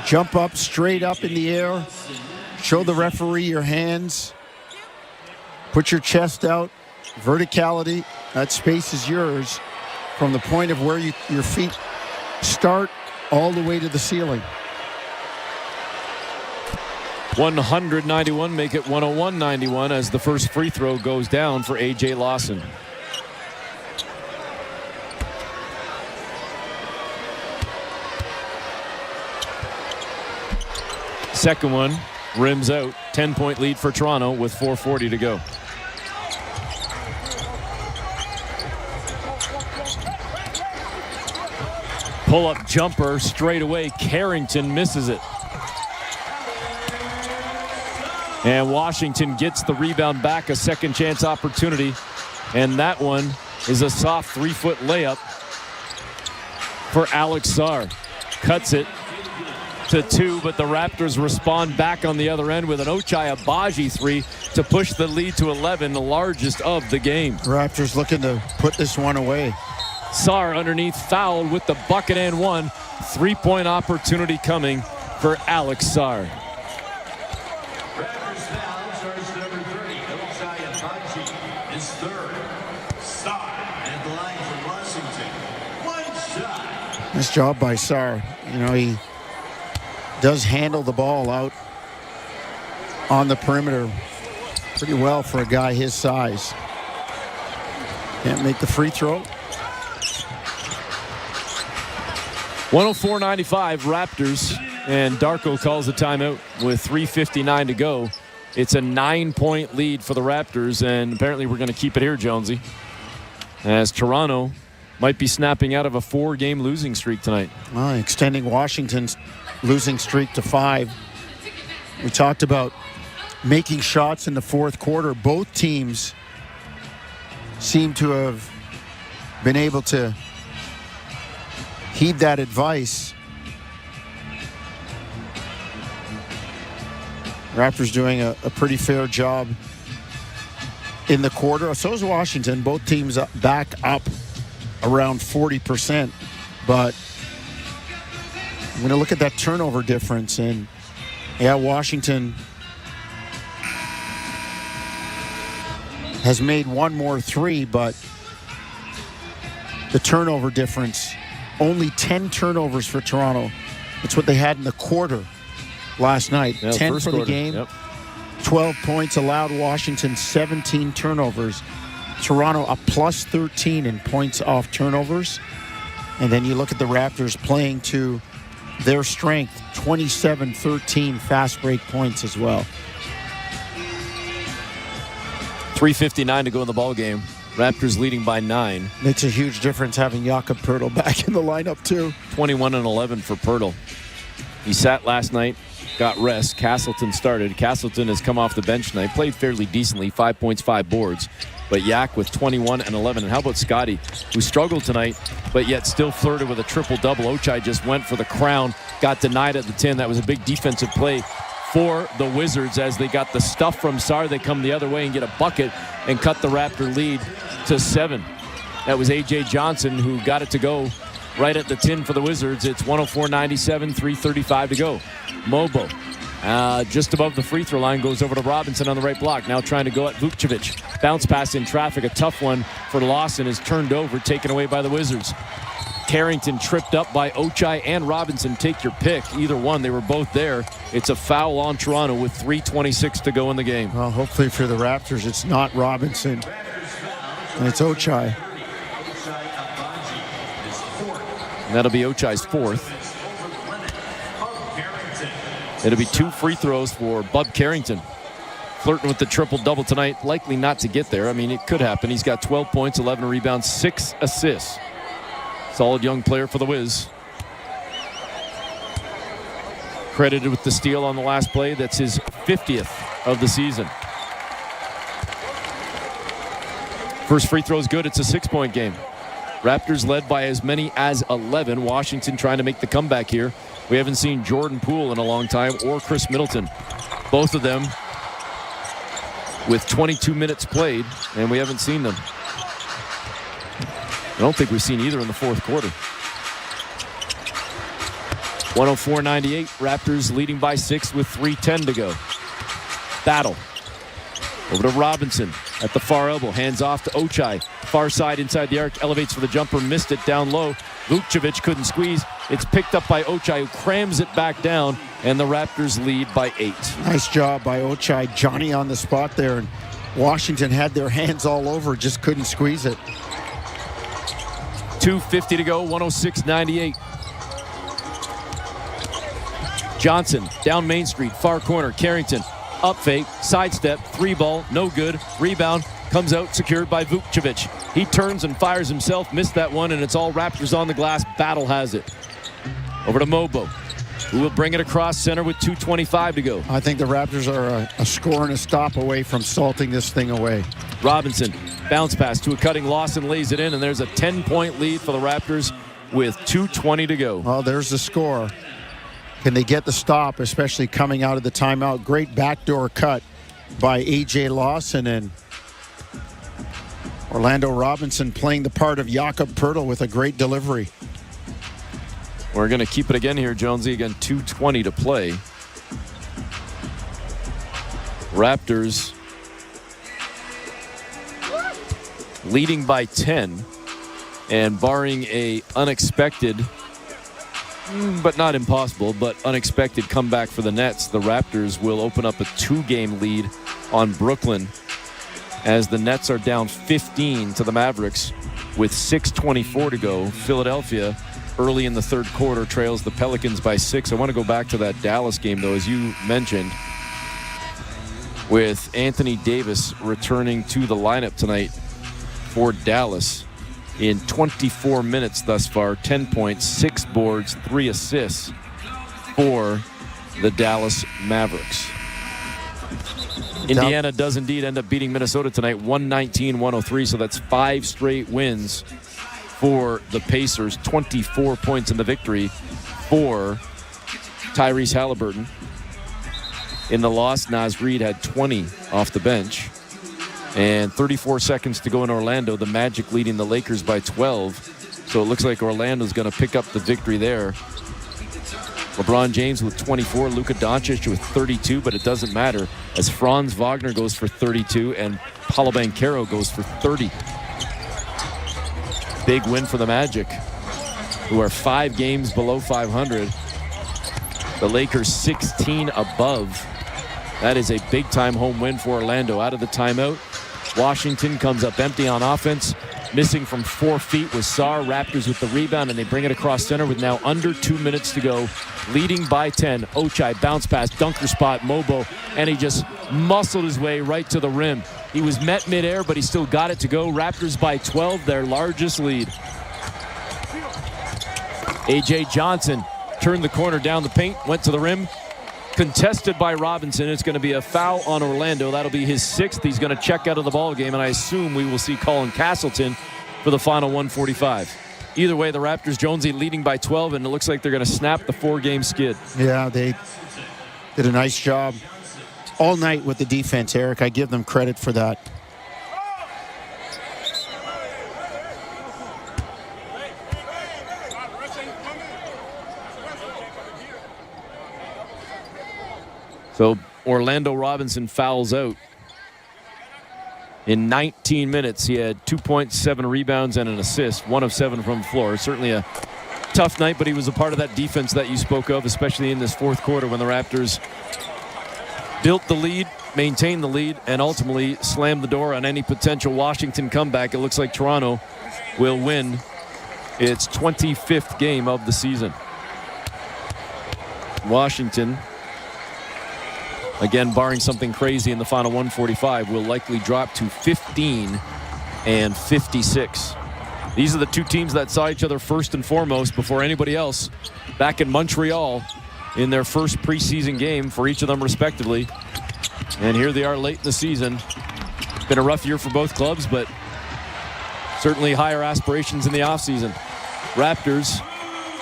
Jump up, straight up in the air. Show the referee your hands. Put your chest out. Verticality. That space is yours from the point of where your feet start all the way to the ceiling. 191, make it 101-91 as the first free throw goes down for A.J. Lawson. Second one rims out. 10-point lead for Toronto with 4:40 to go. Pull-up jumper straight away. Carrington misses it. And Washington gets the rebound back, a second chance opportunity. And that one is a soft 3-foot layup for Alex Sarr. Cuts it to 2, but the Raptors respond back on the other end with an Ochai Agbaji 3 to push the lead to 11, the largest of the game. Raptors looking to put this one away. Sarr underneath, fouled with the bucket and one. 3-point opportunity coming for Alex Sarr. Nice job by Sarr. You know, he does handle the ball out on the perimeter pretty well for a guy his size. Can't make the free throw. 104-95 Raptors, and Darko calls a timeout with 3:59 to go. It's a 9-point lead for the Raptors, and apparently we're going to keep it here, Jonesy, as Toronto might be snapping out of a 4-game losing streak tonight. Well, extending Washington's losing streak to 5. We talked about making shots in the fourth quarter. Both teams seem to have been able to heed that advice. Raptors doing a pretty fair job in the quarter. So is Washington. Both teams back up around 40%. But I'm going to look at that turnover difference. And, yeah, Washington has made one more 3, but the turnover difference, only 10 turnovers for Toronto. It's what they had in the quarter last night. Yeah, 10 for the quarter. game. Yep. 12 points allowed Washington, 17 turnovers. Toronto a plus 13 in points off turnovers. And then you look at the Raptors playing to their strength, 27-13 fast break points as well. 3:59 to go in the ball game. Raptors leading by 9. Makes a huge difference having Jakob Poeltl back in the lineup too. 21 and 11 for Poeltl. He sat last night, got rest. Castleton started. Castleton has come off the bench tonight, played fairly decently, 5 points, 5 boards. But Yak with 21 and 11. And how about Scotty, who struggled tonight, but yet still flirted with a triple-double. Ochai just went for the crown, got denied at the 10. That was a big defensive play for the Wizards as they got the stuff from Sarr. They come the other way and get a bucket and cut the Raptor lead to 7. That was A.J. Johnson who got it to go right at the 10 for the Wizards. It's 104-97, 3:35 to go. Mobo just above the free throw line, goes over to Robinson on the right block. Now trying to go at Vukcevic. Bounce pass in traffic. A tough one for Lawson is turned over, taken away by the Wizards. Carrington tripped up by Ochai and Robinson. Take your pick. Either one. They were both there. It's a foul on Toronto with 3:26 to go in the game. Well, hopefully for the Raptors, it's not Robinson. And it's Ochai. And that'll be Ochai's fourth. It'll be 2 free throws for Bub Carrington. Flirting with the triple-double tonight. Likely not to get there. I mean, it could happen. He's got 12 points, 11 rebounds, 6 assists. Solid young player for the Wiz. Credited with the steal on the last play. That's his 50th of the season. First free throw is good. It's a 6-point game. Raptors led by as many as 11. Washington trying to make the comeback here. We haven't seen Jordan Poole in a long time or Chris Middleton. Both of them with 22 minutes played, and we haven't seen them. I don't think we've seen either in the fourth quarter. 104-98. Raptors leading by 6 with 3:10 to go. Battle. Over to Robinson at the far elbow. Hands off to Ochai. Far side inside the arc. Elevates for the jumper. Missed it down low. Vukcevic couldn't squeeze. It's picked up by Ochai, who crams it back down. And the Raptors lead by 8. Nice job by Ochai. Johnny on the spot there. And Washington had their hands all over. Just couldn't squeeze it. 2:50 to go. 106-98. Johnson down Main Street. Far corner. Carrington. Up fake, sidestep, 3-ball, no good. Rebound, comes out secured by Vukcevic. He turns and fires himself, missed that one, and it's all Raptors on the glass. Battle has it. Over to Mobo, who will bring it across center with 2:25 to go. I think the Raptors are a score and a stop away from salting this thing away. Robinson, bounce pass to a cutting Lawson, lays it in, and there's a 10-point lead for the Raptors with 2:20 to go. Well, there's the score. Can they get the stop, especially coming out of the timeout? Great backdoor cut by A.J. Lawson, and Orlando Robinson playing the part of Jakob Poeltl with a great delivery. We're going to keep it again here, Jonesy. Again, 2:20 to play. Raptors leading by 10, and barring a unexpected, but not impossible, but unexpected comeback for the Nets, the Raptors will open up a 2-game lead on Brooklyn as the Nets are down 15 to the Mavericks with 6:24 to go. Philadelphia, early in the third quarter, trails the Pelicans by 6. I want to go back to that Dallas game, though, as you mentioned, with Anthony Davis returning to the lineup tonight for Dallas. In 24 minutes thus far, 10 points, 6 boards, 3 assists for the Dallas Mavericks. Indiana does indeed end up beating Minnesota tonight, 119-103, so that's 5 straight wins for the Pacers. 24 points in the victory for Tyrese Halliburton. In the loss, Naz Reid had 20 off the bench. And 34 seconds to go in Orlando. The Magic leading the Lakers by 12. So it looks like Orlando's going to pick up the victory there. LeBron James with 24, Luka Doncic with 32, but it doesn't matter as Franz Wagner goes for 32 and Paolo Banchero goes for 30. Big win for the Magic, who are 5 games below 500. The Lakers 16 above. That is a big-time home win for Orlando. Out of the timeout, Washington comes up empty on offense. Missing from 4 feet was Sarr. Raptors with the rebound, and they bring it across center with now under 2 minutes to go. Leading by 10. Ochai, bounce pass, dunker spot, Mobo, and he just muscled his way right to the rim. He was met midair, but he still got it to go. Raptors by 12, their largest lead. A.J. Johnson turned the corner down the paint, went to the rim. Contested by Robinson. It's going to be a foul on Orlando. That'll be his 6th. He's going to check out of the ball game, and I assume we will see Colin Castleton for the final 145. Either way, the Raptors, Jonesy, leading by 12, and it looks like they're going to snap the 4-game skid. Yeah, they did a nice job all night with the defense, Eric. I give them credit for that. So Orlando Robinson fouls out. In 19 minutes, he had 2.7 rebounds and an assist, 1 of 7 from the floor. Certainly a tough night, but he was a part of that defense that you spoke of, especially in this fourth quarter when the Raptors built the lead, maintained the lead, and ultimately slammed the door on any potential Washington comeback. It looks like Toronto will win its 25th game of the season. Washington, again, barring something crazy in the final 145, will likely drop to 15-56. These are the two teams that saw each other first and foremost before anybody else back in Montreal in their first preseason game for each of them respectively. And here they are late in the season. It's been a rough year for both clubs, but certainly higher aspirations in the offseason. Raptors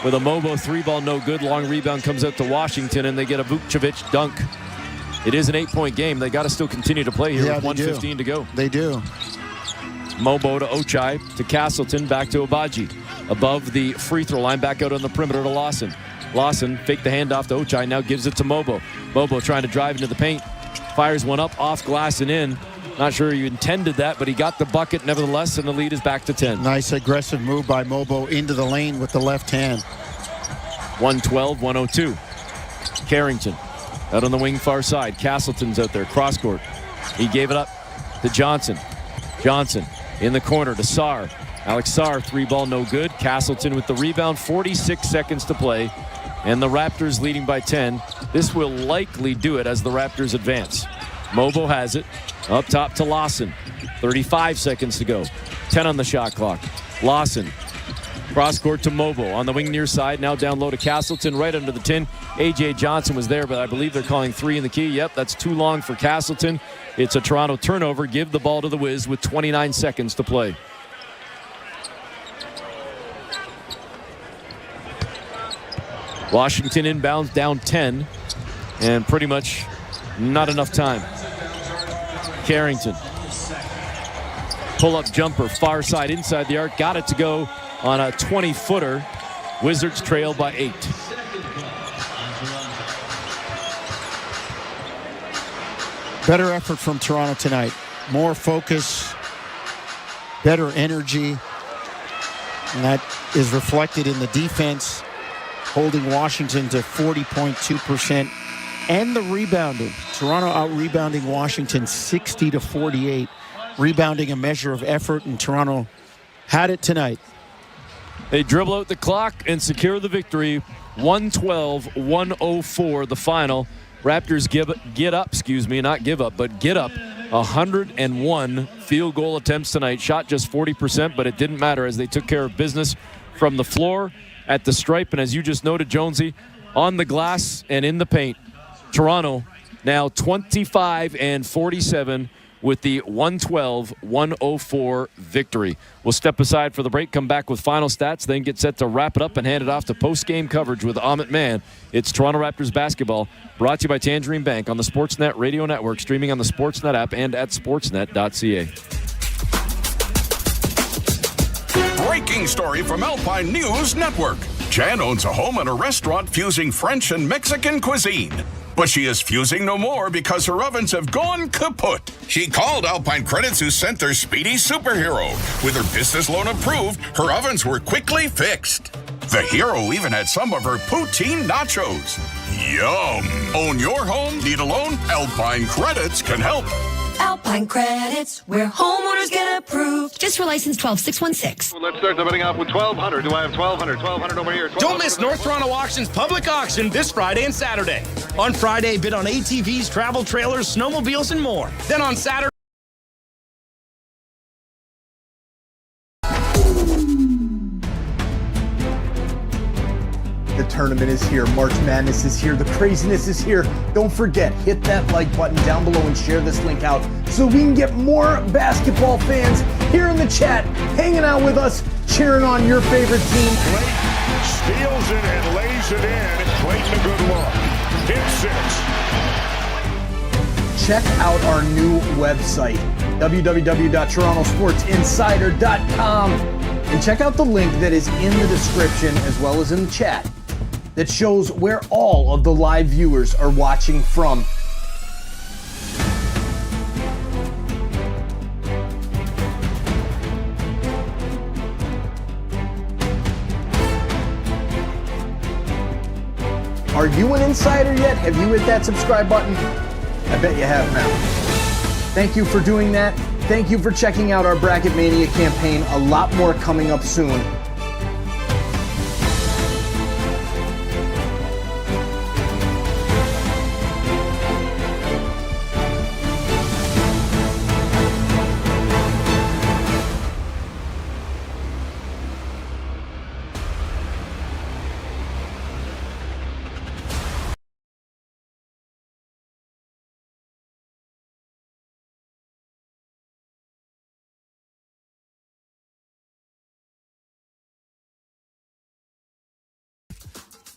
with a Mobo 3-ball no good. Long rebound comes out to Washington, and they get a Vukcevic dunk. It is an 8-point game. They got to still continue to play here with 1:15 to go. They do. Mobo to Ochai, to Castleton, back to Obagi. Above the free throw line, back out on the perimeter to Lawson. Lawson faked the handoff to Ochai, now gives it to Mobo. Mobo trying to drive into the paint. Fires one up, off glass and in. Not sure he intended that, but he got the bucket nevertheless, and the lead is back to 10. Nice aggressive move by Mobo into the lane with the left hand. 112-102. Carrington out on the wing far side. Castleton's out there, cross court. He gave it up to Johnson. Johnson in the corner to Sarr. Alex Sarr, 3-ball no good. Castleton with the rebound, 46 seconds to play. And the Raptors leading by 10. This will likely do it as the Raptors advance. Mobo has it. Up top to Lawson. 35 seconds to go. 10 on the shot clock. Lawson. Cross court to Mobo on the wing near side. Now down low to Castleton right under the tin. A.J. Johnson was there, but I believe they're calling 3 in the key. Yep, that's too long for Castleton. It's a Toronto turnover. Give the ball to the Wiz with 29 seconds to play. Washington inbounds down 10, and pretty much not enough time. Carrington. Pull-up jumper, far side inside the arc. Got it to go on a 20-footer. Wizards trail by 8. Better effort from Toronto tonight. More focus, better energy, and that is reflected in the defense, holding Washington to 40.2%. And the rebounding. Toronto out-rebounding Washington 60-48. Rebounding a measure of effort, and Toronto had it tonight. They dribble out the clock and secure the victory. 112-104 the final. Raptors get up 101 field goal attempts tonight. Shot just 40%, but it didn't matter as they took care of business from the floor, at the stripe, and as you just noted, Jonesy, on the glass and in the paint. Toronto now 25-47 with the 112-104 victory. We'll step aside for the break, come back with final stats, then get set to wrap it up and hand it off to post-game coverage with Amit Mann. It's Toronto Raptors basketball, brought to you by Tangerine Bank on the Sportsnet Radio Network, streaming on the Sportsnet app and at sportsnet.ca. Breaking story from Alpine News Network. Jan owns a home and a restaurant fusing French and Mexican cuisine. But she is fusing no more because her ovens have gone kaput. She called Alpine Credits, who sent their speedy superhero. With her business loan approved, her ovens were quickly fixed. The hero even had some of her poutine nachos. Yum! Own your home? Need a loan? Alpine Credits can help. Alpine Credits, where homeowners get approved. Just for license 12616. Well, let's start the bidding off with 1,200. Do I have 1,200? 1,200 over here. Don't miss North Toronto Auction's public auction this Friday and Saturday. On Friday, bid on ATVs, travel trailers, snowmobiles, and more. Then on Saturday, the tournament is here. March Madness is here. The craziness is here. Don't forget, hit that like button down below and share this link out so we can get more basketball fans here in the chat, hanging out with us, cheering on your favorite team. Clayton steals it and lays it in. Clayton a good look. Hit 6. Check out our new website, www.torontosportsinsider.com, and check out the link that is in the description as well as in the chat that shows where all of the live viewers are watching from. Are you an insider yet? Have you hit that subscribe button? I bet you have now. Thank you for doing that. Thank you for checking out our Bracket Mania campaign. A lot more coming up soon.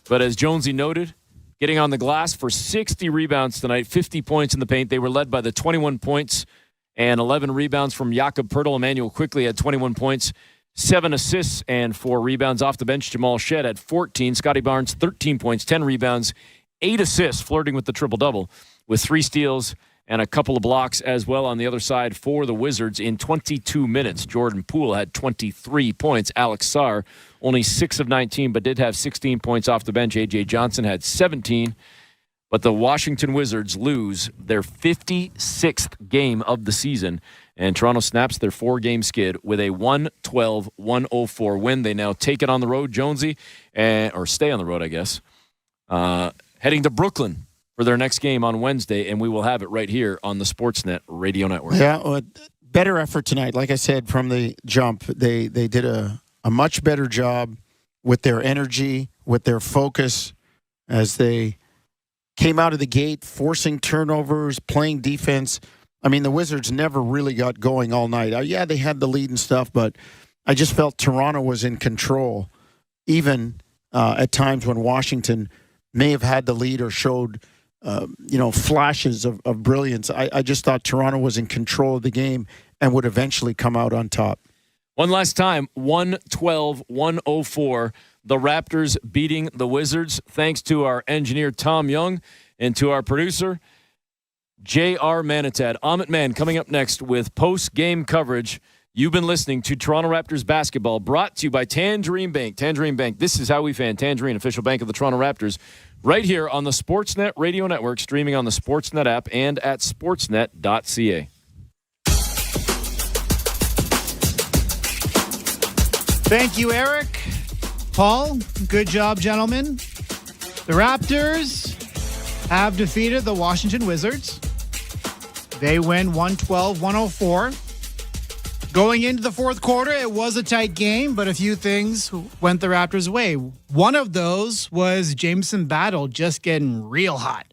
But as Jonesy noted, getting on the glass for 60 rebounds tonight, 50 points in the paint. They were led by the 21 points and 11 rebounds from Jakob Poeltl. Emmanuel quickly had 21 points, 7 assists, and 4 rebounds. Off the bench, Jamal Shed had 14. Scotty Barnes, 13 points, 10 rebounds, 8 assists, flirting with the triple-double, with 3 steals and a couple of blocks as well on the other side for the Wizards in 22 minutes. Jordan Poole had 23 points. Alex Sarr, only 6 of 19, but did have 16 points off the bench. A.J. Johnson had 17. But the Washington Wizards lose their 56th game of the season, and Toronto snaps their 4-game skid with a 112-104 win. They now take it on the road, Jonesy, or stay on the road, I guess, heading to Brooklyn for their next game on Wednesday, and we will have it right here on the Sportsnet Radio Network. Yeah, better effort tonight. Like I said, from the jump, they did a much better job with their energy, with their focus, as they came out of the gate, forcing turnovers, playing defense. I mean, the Wizards never really got going all night. Yeah, they had the lead and stuff, but I just felt Toronto was in control, even at times when Washington may have had the lead or showed flashes of brilliance. I just thought Toronto was in control of the game and would eventually come out on top. One last time, 112-104. The Raptors beating the Wizards, thanks to our engineer, Tom Young, and to our producer, J.R. Manatad. Amit Man coming up next with post-game coverage. You've been listening to Toronto Raptors basketball, brought to you by Tangerine Bank. Tangerine Bank, this is how we fan. Tangerine, official bank of the Toronto Raptors. Right here on the Sportsnet Radio Network, streaming on the Sportsnet app and at sportsnet.ca. Thank you, Eric. Paul, good job, gentlemen. The Raptors have defeated the Washington Wizards. They win 112-104. Going into the fourth quarter, it was a tight game, but a few things went the Raptors' way. One of those was Jameson Battle just getting real hot.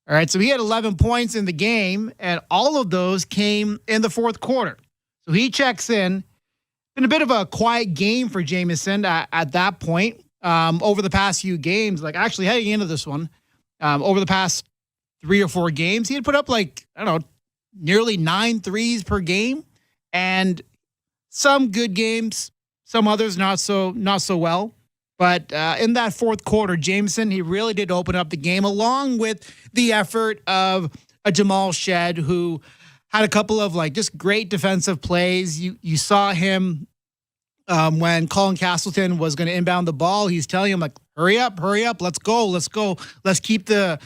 All right, so he had 11 points in the game, and all of those came in the fourth quarter. So he checks in. Been a bit of a quiet game for Jameson at that point. Over the past few games, like actually heading into this one, over the past 3 or 4 games, he had put up nearly 9 threes per game. And some good games, some others not so well. But in that fourth quarter, Jameson, he really did open up the game, along with the effort of a Jamal Shed, who had a couple of just great defensive plays. You saw him when Colin Castleton was going to inbound the ball. He's telling him hurry up, let's go, let's keep the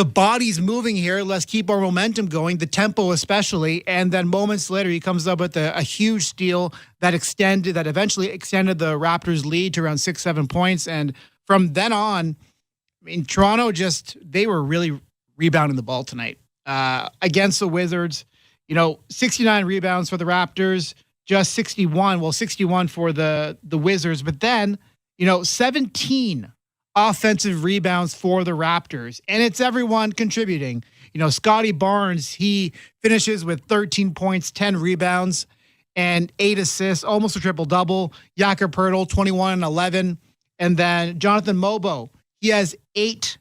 bodies moving here. Let's keep our momentum going, the tempo especially. And then moments later, he comes up with a huge steal that eventually extended the Raptors' lead to around 6-7 points. And from then on, I mean, Toronto they were really rebounding the ball tonight against the Wizards. 69 rebounds for the Raptors, just 61. Well, 61 for the Wizards. But then, 17 offensive rebounds for the Raptors, and it's everyone contributing. Scotty Barnes, he finishes with 13 points, 10 rebounds, and 8 assists, almost a triple-double. Jakob Poeltl, 21 and 11. And then Jonathan Mobo, he has 8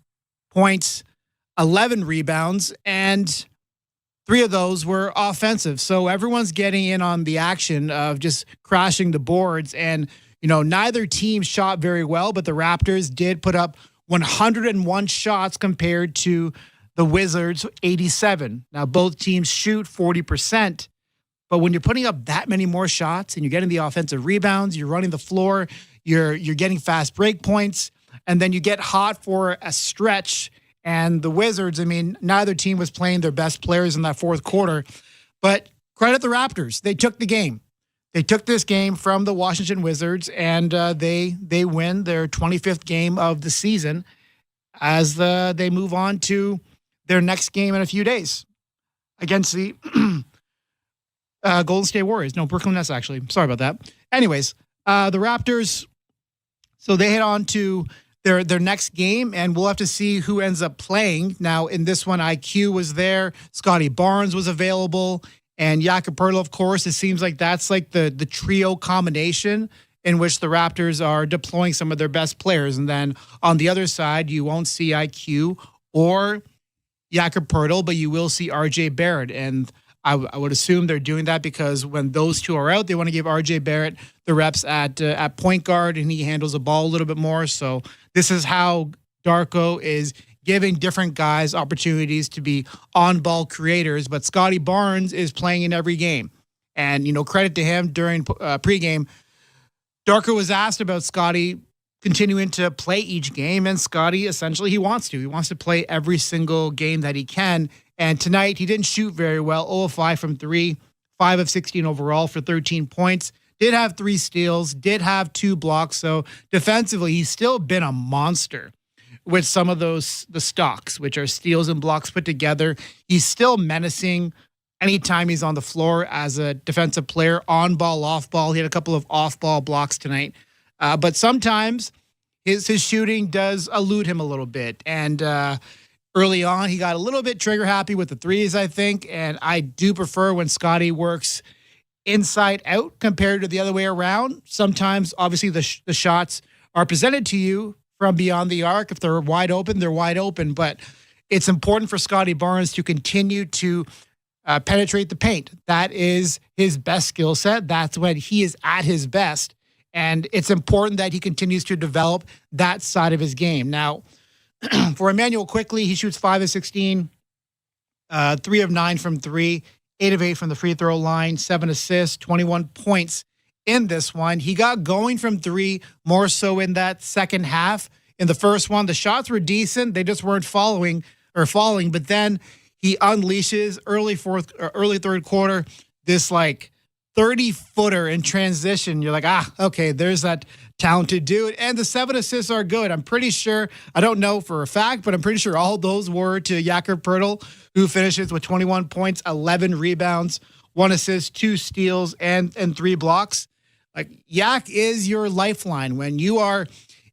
points, 11 rebounds, and 3 of those were offensive. So everyone's getting in on the action of just crashing the boards. And neither team shot very well, but the Raptors did put up 101 shots compared to the Wizards' 87. Now, both teams shoot 40%, but when you're putting up that many more shots and you're getting the offensive rebounds, you're running the floor, you're getting fast break points, and then you get hot for a stretch And the Wizards, I mean, neither team was playing their best players in that fourth quarter. But credit the Raptors. They took the game. They took this game from the Washington Wizards, and they win their 25th game of the season as they move on to their next game in a few days against the Golden State Warriors. No, Brooklyn Nets, actually. Sorry about that. Anyways, the Raptors, so they head on to their next game, and we'll have to see who ends up playing. Now, in this one, IQ was there. Scotty Barnes was available. And Jakob Poeltl, of course. It seems like that's like the trio combination in which the Raptors are deploying some of their best players. And then on the other side, you won't see IQ or Jakob Poeltl, but you will see RJ Barrett. And I would assume they're doing that because when those two are out, they want to give RJ Barrett the reps at point guard, and he handles the ball a little bit more. So this is how Darko is giving different guys opportunities to be on-ball creators. But Scotty Barnes is playing in every game. And, credit to him during pregame. Darko was asked about Scotty continuing to play each game, and Scotty, essentially, he wants to. He wants to play every single game that he can. And tonight, he didn't shoot very well. 0 of 5 from 3, 5 of 16 overall for 13 points. Did have 3 steals, did have 2 blocks. So defensively, he's still been a monster with some of the stocks, which are steals and blocks put together. He's still menacing anytime he's on the floor as a defensive player, on ball, off ball. He had a couple of off ball blocks tonight. But sometimes his shooting does elude him a little bit. And early on, he got a little bit trigger happy with the threes, I think. And I do prefer when Scotty works inside out compared to the other way around. Sometimes, obviously, the shots are presented to you from beyond the arc. If they're wide open, they're wide open. But it's important for Scotty Barnes to continue to penetrate the paint. That is his best skill set. That's when he is at his best. And it's important that he continues to develop that side of his game. Now, for Emmanuel Quickley, he shoots 5 of 16, 3 of 9 from 3, 8 of 8 from the free throw line, 7 assists, 21 points in this one. He got going from 3 more so in that second half. In the first one, the shots were decent. They just weren't falling. But then he unleashes early third quarter, this 30-footer in transition. You're like, okay, there's that talented dude. And the 7 assists are good. I'm pretty sure, I don't know for a fact, but I'm pretty sure all those were to Jakob Poeltl, who finishes with 21 points, 11 rebounds, 1 assist, 2 steals, and 3 blocks. Yak is your lifeline. When you are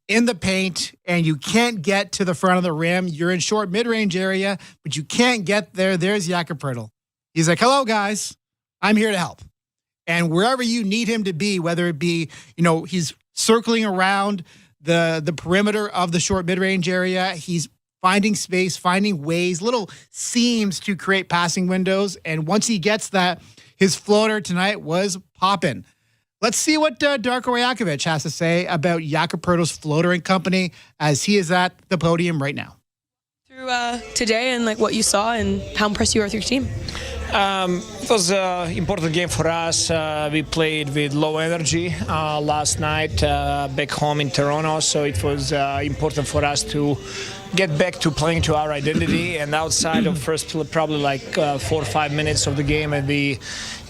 in the paint and you can't get to the front of the rim, you're in short mid-range area, but you can't get there. There's Jakob Poeltl. He's like, hello, guys. I'm here to help. And wherever you need him to be, whether it be, he's circling around the perimeter of the short mid-range area, he's finding space, finding ways, little seams to create passing windows. And once he gets that, his floater tonight was popping. Let's see what Darko Rajakovic has to say about Jakob Poeltl's floater and company as he is at the podium right now. Through today and what you saw and how impressed you are with your team. It was an important game for us. We played with low energy last night back home in Toronto, so it was important for us to get back to playing to our identity. And outside of first probably 4 or 5 minutes of the game, and we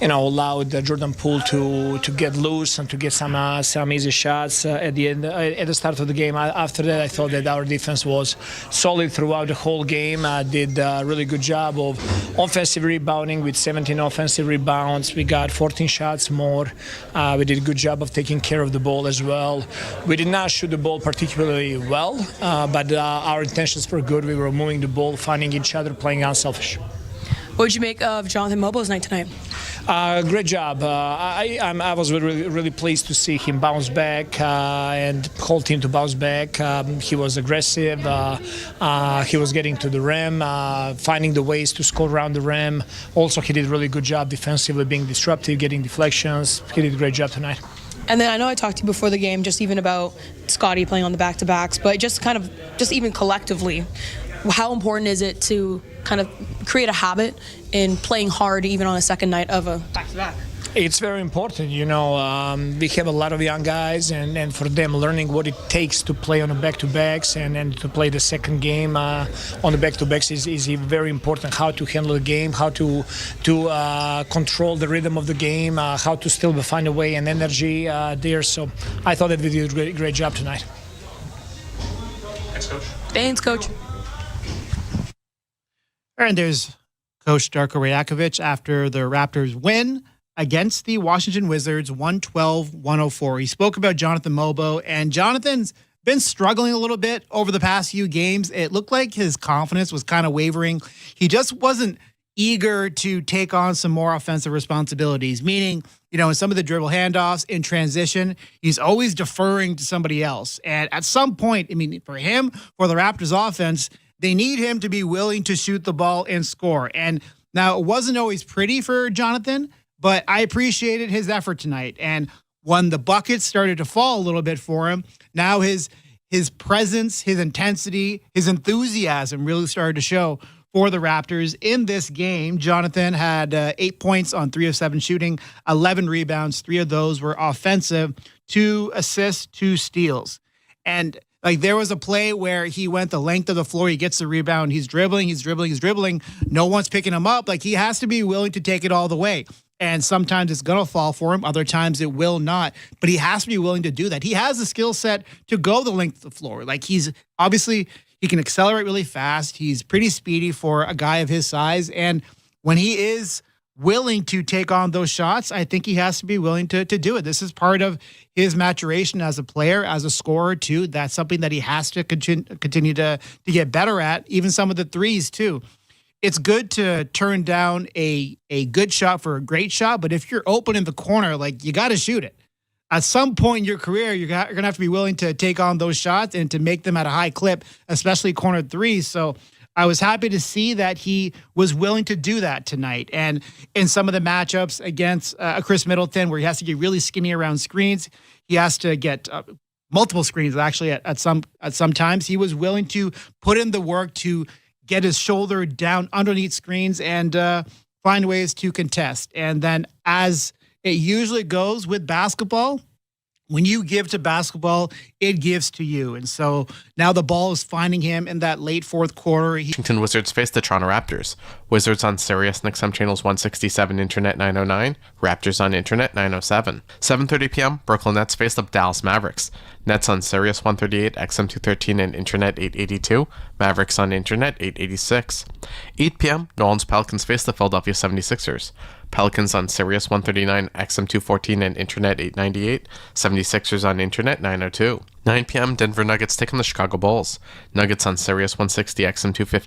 allowed Jordan Poole to get loose and to get some easy shots at the end at the start of the game. After that, I thought that our defense was solid throughout the whole game. Did a really good job of offensive rebounding with 17 offensive rebounds. We got 14 shots more. We did a good job of taking care of the ball as well. We did not shoot the ball particularly well, but our intentions were good. We were moving the ball, finding each other, playing unselfish. What did you make of Jonathan Mobo's night tonight? Great job. I was really pleased to see him bounce back and whole team to bounce back. He was aggressive. He was getting to the rim, finding the ways to score around the rim. Also, he did a really good job defensively, being disruptive, getting deflections. He did a great job tonight. And then I know I talked to you before the game, just even about Scotty playing on the back-to-backs, but just even collectively, how important is it to kind of create a habit in playing hard even on a second night of a back-to-back? It's very important, we have a lot of young guys, and for them learning what it takes to play on the back-to-backs and to play the second game on the back-to-backs is very important. How to handle the game, how to control the rhythm of the game, how to still find a way and energy there. So I thought that we did a great job tonight. Thanks, Coach. Thanks, Coach. And there's Coach Darko Rajakovic after the Raptors win against the Washington Wizards, 112-104. He spoke about Jonathan Mobo, and Jonathan's been struggling a little bit over the past few games. It looked like his confidence was kind of wavering. He just wasn't eager to take on some more offensive responsibilities, meaning, in some of the dribble handoffs, in transition, he's always deferring to somebody else. And at some point, for him, for the Raptors offense, they need him to be willing to shoot the ball and score. And now it wasn't always pretty for Jonathan, but I appreciated his effort tonight. And when the buckets started to fall a little bit for him, now his presence, his intensity, his enthusiasm really started to show for the Raptors in this game. Jonathan had 8 points on 3 of 7 shooting, 11 rebounds. 3 of those were offensive, 2 assists, 2 steals. And there was a play where he went the length of the floor. He gets the rebound. He's dribbling. No one's picking him up. He has to be willing to take it all the way. And sometimes it's going to fall for him. Other times it will not. But he has to be willing to do that. He has the skill set to go the length of the floor. He can accelerate really fast. He's pretty speedy for a guy of his size. And when he is willing to take on those shots, I think he has to be willing to do it. This is part of his maturation as a player, as a scorer, too. That's something that he has to continue to get better at, even some of the threes, too. It's good to turn down a good shot for a great shot, but if you're open in the corner, you got to shoot it. At some point in your career, you're going to have to be willing to take on those shots and to make them at a high clip, especially corner threes. So I was happy to see that he was willing to do that tonight. And in some of the matchups against Chris Middleton, where he has to get really skinny around screens, he has to get multiple screens, actually, at some times. He was willing to put in the work to get his shoulder down underneath screens and find ways to contest. And then, as it usually goes with basketball, when you give to basketball, it gives to you. And so now the ball is finding him in that late fourth quarter. Washington Wizards face the Toronto Raptors. Wizards on Sirius XM channels 167, Internet 909. Raptors on Internet 907. 7:30 p.m., Brooklyn Nets face the Dallas Mavericks. Nets on Sirius 138, XM 213, and Internet 882. Mavericks on Internet 886. 8 p.m., New Orleans Pelicans face the Philadelphia 76ers. Pelicans on Sirius 139, XM 214, and Internet 898. 76ers on Internet 902. 9 p.m., Denver Nuggets take on the Chicago Bulls. Nuggets on Sirius 160, XM 215,